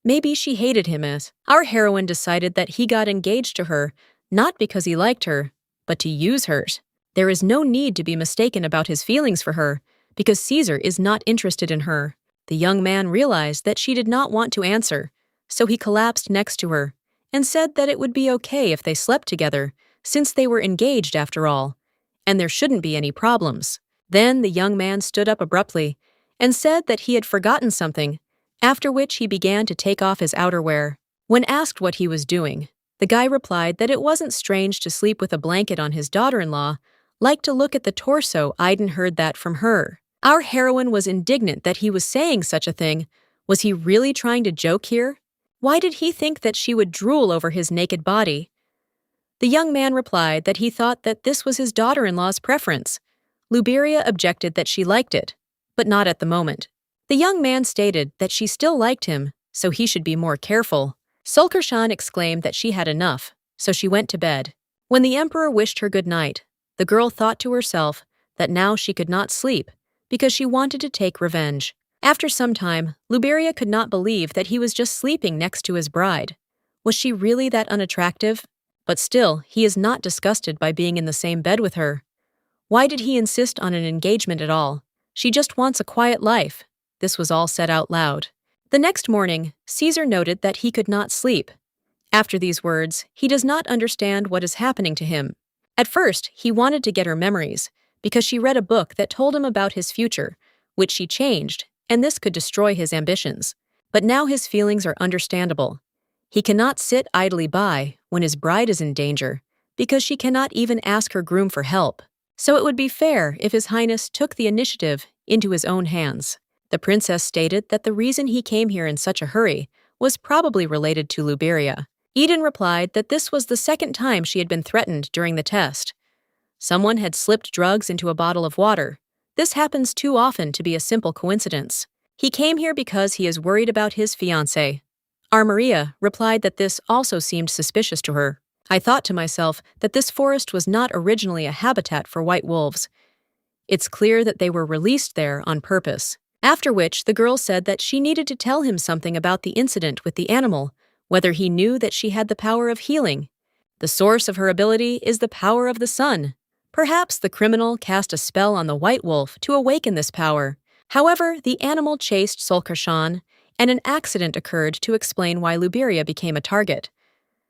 Maybe she hated him as our heroine decided that he got engaged to her, not because he liked her, but to use her. There is no need to be mistaken about his feelings for her, because Caesar is not interested in her. The young man realized that she did not want to answer, so he collapsed next to her and said that it would be okay if they slept together, since they were engaged after all, and there shouldn't be any problems. Then the young man stood up abruptly and said that he had forgotten something, after which he began to take off his outerwear. When asked what he was doing, the guy replied that it wasn't strange to sleep with a blanket on his daughter-in-law, like to look at the torso. Aiden heard that from her. Our heroine was indignant that he was saying such a thing. Was he really trying to joke here? Why did he think that she would drool over his naked body? The young man replied that he thought that this was his daughter-in-law's preference. Luberia objected that she liked it, but not at the moment. The young man stated that she still liked him, so he should be more careful. Sulkershan exclaimed that she had enough, so she went to bed. When the emperor wished her good night, the girl thought to herself that now she could not sleep because she wanted to take revenge. After some time, Luberia could not believe that he was just sleeping next to his bride. Was she really that unattractive? But still, he is not disgusted by being in the same bed with her. Why did he insist on an engagement at all? She just wants a quiet life. This was all said out loud. The next morning, Caesar noted that he could not sleep. After these words, he does not understand what is happening to him. At first, he wanted to get her memories, because she read a book that told him about his future, which she changed, and this could destroy his ambitions. But now his feelings are understandable. He cannot sit idly by when his bride is in danger, because she cannot even ask her groom for help. So it would be fair if His Highness took the initiative into his own hands. The princess stated that the reason he came here in such a hurry was probably related to Luberia. Eden replied that this was the second time she had been threatened during the test. Someone had slipped drugs into a bottle of water. This happens too often to be a simple coincidence. He came here because he is worried about his fiancée. Our Maria replied that this also seemed suspicious to her. I thought to myself that this forest was not originally a habitat for white wolves. It's clear that they were released there on purpose. After which, the girl said that she needed to tell him something about the incident with the animal, whether he knew that she had the power of healing. The source of her ability is the power of the sun. Perhaps the criminal cast a spell on the white wolf to awaken this power. However, the animal chased Sulkershan, and an accident occurred to explain why Luberia became a target.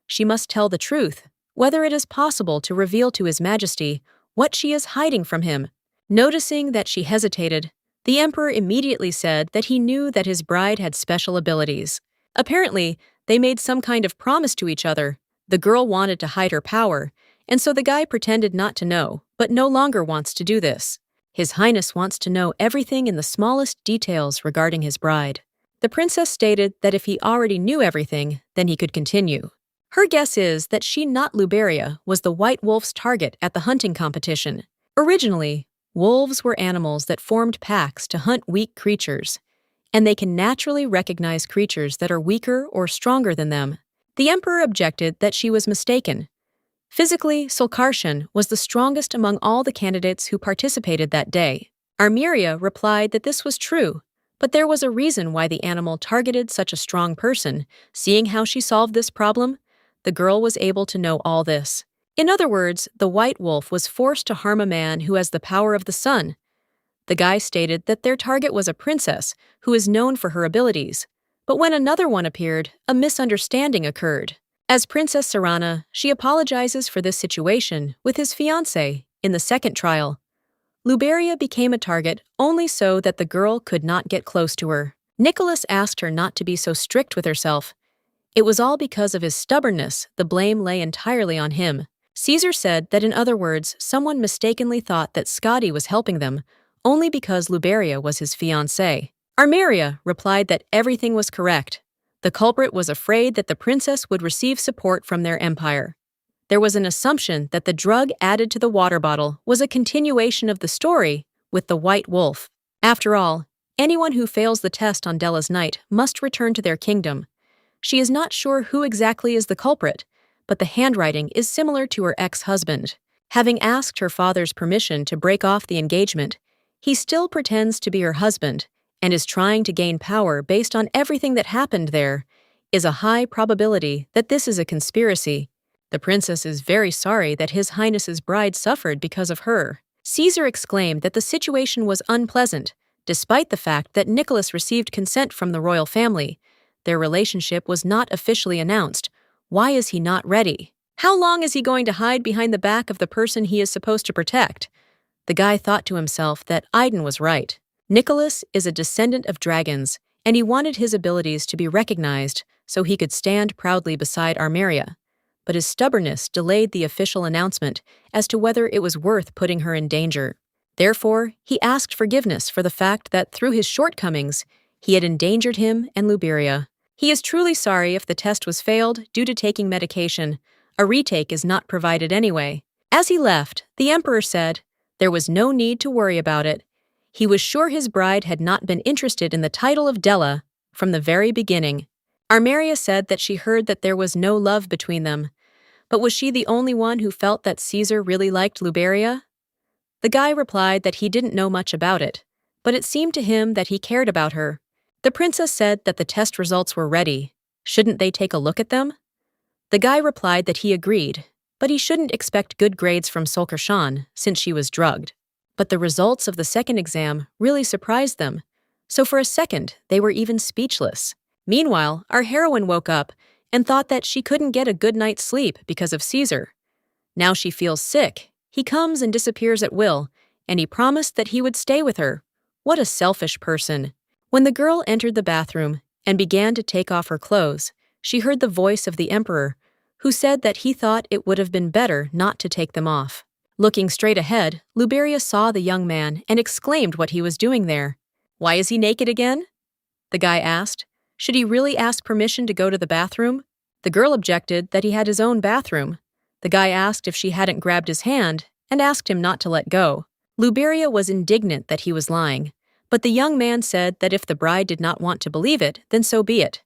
She must tell the truth, whether it is possible to reveal to His Majesty what she is hiding from him. Noticing that she hesitated, the emperor immediately said that he knew that his bride had special abilities. Apparently, they made some kind of promise to each other. The girl wanted to hide her power, and so the guy pretended not to know, but no longer wants to do this. His Highness wants to know everything in the smallest details regarding his bride. The princess stated that if he already knew everything, then he could continue. Her guess is that she, not Luberia, was the white wolf's target at the hunting competition. Originally, wolves were animals that formed packs to hunt weak creatures, and they can naturally recognize creatures that are weaker or stronger than them. The emperor objected that she was mistaken. Physically, Sulkershan was the strongest among all the candidates who participated that day. Armiria replied that this was true, but there was a reason why the animal targeted such a strong person. Seeing how she solved this problem, the girl was able to know all this. In other words, the white wolf was forced to harm a man who has the power of the sun. The guy stated that their target was a princess who is known for her abilities, but when another one appeared, a misunderstanding occurred. As Princess Sarana, she apologizes for this situation with his fiancé in the second trial. Luberia became a target only so that the girl could not get close to her. Nicholas asked her not to be so strict with herself. It was all because of his stubbornness. The blame lay entirely on him. Caesar said that in other words, someone mistakenly thought that Scotty was helping them only because Luberia was his fiancée. Armiria replied that everything was correct. The culprit was afraid that the princess would receive support from their empire. There was an assumption that the drug added to the water bottle was a continuation of the story with the white wolf. After all, anyone who fails the test on Della's night must return to their kingdom. She is not sure who exactly is the culprit, but the handwriting is similar to her ex-husband. Having asked her father's permission to break off the engagement, he still pretends to be her husband and is trying to gain power based on everything that happened there, is a high probability that this is a conspiracy. The princess is very sorry that His Highness's bride suffered because of her. Caesar exclaimed that the situation was unpleasant, despite the fact that Nicholas received consent from the royal family. Their relationship was not officially announced. Why is he not ready? How long is he going to hide behind the back of the person he is supposed to protect? The guy thought to himself that Aiden was right. Nicholas is a descendant of dragons, and he wanted his abilities to be recognized so he could stand proudly beside Armeria. But his stubbornness delayed the official announcement as to whether it was worth putting her in danger. Therefore, he asked forgiveness for the fact that through his shortcomings, he had endangered him and Luberia. He is truly sorry if the test was failed due to taking medication. A retake is not provided anyway. As he left, the emperor said there was no need to worry about it. He was sure his bride had not been interested in the title of Della from the very beginning. Armeria said that she heard that there was no love between them. But was she the only one who felt that Caesar really liked Luberia? The guy replied that he didn't know much about it, but it seemed to him that he cared about her. The princess said that the test results were ready. Shouldn't they take a look at them? The guy replied that he agreed, but he shouldn't expect good grades from Solkershan since she was drugged. But the results of the second exam really surprised them, so for a second they were even speechless. Meanwhile, our heroine woke up and thought that she couldn't get a good night's sleep because of Caesar. Now she feels sick. He comes and disappears at will, and he promised that he would stay with her. What a selfish person. When the girl entered the bathroom and began to take off her clothes, she heard the voice of the emperor, who said that he thought it would have been better not to take them off. Looking straight ahead, Luberia saw the young man and exclaimed what he was doing there. "Why is he naked again?" The guy asked. Should he really ask permission to go to the bathroom? The girl objected that he had his own bathroom. The guy asked if she hadn't grabbed his hand and asked him not to let go. Luberia was indignant that he was lying, but the young man said that if the bride did not want to believe it, then so be it.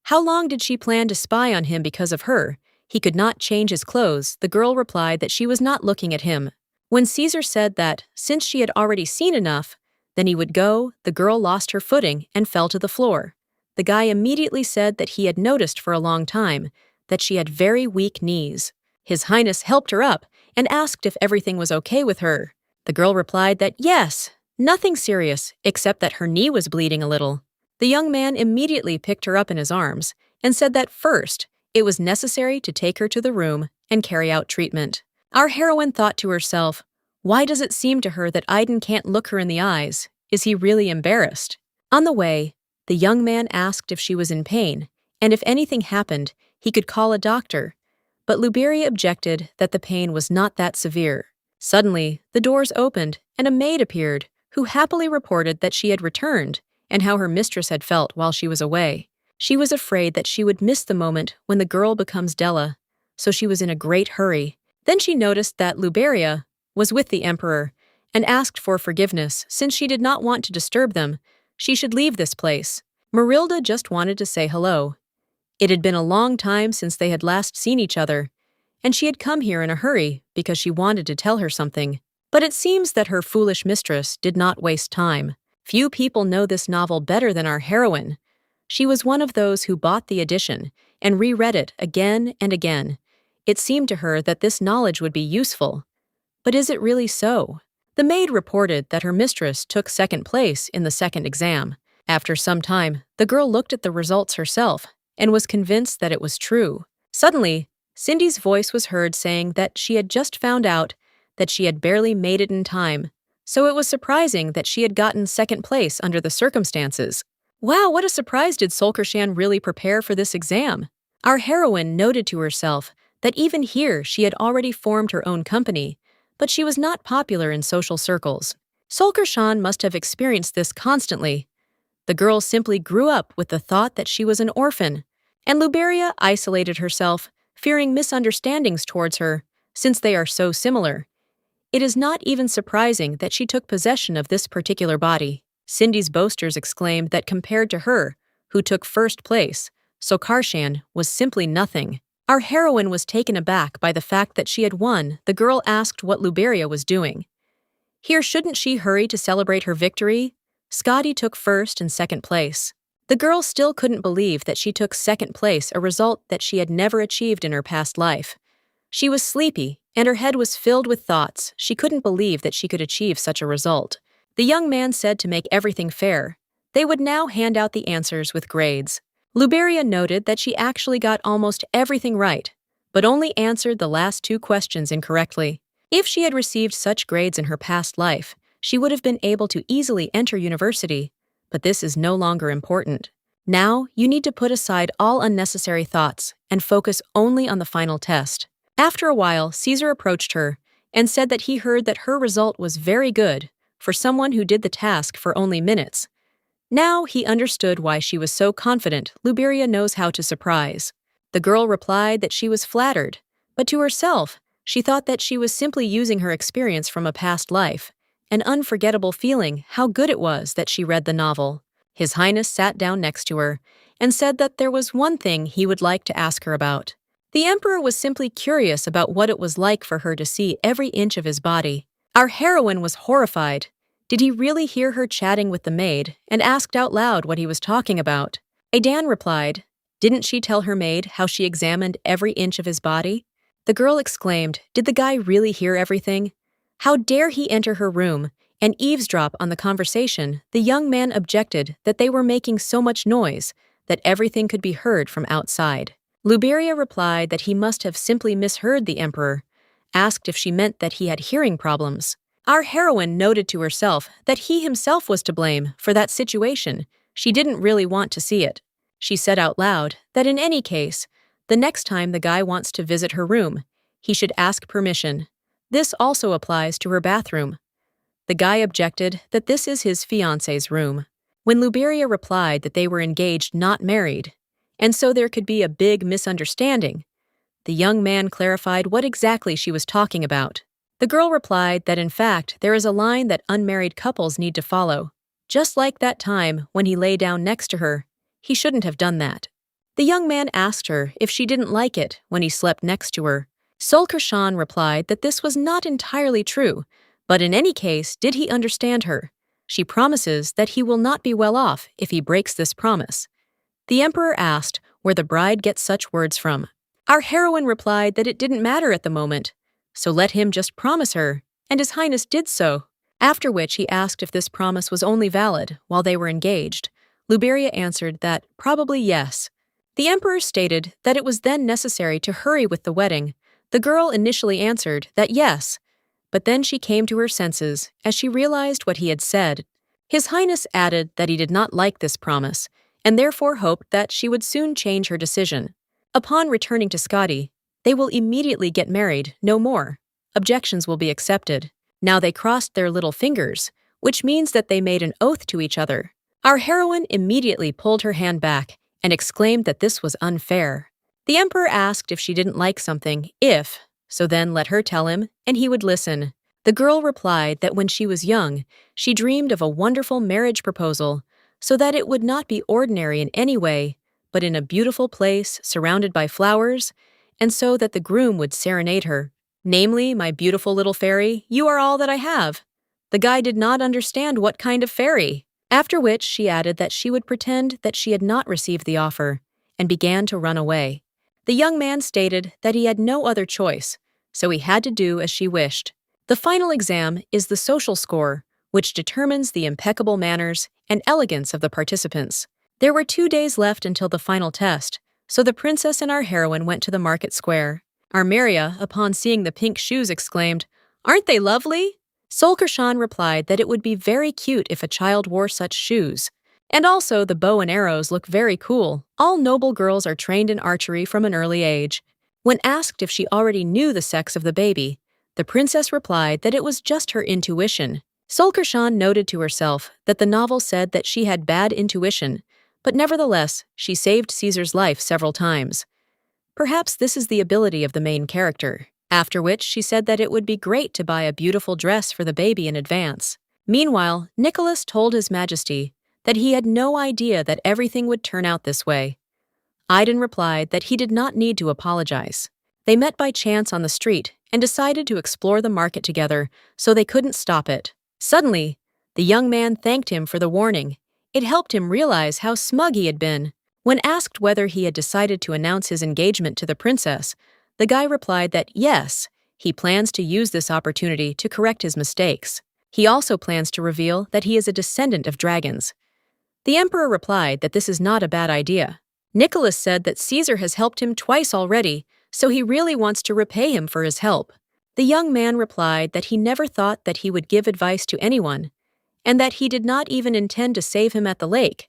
How long did she plan to spy on him because of her? He could not change his clothes. The girl replied that she was not looking at him. When Caesar said that, since she had already seen enough, then he would go, the girl lost her footing and fell to the floor. The guy immediately said that he had noticed for a long time that she had very weak knees. His Highness helped her up and asked if everything was okay with her. The girl replied that yes, nothing serious, except that her knee was bleeding a little. The young man immediately picked her up in his arms and said that first, it was necessary to take her to the room and carry out treatment. Our heroine thought to herself, why does it seem to her that Aiden can't look her in the eyes? Is he really embarrassed? On the way, the young man asked if she was in pain, and if anything happened, he could call a doctor. But Luberia objected that the pain was not that severe. Suddenly, the doors opened, and a maid appeared, who happily reported that she had returned and how her mistress had felt while she was away. She was afraid that she would miss the moment when the girl becomes Della, so she was in a great hurry. Then she noticed that Luberia was with the emperor and asked for forgiveness since she did not want to disturb them. She should leave this place. Marilda just wanted to say hello. It had been a long time since they had last seen each other, and she had come here in a hurry because she wanted to tell her something. But it seems that her foolish mistress did not waste time. Few people know this novel better than our heroine. She was one of those who bought the edition and reread it again and again. It seemed to her that this knowledge would be useful. But is it really so? The maid reported that her mistress took second place in the second exam. After some time, the girl looked at the results herself and was convinced that it was true. Suddenly, Cindy's voice was heard saying that she had just found out that she had barely made it in time, so it was surprising that she had gotten second place under the circumstances. Wow, what a surprise! Did Solkershan really prepare for this exam? Our heroine noted to herself that even here she had already formed her own company, but she was not popular in social circles. Solkershan must have experienced this constantly. The girl simply grew up with the thought that she was an orphan, and Luberia isolated herself, fearing misunderstandings towards her, since they are so similar. It is not even surprising that she took possession of this particular body. Cindy's boasters exclaimed that compared to her, who took first place, Solkershan was simply nothing. Our heroine was taken aback by the fact that she had won. The girl asked what Luberia was doing. Here, shouldn't she hurry to celebrate her victory? Scotty took first and second place. The girl still couldn't believe that she took second place, a result that she had never achieved in her past life. She was sleepy, and her head was filled with thoughts. She couldn't believe that she could achieve such a result. The young man said to make everything fair, they would now hand out the answers with grades. Luberia noted that she actually got almost everything right, but only answered the last two questions incorrectly. If she had received such grades in her past life, she would have been able to easily enter university, but this is no longer important. Now, you need to put aside all unnecessary thoughts and focus only on the final test. After a while, Caesar approached her and said that he heard that her result was very good for someone who did the task for only minutes. Now he understood why she was so confident. Luberia knows how to surprise. The girl replied that she was flattered, but to herself, she thought that she was simply using her experience from a past life, an unforgettable feeling how good it was that she read the novel. His Highness sat down next to her and said that there was one thing he would like to ask her about. The Emperor was simply curious about what it was like for her to see every inch of his body. Our heroine was horrified. Did he really hear her chatting with the maid, and asked out loud what he was talking about? Adan replied, didn't she tell her maid how she examined every inch of his body? The girl exclaimed, did the guy really hear everything? How dare he enter her room and eavesdrop on the conversation? The young man objected that they were making so much noise that everything could be heard from outside. Luberia replied that he must have simply misheard the Emperor, asked if she meant that he had hearing problems. Our heroine noted to herself that he himself was to blame for that situation. She didn't really want to see it. She said out loud that in any case, the next time the guy wants to visit her room, he should ask permission. This also applies to her bathroom. The guy objected that this is his fiancé's room. When Luberia replied that they were engaged, not married, and so there could be a big misunderstanding, the young man clarified what exactly she was talking about. The girl replied that in fact there is a line that unmarried couples need to follow. Just like that time when he lay down next to her, he shouldn't have done that. The young man asked her if she didn't like it when he slept next to her. Solkershan replied that this was not entirely true, but in any case, did he understand her? She promises that he will not be well off if he breaks this promise. The Emperor asked where the bride gets such words from. Our heroine replied that it didn't matter at the moment, so let him just promise her, and His Highness did so. After which he asked if this promise was only valid while they were engaged. Luberia answered that probably yes. The Emperor stated that it was then necessary to hurry with the wedding. The girl initially answered that yes, but then she came to her senses as she realized what he had said. His Highness added that he did not like this promise, and therefore hoped that she would soon change her decision. Upon returning to Scotty, they will immediately get married, no more. Objections will be accepted. Now they crossed their little fingers, which means that they made an oath to each other. Our heroine immediately pulled her hand back and exclaimed that this was unfair. The Emperor asked if she didn't like something, so then let her tell him, and he would listen. The girl replied that when she was young, she dreamed of a wonderful marriage proposal, so that it would not be ordinary in any way, but in a beautiful place surrounded by flowers, and so that the groom would serenade her. Namely, my beautiful little fairy, you are all that I have. The guy did not understand what kind of fairy. After which she added that she would pretend that she had not received the offer, and began to run away. The young man stated that he had no other choice, so he had to do as she wished. The final exam is the social score, which determines the impeccable manners and elegance of the participants. There were 2 days left until the final test, so the princess and our heroine went to the market square. Armeria, upon seeing the pink shoes, exclaimed, "Aren't they lovely?" Solkershan replied that it would be very cute if a child wore such shoes. And also the bow and arrows look very cool. All noble girls are trained in archery from an early age. When asked if she already knew the sex of the baby, the princess replied that it was just her intuition. Solkershan noted to herself that the novel said that she had bad intuition, but nevertheless, she saved Caesar's life several times. Perhaps this is the ability of the main character. After which she said that it would be great to buy a beautiful dress for the baby in advance. Meanwhile, Nicholas told His Majesty that he had no idea that everything would turn out this way. Aiden replied that he did not need to apologize. They met by chance on the street and decided to explore the market together, so they couldn't stop it. Suddenly, The young man thanked him for the warning. It helped him realize how smug he had been. When asked whether he had decided to announce his engagement to the princess, the guy replied that yes, he plans to use this opportunity to correct his mistakes. He also plans to reveal that he is a descendant of dragons. The emperor replied that this is not a bad idea. Nicholas said that Caesar has helped him twice already, so he really wants to repay him for his help. The young man replied that he never thought that he would give advice to anyone, and that he did not even intend to save him at the lake,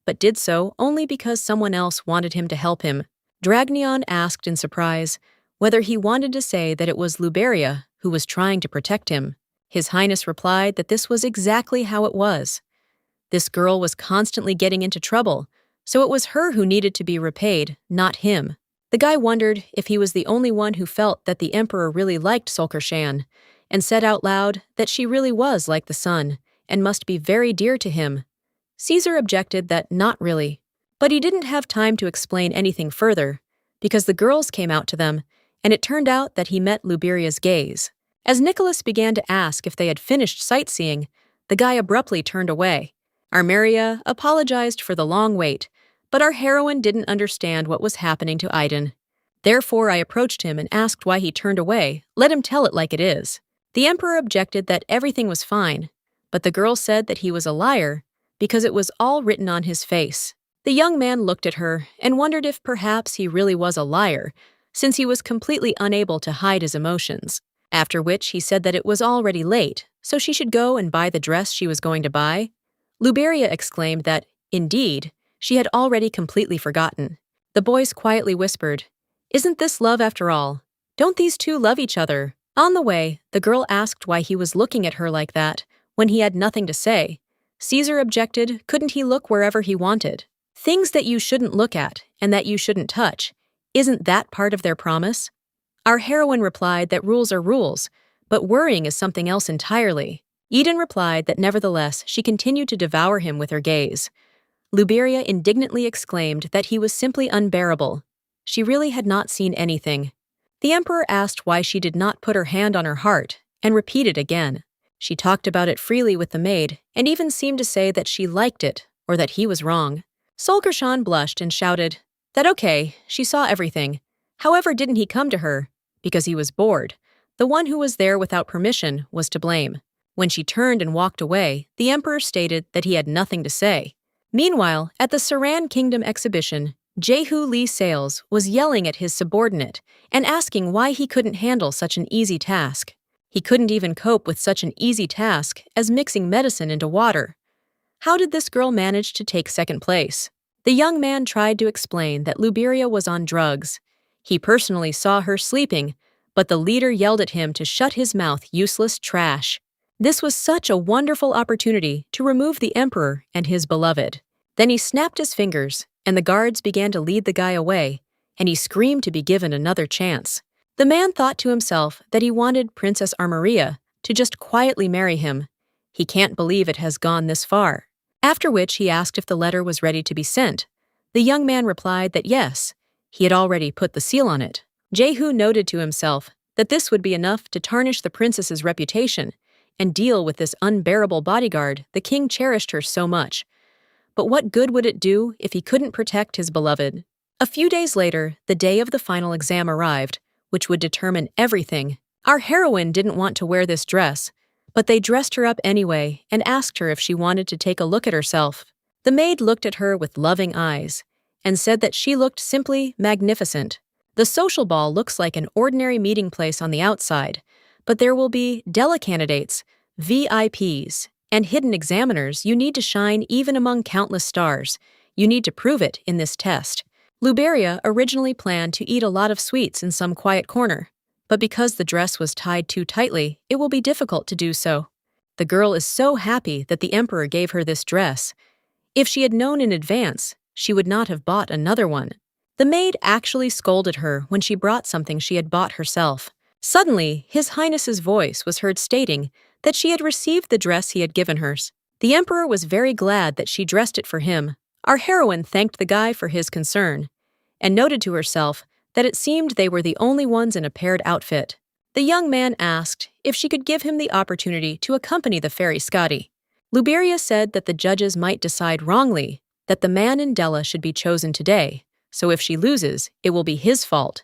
but did so only because someone else wanted him to help him. Dragnion asked in surprise whether he wanted to say that it was Luberia who was trying to protect him. His Highness replied that this was exactly how it was. This girl was constantly getting into trouble, so it was her who needed to be repaid, not him. The guy wondered if he was the only one who felt that the emperor really liked Sulkershan, and said out loud that she really was like the sun, and must be very dear to him. Caesar objected that not really, but he didn't have time to explain anything further, because the girls came out to them, and it turned out that he met Luberia's gaze. As Nicholas began to ask if they had finished sightseeing, the guy abruptly turned away. Armeria apologized for the long wait, but our heroine didn't understand what was happening to Aiden. Therefore, I approached him and asked why he turned away. Let him tell it like it is. The emperor objected that everything was fine, but the girl said that he was a liar because it was all written on his face. The young man looked at her and wondered if perhaps he really was a liar, since he was completely unable to hide his emotions. After which he said that it was already late, so she should go and buy the dress she was going to buy. Luberia exclaimed that, indeed, she had already completely forgotten. The boys quietly whispered, "Isn't this love after all? Don't these two love each other?" On the way, the girl asked why he was looking at her like that when he had nothing to say. Caesar objected, couldn't he look wherever he wanted? Things that you shouldn't look at and that you shouldn't touch. Isn't that part of their promise? Our heroine replied that rules are rules, but worrying is something else entirely. Eden replied that nevertheless she continued to devour him with her gaze. Luberia indignantly exclaimed that he was simply unbearable. She really had not seen anything. The emperor asked why she did not put her hand on her heart, and repeated again. She talked about it freely with the maid, and even seemed to say that she liked it, or that he was wrong. Sulkershan blushed and shouted that okay, she saw everything. However, didn't he come to her? Because he was bored. The one who was there without permission was to blame. When she turned and walked away, the emperor stated that he had nothing to say. Meanwhile, at the Saran Kingdom exhibition, Jehu Lee Sales was yelling at his subordinate and asking why he couldn't handle such an easy task. He couldn't even cope with such an easy task as mixing medicine into water. How did this girl manage to take second place? The young man tried to explain that Luberia was on drugs. He personally saw her sleeping, but the leader yelled at him to shut his mouth, useless trash. This was such a wonderful opportunity to remove the emperor and his beloved. Then he snapped his fingers, and the guards began to lead the guy away, and he screamed to be given another chance. The man thought to himself that he wanted Princess Armeria to just quietly marry him. He can't believe it has gone this far. After which he asked if the letter was ready to be sent. The young man replied that yes, he had already put the seal on it. Jehu noted to himself that this would be enough to tarnish the princess's reputation and deal with this unbearable bodyguard the king cherished her so much. But what good would it do if he couldn't protect his beloved? A few days later, the day of the final exam arrived, which would determine everything. Our heroine didn't want to wear this dress, but they dressed her up anyway and asked her if she wanted to take a look at herself. The maid looked at her with loving eyes and said that she looked simply magnificent. The social ball looks like an ordinary meeting place on the outside, but there will be delecandidates, VIPs, and hidden examiners. You need to shine even among countless stars. You need to prove it in this test. Luberia originally planned to eat a lot of sweets in some quiet corner, but because the dress was tied too tightly, it will be difficult to do so. The girl is so happy that the emperor gave her this dress. If she had known in advance, she would not have bought another one. The maid actually scolded her when she brought something she had bought herself. Suddenly, His Highness's voice was heard stating that she had received the dress he had given her. The emperor was very glad that she dressed it for him. Our heroine thanked the guy for his concern, and noted to herself that it seemed they were the only ones in a paired outfit. The young man asked if she could give him the opportunity to accompany the fairy Scotty. Luberia said that the judges might decide wrongly, that the man in Della should be chosen today, so if she loses, it will be his fault.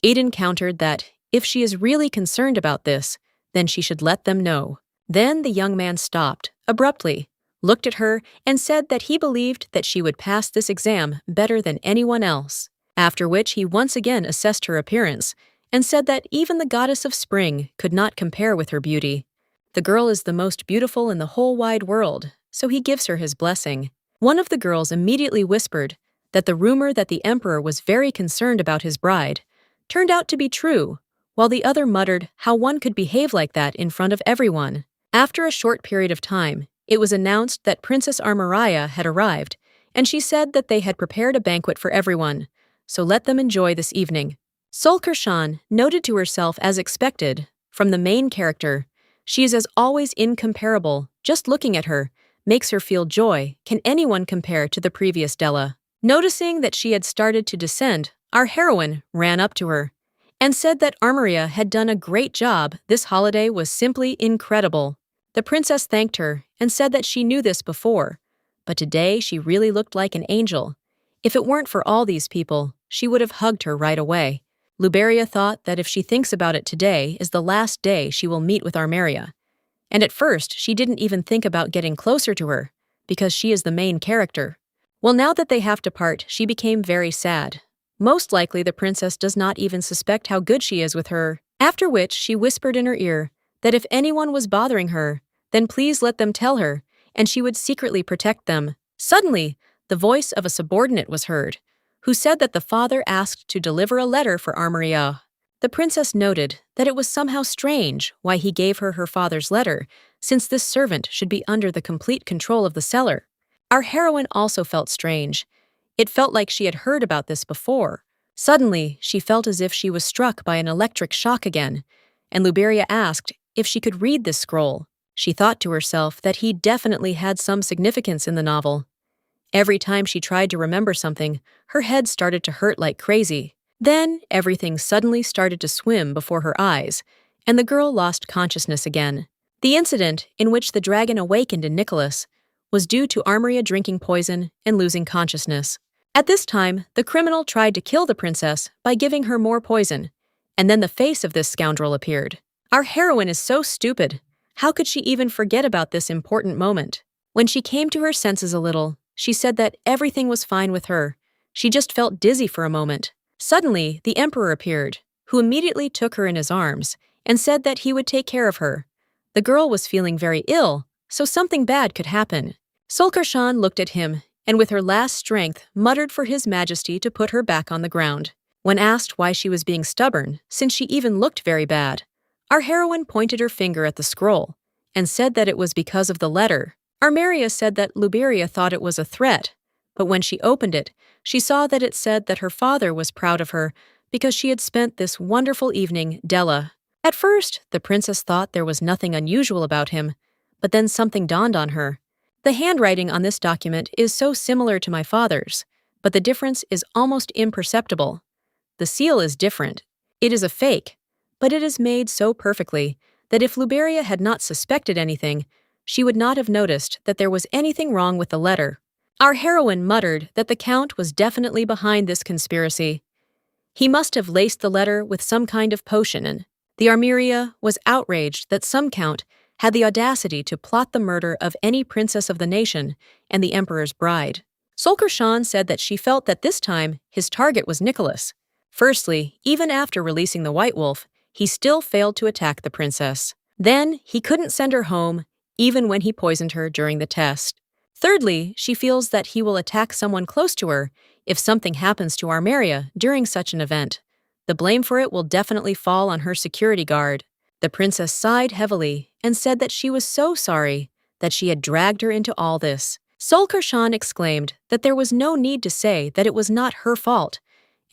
Aiden countered that if she is really concerned about this, then she should let them know. Then the young man stopped, abruptly, looked at her, and said that he believed that she would pass this exam better than anyone else, after which he once again assessed her appearance and said that even the goddess of spring could not compare with her beauty. The girl is the most beautiful in the whole wide world, so he gives her his blessing. One of the girls immediately whispered that the rumor that the emperor was very concerned about his bride turned out to be true, while the other muttered how one could behave like that in front of everyone. After a short period of time, it was announced that Princess Armaraya had arrived, and she said that they had prepared a banquet for everyone, so let them enjoy this evening. Solkershan noted to herself as expected, from the main character, she is as always incomparable. Just looking at her makes her feel joy. Can anyone compare to the previous Della? Noticing that she had started to descend, our heroine ran up to her and said that Armaria had done a great job. This holiday was simply incredible. The princess thanked her and said that she knew this before, but today she really looked like an angel. If it weren't for all these people, she would have hugged her right away. Luberia thought that if she thinks about it, today is the last day she will meet with Armaria. And at first, she didn't even think about getting closer to her, because she is the main character. Well, now that they have to part, she became very sad. Most likely the princess does not even suspect how good she is with her, after which she whispered in her ear that if anyone was bothering her, then please let them tell her, and she would secretly protect them. Suddenly, the voice of a subordinate was heard, who said that the father asked to deliver a letter for Armaria. The princess noted that it was somehow strange why he gave her her father's letter, since this servant should be under the complete control of the seller. Our heroine also felt strange. It felt like she had heard about this before. Suddenly, she felt as if she was struck by an electric shock again, and Luberia asked if she could read this scroll. She thought to herself that he definitely had some significance in the novel. Every time she tried to remember something, her head started to hurt like crazy. Then, everything suddenly started to swim before her eyes, and the girl lost consciousness again. The incident, in which the dragon awakened in Nicholas, was due to Armaria drinking poison and losing consciousness. At this time, the criminal tried to kill the princess by giving her more poison, and then the face of this scoundrel appeared. Our heroine is so stupid. How could she even forget about this important moment? When she came to her senses a little, she said that everything was fine with her. She just felt dizzy for a moment. Suddenly, the emperor appeared, who immediately took her in his arms and said that he would take care of her. The girl was feeling very ill, so something bad could happen. Solkershan looked at him and with her last strength muttered for his majesty to put her back on the ground. When asked why she was being stubborn, since she even looked very bad, our heroine pointed her finger at the scroll and said that it was because of the letter. Armaria said that Luberia thought it was a threat, but when she opened it, she saw that it said that her father was proud of her because she had spent this wonderful evening, Della. At first, the princess thought there was nothing unusual about him, but then something dawned on her. The handwriting on this document is so similar to my father's, but the difference is almost imperceptible. The seal is different. It is a fake, but it is made so perfectly that if Luberia had not suspected anything, she would not have noticed that there was anything wrong with the letter. Our heroine muttered that the count was definitely behind this conspiracy. He must have laced the letter with some kind of potion, and the Armaria was outraged that some count had the audacity to plot the murder of any princess of the nation and the emperor's bride. Solkershan said that she felt that this time his target was Nicholas. Firstly, even after releasing the White Wolf, he still failed to attack the princess. Then, he couldn't send her home, even when he poisoned her during the test. Thirdly, she feels that he will attack someone close to her if something happens to Armaria during such an event. The blame for it will definitely fall on her security guard. The princess sighed heavily and said that she was so sorry that she had dragged her into all this. Solkershan exclaimed that there was no need to say that it was not her fault,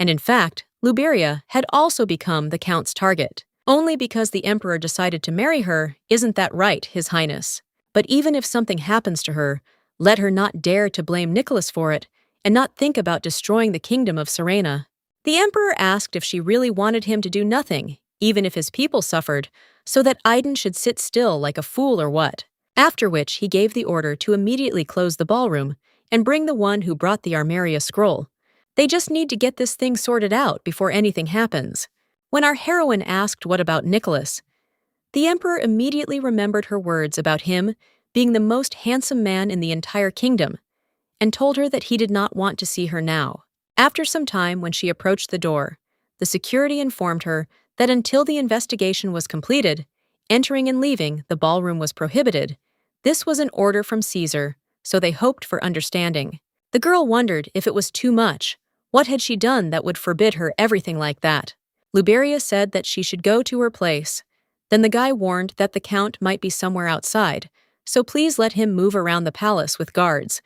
and in fact, Luberia had also become the count's target. Only because the emperor decided to marry her, isn't that right, His Highness? But even if something happens to her, let her not dare to blame Nicholas for it, and not think about destroying the kingdom of Serena. The emperor asked if she really wanted him to do nothing, even if his people suffered, so that Aiden should sit still like a fool or what. after which he gave the order to immediately close the ballroom and bring the one who brought the Armaria scroll. They just need to get this thing sorted out before anything happens. When our heroine asked what about Nicholas, the emperor immediately remembered her words about him being the most handsome man in the entire kingdom, and told her that he did not want to see her now. After some time, when she approached the door, the security informed her that until the investigation was completed, entering and leaving the ballroom was prohibited. This was an order from Caesar, so they hoped for understanding. The girl wondered if it was too much. What had she done that would forbid her everything like that? Luberia said that she should go to her place. Then the guy warned that the count might be somewhere outside, so please let him move around the palace with guards.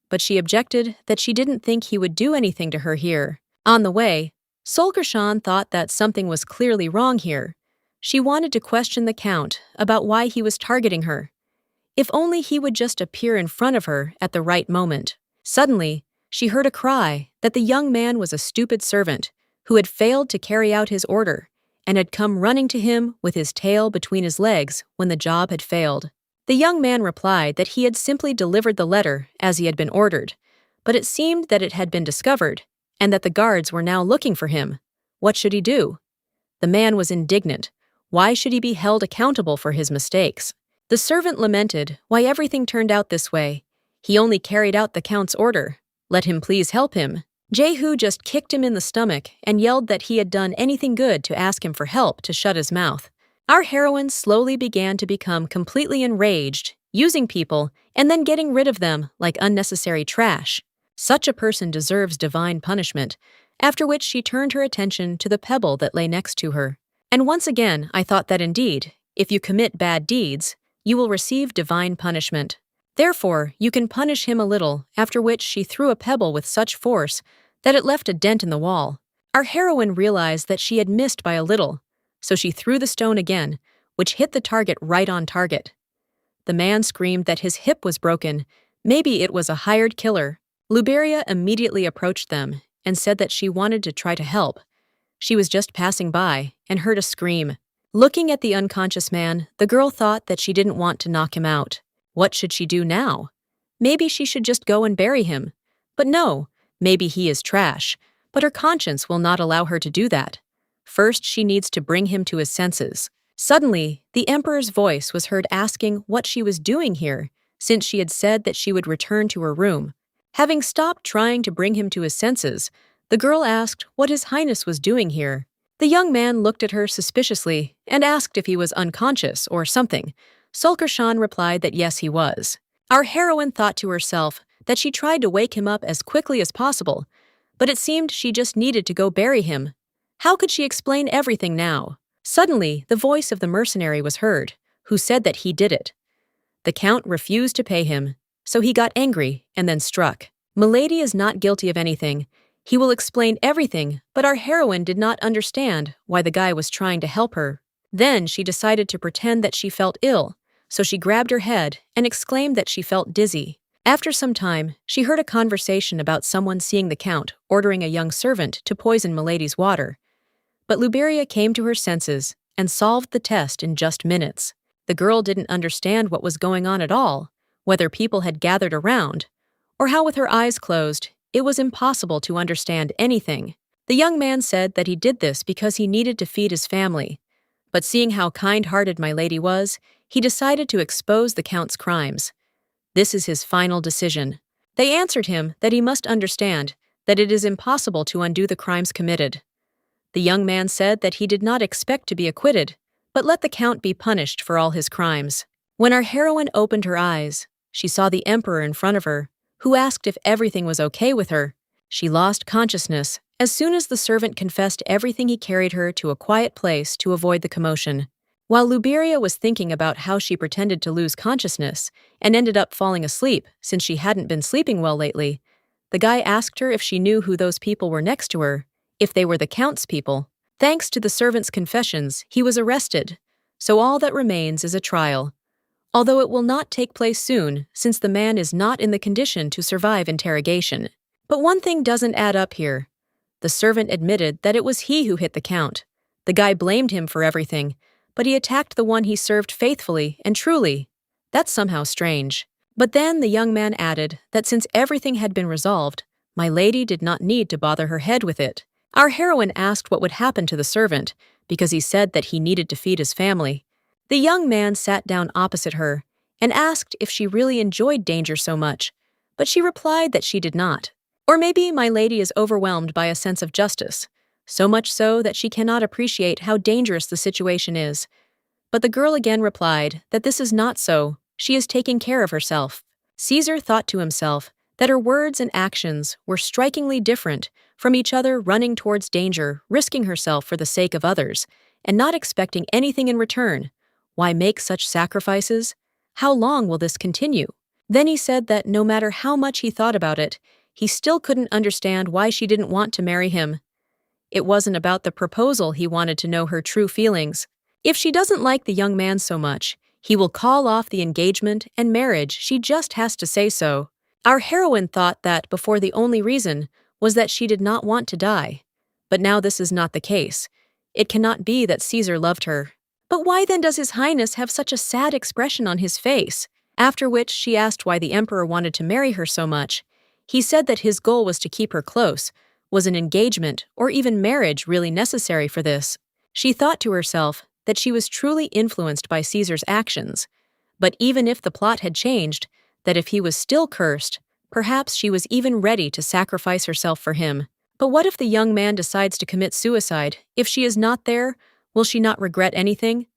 But she objected that she didn't think he would do anything to her here. On the way, Solkershan thought that something was clearly wrong here. She wanted to question the count about why he was targeting her. If only he would just appear in front of her at the right moment. Suddenly, she heard a cry that the young man was a stupid servant who had failed to carry out his order and had come running to him with his tail between his legs when the job had failed. The young man replied that he had simply delivered the letter as he had been ordered, but it seemed that it had been discovered and that the guards were now looking for him. What should he do? The man was indignant. Why should he be held accountable for his mistakes? The servant lamented why everything turned out this way. He only carried out the count's order. Let him please help him. Jehu just kicked him in the stomach and yelled that he had done anything good to ask him for help to shut his mouth. Our heroine slowly began to become completely enraged, using people and then getting rid of them like unnecessary trash. Such a person deserves divine punishment, after which she turned her attention to the pebble that lay next to her. And once again, I thought that indeed, if you commit bad deeds, you will receive divine punishment. Therefore, you can punish him a little, after which she threw a pebble with such force that it left a dent in the wall. Our heroine realized that she had missed by a little, so she threw the stone again, which hit the target right on target. The man screamed that his hip was broken. Maybe it was a hired killer. Luberia immediately approached them and said that she wanted to try to help. She was just passing by and heard a scream. Looking at the unconscious man, the girl thought that she didn't want to knock him out. What should she do now? Maybe she should just go and bury him. But no, maybe he is trash, but her conscience will not allow her to do that. First, she needs to bring him to his senses. Suddenly, the emperor's voice was heard asking what she was doing here, since she had said that she would return to her room. Having stopped trying to bring him to his senses, the girl asked what His Highness was doing here. The young man looked at her suspiciously and asked if he was unconscious or something. Solkershan replied that yes, he was. Our heroine thought to herself that she tried to wake him up as quickly as possible, but it seemed she just needed to go bury him. How could she explain everything now? Suddenly, the voice of the mercenary was heard, who said that he did it. The count refused to pay him, so he got angry and then struck. Milady is not guilty of anything. He will explain everything, but our heroine did not understand why the guy was trying to help her. Then she decided to pretend that she felt ill, so she grabbed her head and exclaimed that she felt dizzy. After some time, she heard a conversation about someone seeing the count ordering a young servant to poison Milady's water. But Luberia came to her senses and solved the test in just minutes. The girl didn't understand what was going on at all, whether people had gathered around, or how with her eyes closed, it was impossible to understand anything. The young man said that he did this because he needed to feed his family. But seeing how kind-hearted my lady was, he decided to expose the count's crimes. This is his final decision. They answered him that he must understand that it is impossible to undo the crimes committed. The young man said that he did not expect to be acquitted, but let the count be punished for all his crimes. When our heroine opened her eyes, she saw the emperor in front of her, who asked if everything was okay with her. She lost consciousness as soon as the servant confessed everything. He carried her to a quiet place to avoid the commotion. While Luberia was thinking about how she pretended to lose consciousness and ended up falling asleep since she hadn't been sleeping well lately, the guy asked her if she knew who those people were next to her, if they were the count's people. Thanks to the servant's confessions, he was arrested, so all that remains is a trial. Although it will not take place soon, since the man is not in the condition to survive interrogation. But one thing doesn't add up here. The servant admitted that it was he who hit the count. The guy blamed him for everything, but he attacked the one he served faithfully and truly. That's somehow strange. But then the young man added that since everything had been resolved, my lady did not need to bother her head with it. Our heroine asked what would happen to the servant, because he said that he needed to feed his family. The young man sat down opposite her and asked if she really enjoyed danger so much, but she replied that she did not. Or maybe my lady is overwhelmed by a sense of justice, so much so that she cannot appreciate how dangerous the situation is. But the girl again replied that this is not so, she is taking care of herself. Caesar thought to himself that her words and actions were strikingly different from each other, running towards danger, risking herself for the sake of others, and not expecting anything in return. Why make such sacrifices? How long will this continue? Then he said that no matter how much he thought about it, he still couldn't understand why she didn't want to marry him. It wasn't about the proposal he wanted to know her true feelings. If she doesn't like the young man so much, he will call off the engagement and marriage, she just has to say so. Our heroine thought that before the only reason was that she did not want to die. But now this is not the case. It cannot be that Caesar loved her. But why then does His Highness have such a sad expression on his face? After which she asked why the emperor wanted to marry her so much. He said that his goal was to keep her close. Was an engagement or even marriage really necessary for this? She thought to herself that she was truly influenced by Caesar's actions. But even if the plot had changed, that if he was still cursed, perhaps she was even ready to sacrifice herself for him. But what if the young man decides to commit suicide? If she is not there, will she not regret anything?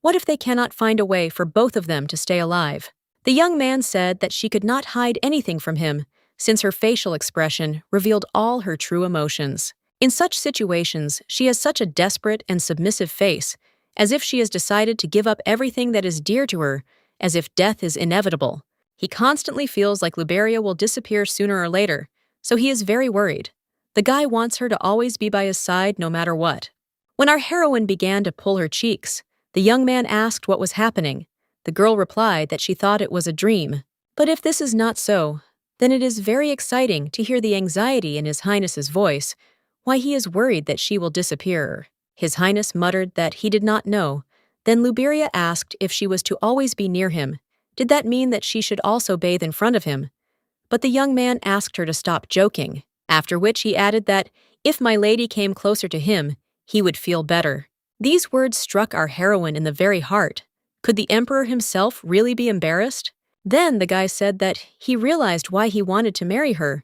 What if they cannot find a way for both of them to stay alive? The young man said that she could not hide anything from him, since her facial expression revealed all her true emotions. In such situations, she has such a desperate and submissive face, as if she has decided to give up everything that is dear to her, as if death is inevitable. He constantly feels like Luberia will disappear sooner or later, so he is very worried. The guy wants her to always be by his side no matter what. When our heroine began to pull her cheeks, the young man asked what was happening. The girl replied that she thought it was a dream. But if this is not so, then it is very exciting to hear the anxiety in His Highness's voice, why he is worried that she will disappear. His Highness muttered that he did not know. Then Luberia asked if she was to always be near him. Did that mean that she should also bathe in front of him? But the young man asked her to stop joking, after which he added that if my lady came closer to him, he would feel better. These words struck our heroine in the very heart. Could the emperor himself really be embarrassed? Then the guy said that he realized why he wanted to marry her.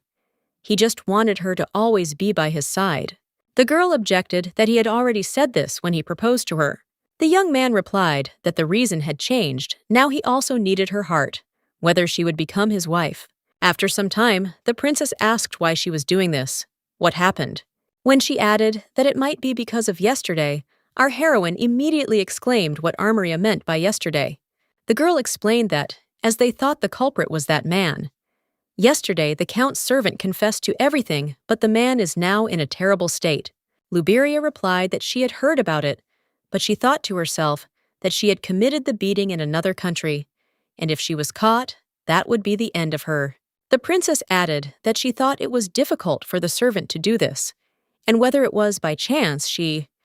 He just wanted her to always be by his side. The girl objected that he had already said this when he proposed to her. The young man replied that the reason had changed, now he also needed her heart, whether she would become his wife. After some time, the princess asked why she was doing this. What happened? When she added that it might be because of yesterday, our heroine immediately exclaimed what Armoria meant by yesterday. The girl explained that, as they thought the culprit was that man. Yesterday, the count's servant confessed to everything, but the man is now in a terrible state. Luberia replied that she had heard about it, but she thought to herself that she had committed the beating in another country, and if she was caught, that would be the end of her. The princess added that she thought it was difficult for the servant to do this, and whether it was by chance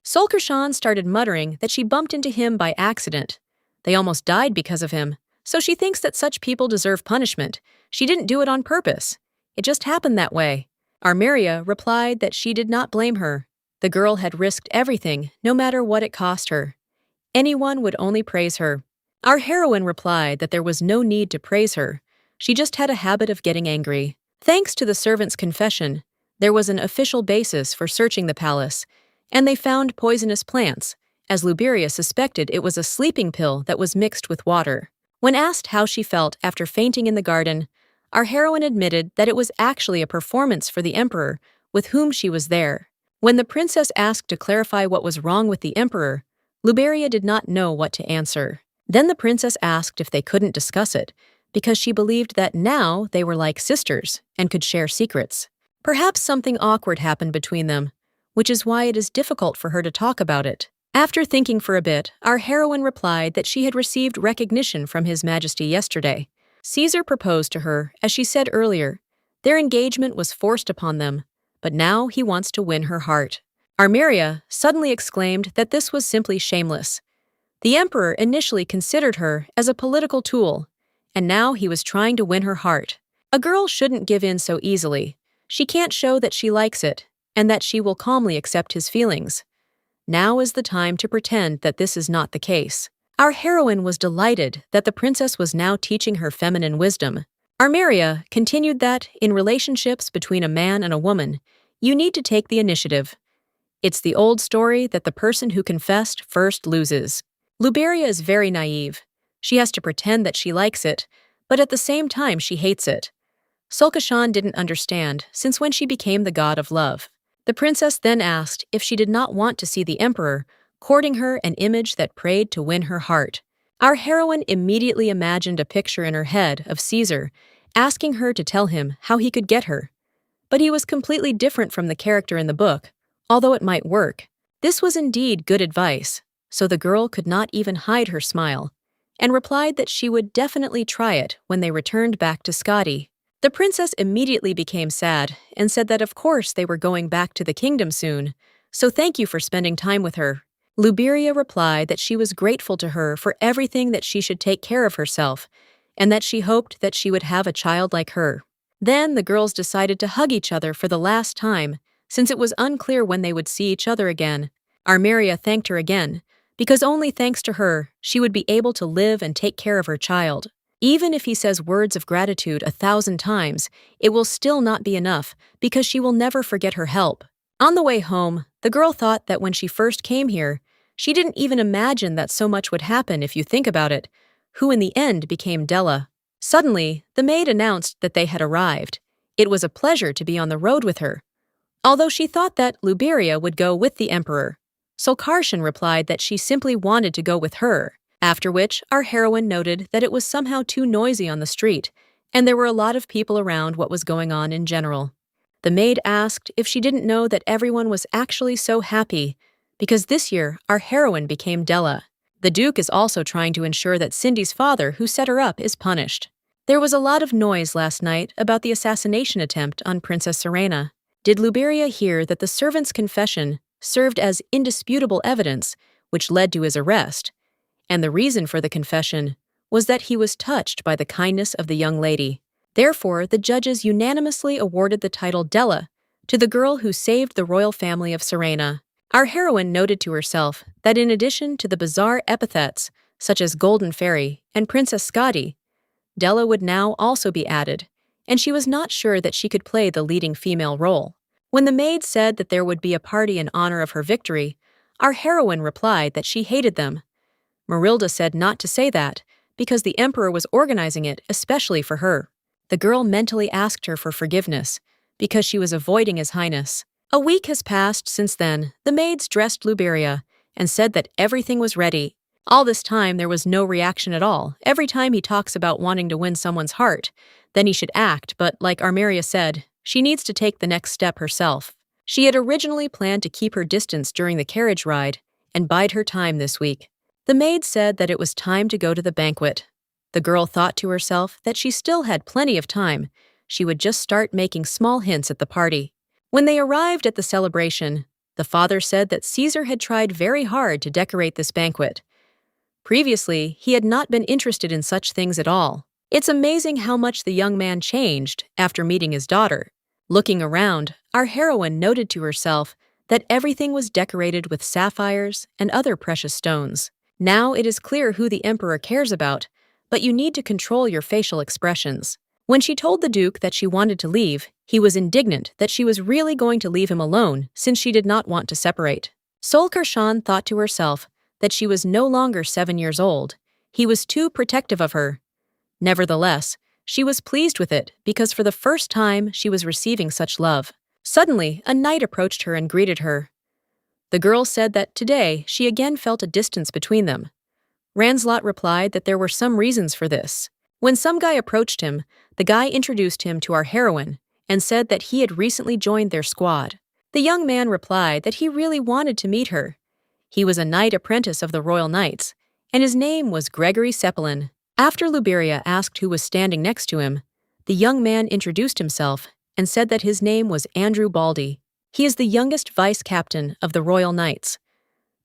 Solkershan started muttering that she bumped into him by accident. They almost died because of him, so she thinks that such people deserve punishment. She didn't do it on purpose. It just happened that way. Armeria replied that she did not blame her. The girl had risked everything, no matter what it cost her. Anyone would only praise her. Our heroine replied that there was no need to praise her. She just had a habit of getting angry. Thanks to the servant's confession, there was an official basis for searching the palace, and they found poisonous plants, as Luberia suspected it was a sleeping pill that was mixed with water. When asked how she felt after fainting in the garden, our heroine admitted that it was actually a performance for the emperor, with whom she was there. When the princess asked to clarify what was wrong with the emperor, Luberia did not know what to answer. Then the princess asked if they couldn't discuss it, because she believed that now they were like sisters and could share secrets. Perhaps something awkward happened between them, which is why it is difficult for her to talk about it. After thinking for a bit, our heroine replied that she had received recognition from His Majesty yesterday. Caesar proposed to her, as she said earlier. Their engagement was forced upon them, but now he wants to win her heart. Armeria suddenly exclaimed that this was simply shameless. The emperor initially considered her as a political tool, and now he was trying to win her heart. A girl shouldn't give in so easily. She can't show that she likes it, and that she will calmly accept his feelings. Now is the time to pretend that this is not the case. Our heroine was delighted that the princess was now teaching her feminine wisdom. Armeria continued that, in relationships between a man and a woman, you need to take the initiative. It's the old story that the person who confessed first loses. Luberia is very naive. She has to pretend that she likes it, but at the same time she hates it. Sulkashan didn't understand, since when she became the god of love. The princess then asked if she did not want to see the emperor courting her an image that prayed to win her heart. Our heroine immediately imagined a picture in her head of Caesar, asking her to tell him how he could get her. But he was completely different from the character in the book, although it might work. This was indeed good advice, so the girl could not even hide her smile, and replied that she would definitely try it when they returned back to Scotty. The princess immediately became sad and said that of course they were going back to the kingdom soon, so thank you for spending time with her. Luberia replied that she was grateful to her for everything, that she should take care of herself, and that she hoped that she would have a child like her. Then the girls decided to hug each other for the last time, since it was unclear when they would see each other again. Armeria thanked her again, because only thanks to her, she would be able to live and take care of her child. Even if he says words of gratitude 1,000 times, it will still not be enough, because she will never forget her help. On the way home, the girl thought that when she first came here, she didn't even imagine that so much would happen if you think about it, who in the end became Della. Suddenly, the maid announced that they had arrived. It was a pleasure to be on the road with her. Although she thought that Luberia would go with the emperor, Sulkarshan replied that she simply wanted to go with her, after which our heroine noted that it was somehow too noisy on the street, and there were a lot of people around what was going on in general. The maid asked if she didn't know that everyone was actually so happy, because this year our heroine became Della. The Duke is also trying to ensure that Cindy's father, who set her up, is punished. There was a lot of noise last night about the assassination attempt on Princess Serena. Did Luberia hear that the servant's confession served as indisputable evidence, which led to his arrest? And the reason for the confession was that he was touched by the kindness of the young lady. Therefore, the judges unanimously awarded the title Della to the girl who saved the royal family of Serena. Our heroine noted to herself that in addition to the bizarre epithets such as Golden Fairy and Princess Scotty, Della would now also be added, and she was not sure that she could play the leading female role. When the maid said that there would be a party in honor of her victory, our heroine replied that she hated them. Marilda said not to say that, because the emperor was organizing it especially for her. The girl mentally asked her for forgiveness, because she was avoiding His Highness. A week has passed since then. The maids dressed Luberia and said that everything was ready. All this time there was no reaction at all. Every time he talks about wanting to win someone's heart, then he should act, but like Armeria said, she needs to take the next step herself. She had originally planned to keep her distance during the carriage ride and bide her time this week. The maid said that it was time to go to the banquet. The girl thought to herself that she still had plenty of time. She would just start making small hints at the party. When they arrived at the celebration, the father said that Caesar had tried very hard to decorate this banquet. Previously, he had not been interested in such things at all. It's amazing how much the young man changed after meeting his daughter. Looking around, our heroine noted to herself that everything was decorated with sapphires and other precious stones. Now it is clear who the emperor cares about, but you need to control your facial expressions. When she told the Duke that she wanted to leave, he was indignant that she was really going to leave him alone since she did not want to separate. Sulkarshan thought to herself that she was no longer 7 years old. He was too protective of her. Nevertheless, she was pleased with it because for the first time she was receiving such love. Suddenly, a knight approached her and greeted her. The girl said that today she again felt a distance between them. Ranslot replied that there were some reasons for this. When some guy approached him, the guy introduced him to our heroine and said that he had recently joined their squad. The young man replied that he really wanted to meet her. He was a knight apprentice of the Royal Knights, and his name was Gregory Cepelin. After Luberia asked who was standing next to him, the young man introduced himself and said that his name was Andrew Baldy. He is the youngest vice-captain of the Royal Knights.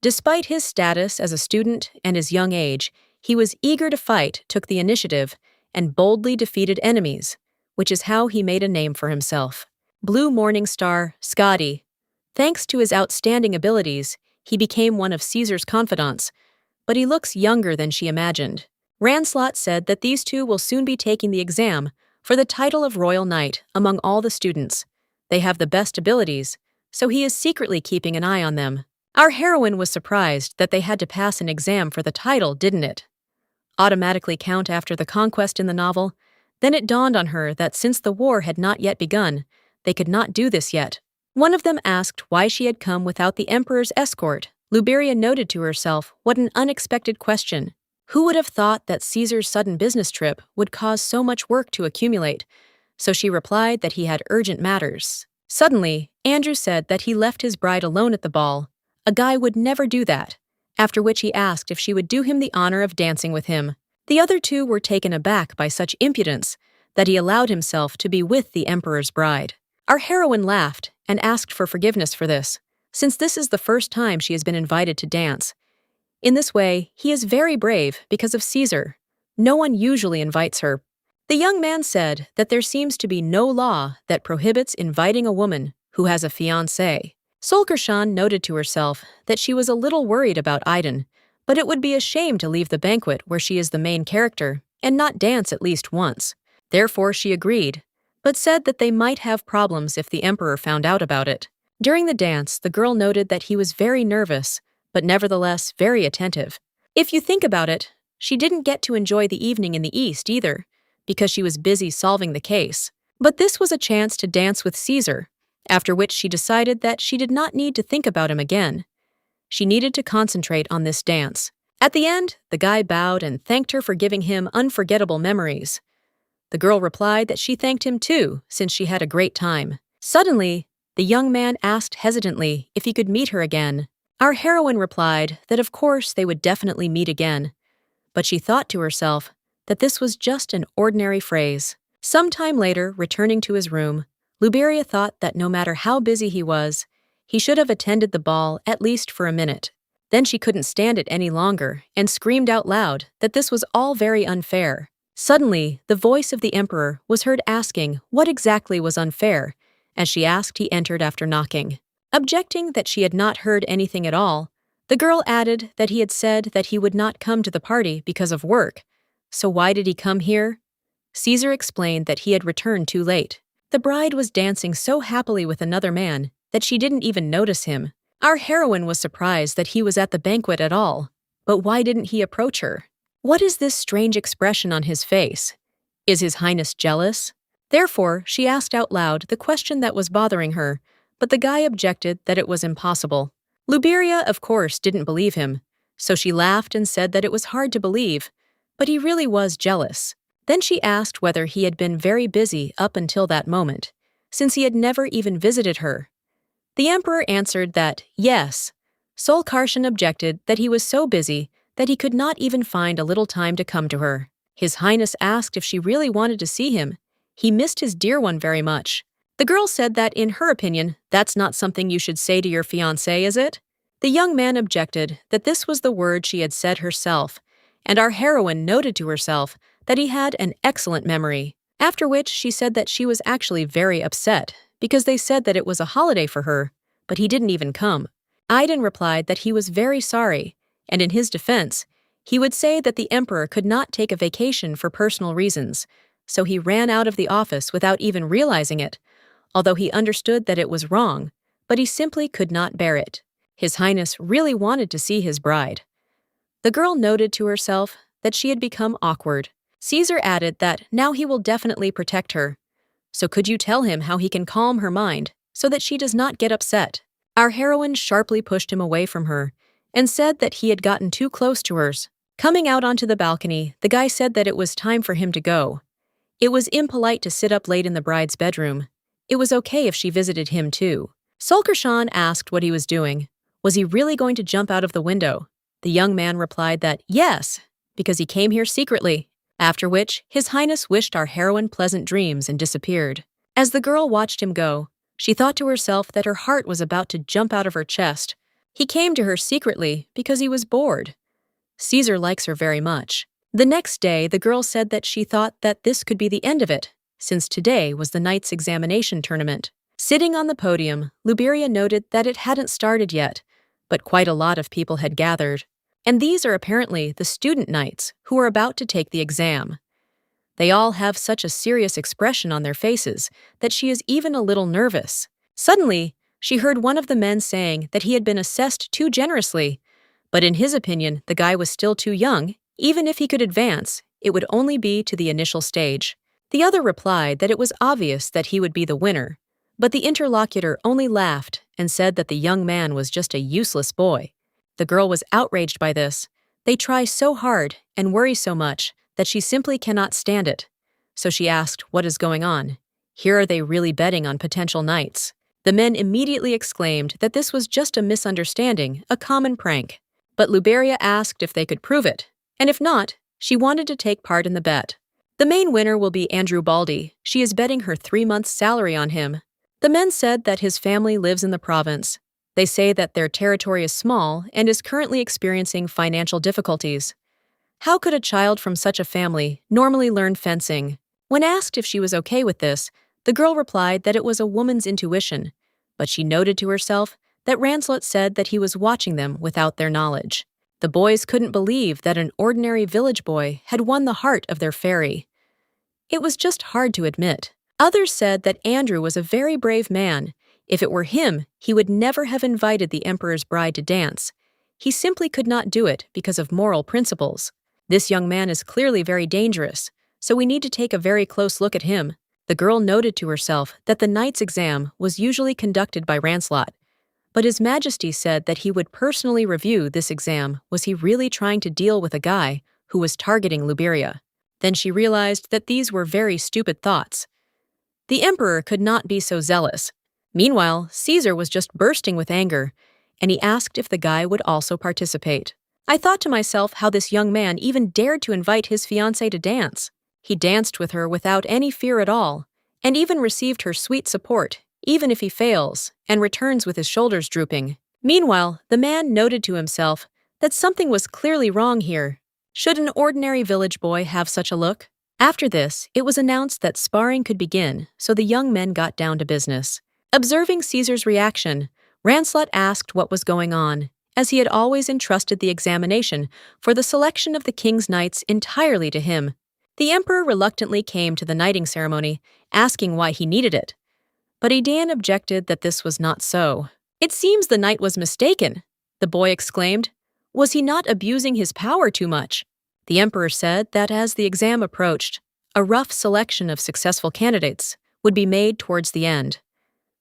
Despite his status as a student and his young age, he was eager to fight, took the initiative, and boldly defeated enemies, which is how he made a name for himself. Blue Morning Star, Scotty. Thanks to his outstanding abilities, he became one of Caesar's confidants, but he looks younger than she imagined. Ranslot said that these two will soon be taking the exam for the title of Royal Knight among all the students. They have the best abilities, so he is secretly keeping an eye on them. Our heroine was surprised that they had to pass an exam for the title, didn't it? Automatically count after the conquest in the novel, then it dawned on her that since the war had not yet begun, they could not do this yet. One of them asked why she had come without the emperor's escort. Luberia noted to herself what an unexpected question. Who would have thought that Caesar's sudden business trip would cause so much work to accumulate? So she replied that he had urgent matters. Suddenly, Andrew said that he left his bride alone at the ball. A guy would never do that, after which he asked if she would do him the honor of dancing with him. The other two were taken aback by such impudence that he allowed himself to be with the emperor's bride. Our heroine laughed and asked for forgiveness for this, since this is the first time she has been invited to dance. In this way, he is very brave because of Caesar. No one usually invites her. The young man said that there seems to be no law that prohibits inviting a woman who has a fiancé. Solkershan noted to herself that she was a little worried about Aiden, but it would be a shame to leave the banquet where she is the main character and not dance at least once. Therefore, she agreed, but said that they might have problems if the emperor found out about it. During the dance, the girl noted that he was very nervous, but nevertheless very attentive. If you think about it, she didn't get to enjoy the evening in the East either, because she was busy solving the case. But this was a chance to dance with Caesar, after which she decided that she did not need to think about him again. She needed to concentrate on this dance. At the end, the guy bowed and thanked her for giving him unforgettable memories. The girl replied that she thanked him too, since she had a great time. Suddenly, the young man asked hesitantly if he could meet her again. Our heroine replied that of course they would definitely meet again, but she thought to herself that this was just an ordinary phrase. Some time later, returning to his room, Luberia thought that no matter how busy he was, he should have attended the ball at least for a minute. Then she couldn't stand it any longer and screamed out loud that this was all very unfair. Suddenly, the voice of the emperor was heard asking what exactly was unfair. As she asked, he entered after knocking. Objecting that she had not heard anything at all, the girl added that he had said that he would not come to the party because of work. So why did he come here? Caesar explained that he had returned too late. The bride was dancing so happily with another man that she didn't even notice him. Our heroine was surprised that he was at the banquet at all. But why didn't he approach her? What is this strange expression on his face? Is His Highness jealous? Therefore, she asked out loud the question that was bothering her, but the guy objected that it was impossible. Luberia, of course, didn't believe him, so she laughed and said that it was hard to believe, but he really was jealous. Then she asked whether he had been very busy up until that moment, since he had never even visited her. The emperor answered that, yes. Solkarshan objected that he was so busy that he could not even find a little time to come to her. His Highness asked if she really wanted to see him. He missed his dear one very much. The girl said that, in her opinion, that's not something you should say to your fiancé, is it? The young man objected that this was the word she had said herself, and our heroine noted to herself that he had an excellent memory. After which she said that she was actually very upset, because they said that it was a holiday for her, but he didn't even come. Aiden replied that he was very sorry, and in his defense, he would say that the emperor could not take a vacation for personal reasons, so he ran out of the office without even realizing it, although he understood that it was wrong, but he simply could not bear it. His Highness really wanted to see his bride. The girl noted to herself that she had become awkward. Caesar added that now he will definitely protect her. So could you tell him how he can calm her mind so that she does not get upset? Our heroine sharply pushed him away from her and said that he had gotten too close to hers. Coming out onto the balcony, the guy said that it was time for him to go. It was impolite to sit up late in the bride's bedroom. It was okay if she visited him too. Solkershan asked what he was doing. Was he really going to jump out of the window? The young man replied that yes, because he came here secretly. After which, His Highness wished our heroine pleasant dreams and disappeared. As the girl watched him go, she thought to herself that her heart was about to jump out of her chest. He came to her secretly because he was bored. Caesar likes her very much. The next day, the girl said that she thought that this could be the end of it, since today was the knight's examination tournament. Sitting on the podium, Luberia noted that it hadn't started yet, but quite a lot of people had gathered. And these are apparently the student knights who are about to take the exam. They all have such a serious expression on their faces that she is even a little nervous. Suddenly, she heard one of the men saying that he had been assessed too generously, but in his opinion, the guy was still too young. Even if he could advance, it would only be to the initial stage. The other replied that it was obvious that he would be the winner, but the interlocutor only laughed and said that the young man was just a useless boy. The girl was outraged by this. They try so hard and worry so much that she simply cannot stand it. So she asked, "What is going on? Here are they really betting on potential knights?" The men immediately exclaimed that this was just a misunderstanding, a common prank. But Luberia asked if they could prove it, and if not, she wanted to take part in the bet. The main winner will be Andrew Baldy. She is betting her 3 months' salary on him. The men said that his family lives in the province. They say that their territory is small and is currently experiencing financial difficulties. How could a child from such a family normally learn fencing? When asked if she was okay with this, the girl replied that it was a woman's intuition, but she noted to herself that Ranslot said that he was watching them without their knowledge. The boys couldn't believe that an ordinary village boy had won the heart of their fairy. It was just hard to admit. Others said that Andrew was a very brave man. If it were him, he would never have invited the emperor's bride to dance. He simply could not do it because of moral principles. This young man is clearly very dangerous, so we need to take a very close look at him. The girl noted to herself that the knight's exam was usually conducted by Ranslot, but His Majesty said that he would personally review this exam. Was he really trying to deal with a guy who was targeting Luberia? Then she realized that these were very stupid thoughts. The emperor could not be so zealous. Meanwhile, Caesar was just bursting with anger, and he asked if the guy would also participate. I thought to myself how this young man even dared to invite his fiancée to dance. He danced with her without any fear at all, and even received her sweet support, even if he fails, and returns with his shoulders drooping. Meanwhile, the man noted to himself that something was clearly wrong here. Should an ordinary village boy have such a look? After this, it was announced that sparring could begin, so the young men got down to business. Observing Caesar's reaction, Ranslot asked what was going on, as he had always entrusted the examination for the selection of the king's knights entirely to him. The emperor reluctantly came to the knighting ceremony, asking why he needed it. But Idan objected that this was not so. "It seems the knight was mistaken," the boy exclaimed. "Was he not abusing his power too much?" The emperor said that as the exam approached, a rough selection of successful candidates would be made towards the end.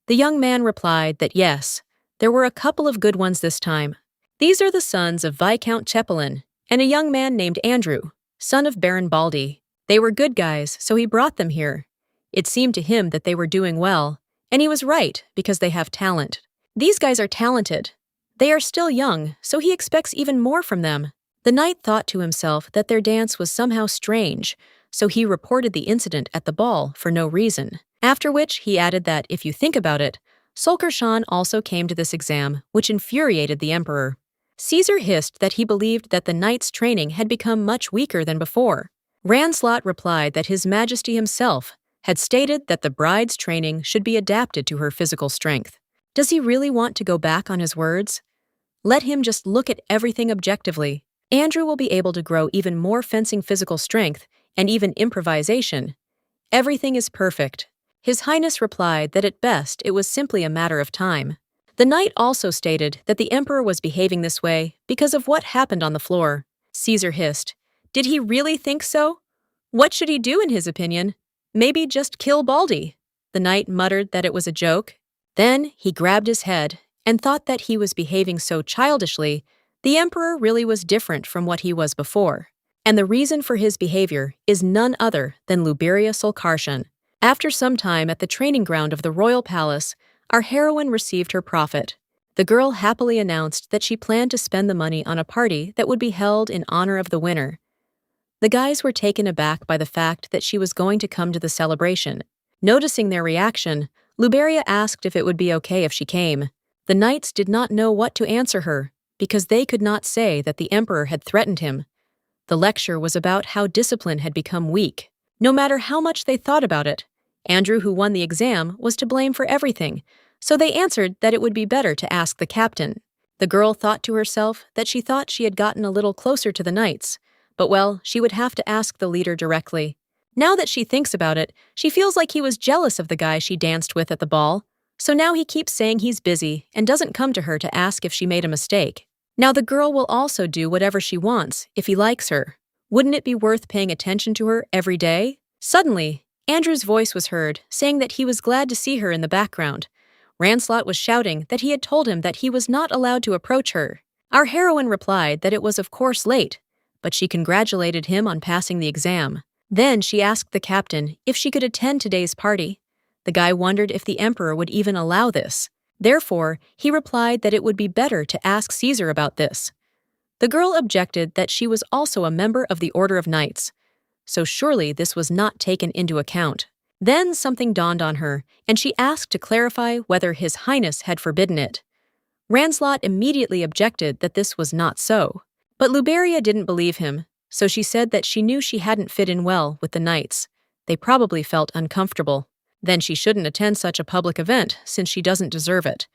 The young man replied that yes, there were a couple of good ones this time. These are the sons of Viscount Chepelin and a young man named Andrew, son of Baron Baldy. They were good guys, so he brought them here. It seemed to him that they were doing well, and he was right because they have talent. These guys are talented. They are still young, so he expects even more from them. The knight thought to himself that their dance was somehow strange, so he reported the incident at the ball for no reason. After which he added that, if you think about it, Sulker Shan also came to this exam, which infuriated the emperor. Caesar hissed that he believed that the knight's training had become much weaker than before. Ranslot replied that His Majesty himself had stated that the bride's training should be adapted to her physical strength. Does he really want to go back on his words? Let him just look at everything objectively. Andrew will be able to grow even more fencing physical strength and even improvisation. Everything is perfect. His Highness replied that at best it was simply a matter of time. The knight also stated that the emperor was behaving this way because of what happened on the floor. Caesar hissed. Did he really think so? What should he do in his opinion? Maybe just kill Baldy. The knight muttered that it was a joke. Then he grabbed his head and thought that he was behaving so childishly. The emperor really was different from what he was before. And the reason for his behavior is none other than Luberia Sulkarshan. After some time at the training ground of the royal palace, our heroine received her profit. The girl happily announced that she planned to spend the money on a party that would be held in honor of the winner. The guys were taken aback by the fact that she was going to come to the celebration. Noticing their reaction, Luberia asked if it would be okay if she came. The knights did not know what to answer her, because they could not say that the emperor had threatened him. The lecture was about how discipline had become weak. No matter how much they thought about it, Andrew, who won the exam, was to blame for everything, so they answered that it would be better to ask the captain. The girl thought to herself that she thought she had gotten a little closer to the knights, but well, she would have to ask the leader directly. Now that she thinks about it, she feels like he was jealous of the guy she danced with at the ball, so now he keeps saying he's busy and doesn't come to her to ask if she made a mistake. Now the girl will also do whatever she wants if he likes her. Wouldn't it be worth paying attention to her every day? Suddenly, Andrew's voice was heard, saying that he was glad to see her in the background. Ranslot was shouting that he had told him that he was not allowed to approach her. Our heroine replied that it was of course late, but she congratulated him on passing the exam. Then she asked the captain if she could attend today's party. The guy wondered if the emperor would even allow this. Therefore, he replied that it would be better to ask Caesar about this. The girl objected that she was also a member of the Order of Knights, so surely this was not taken into account. Then something dawned on her, and she asked to clarify whether His Highness had forbidden it. Ranslot immediately objected that this was not so. But Luberia didn't believe him, so she said that she knew she hadn't fit in well with the knights. They probably felt uncomfortable. Then she shouldn't attend such a public event, since she doesn't deserve it.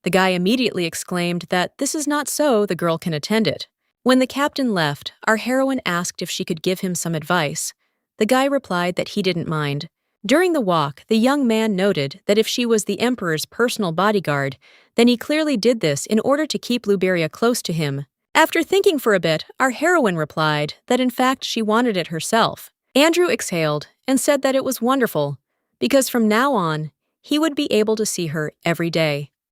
The guy immediately exclaimed that this is not so, the girl can attend it. When the captain left, our heroine asked if she could give him some advice. The guy replied that he didn't mind. During the walk, the young man noted that if she was the emperor's personal bodyguard, then he clearly did this in order to keep Luberia close to him. After thinking for a bit, our heroine replied that in fact she wanted it herself. Andrew exhaled and said that it was wonderful, because from now on, he would be able to see her every day.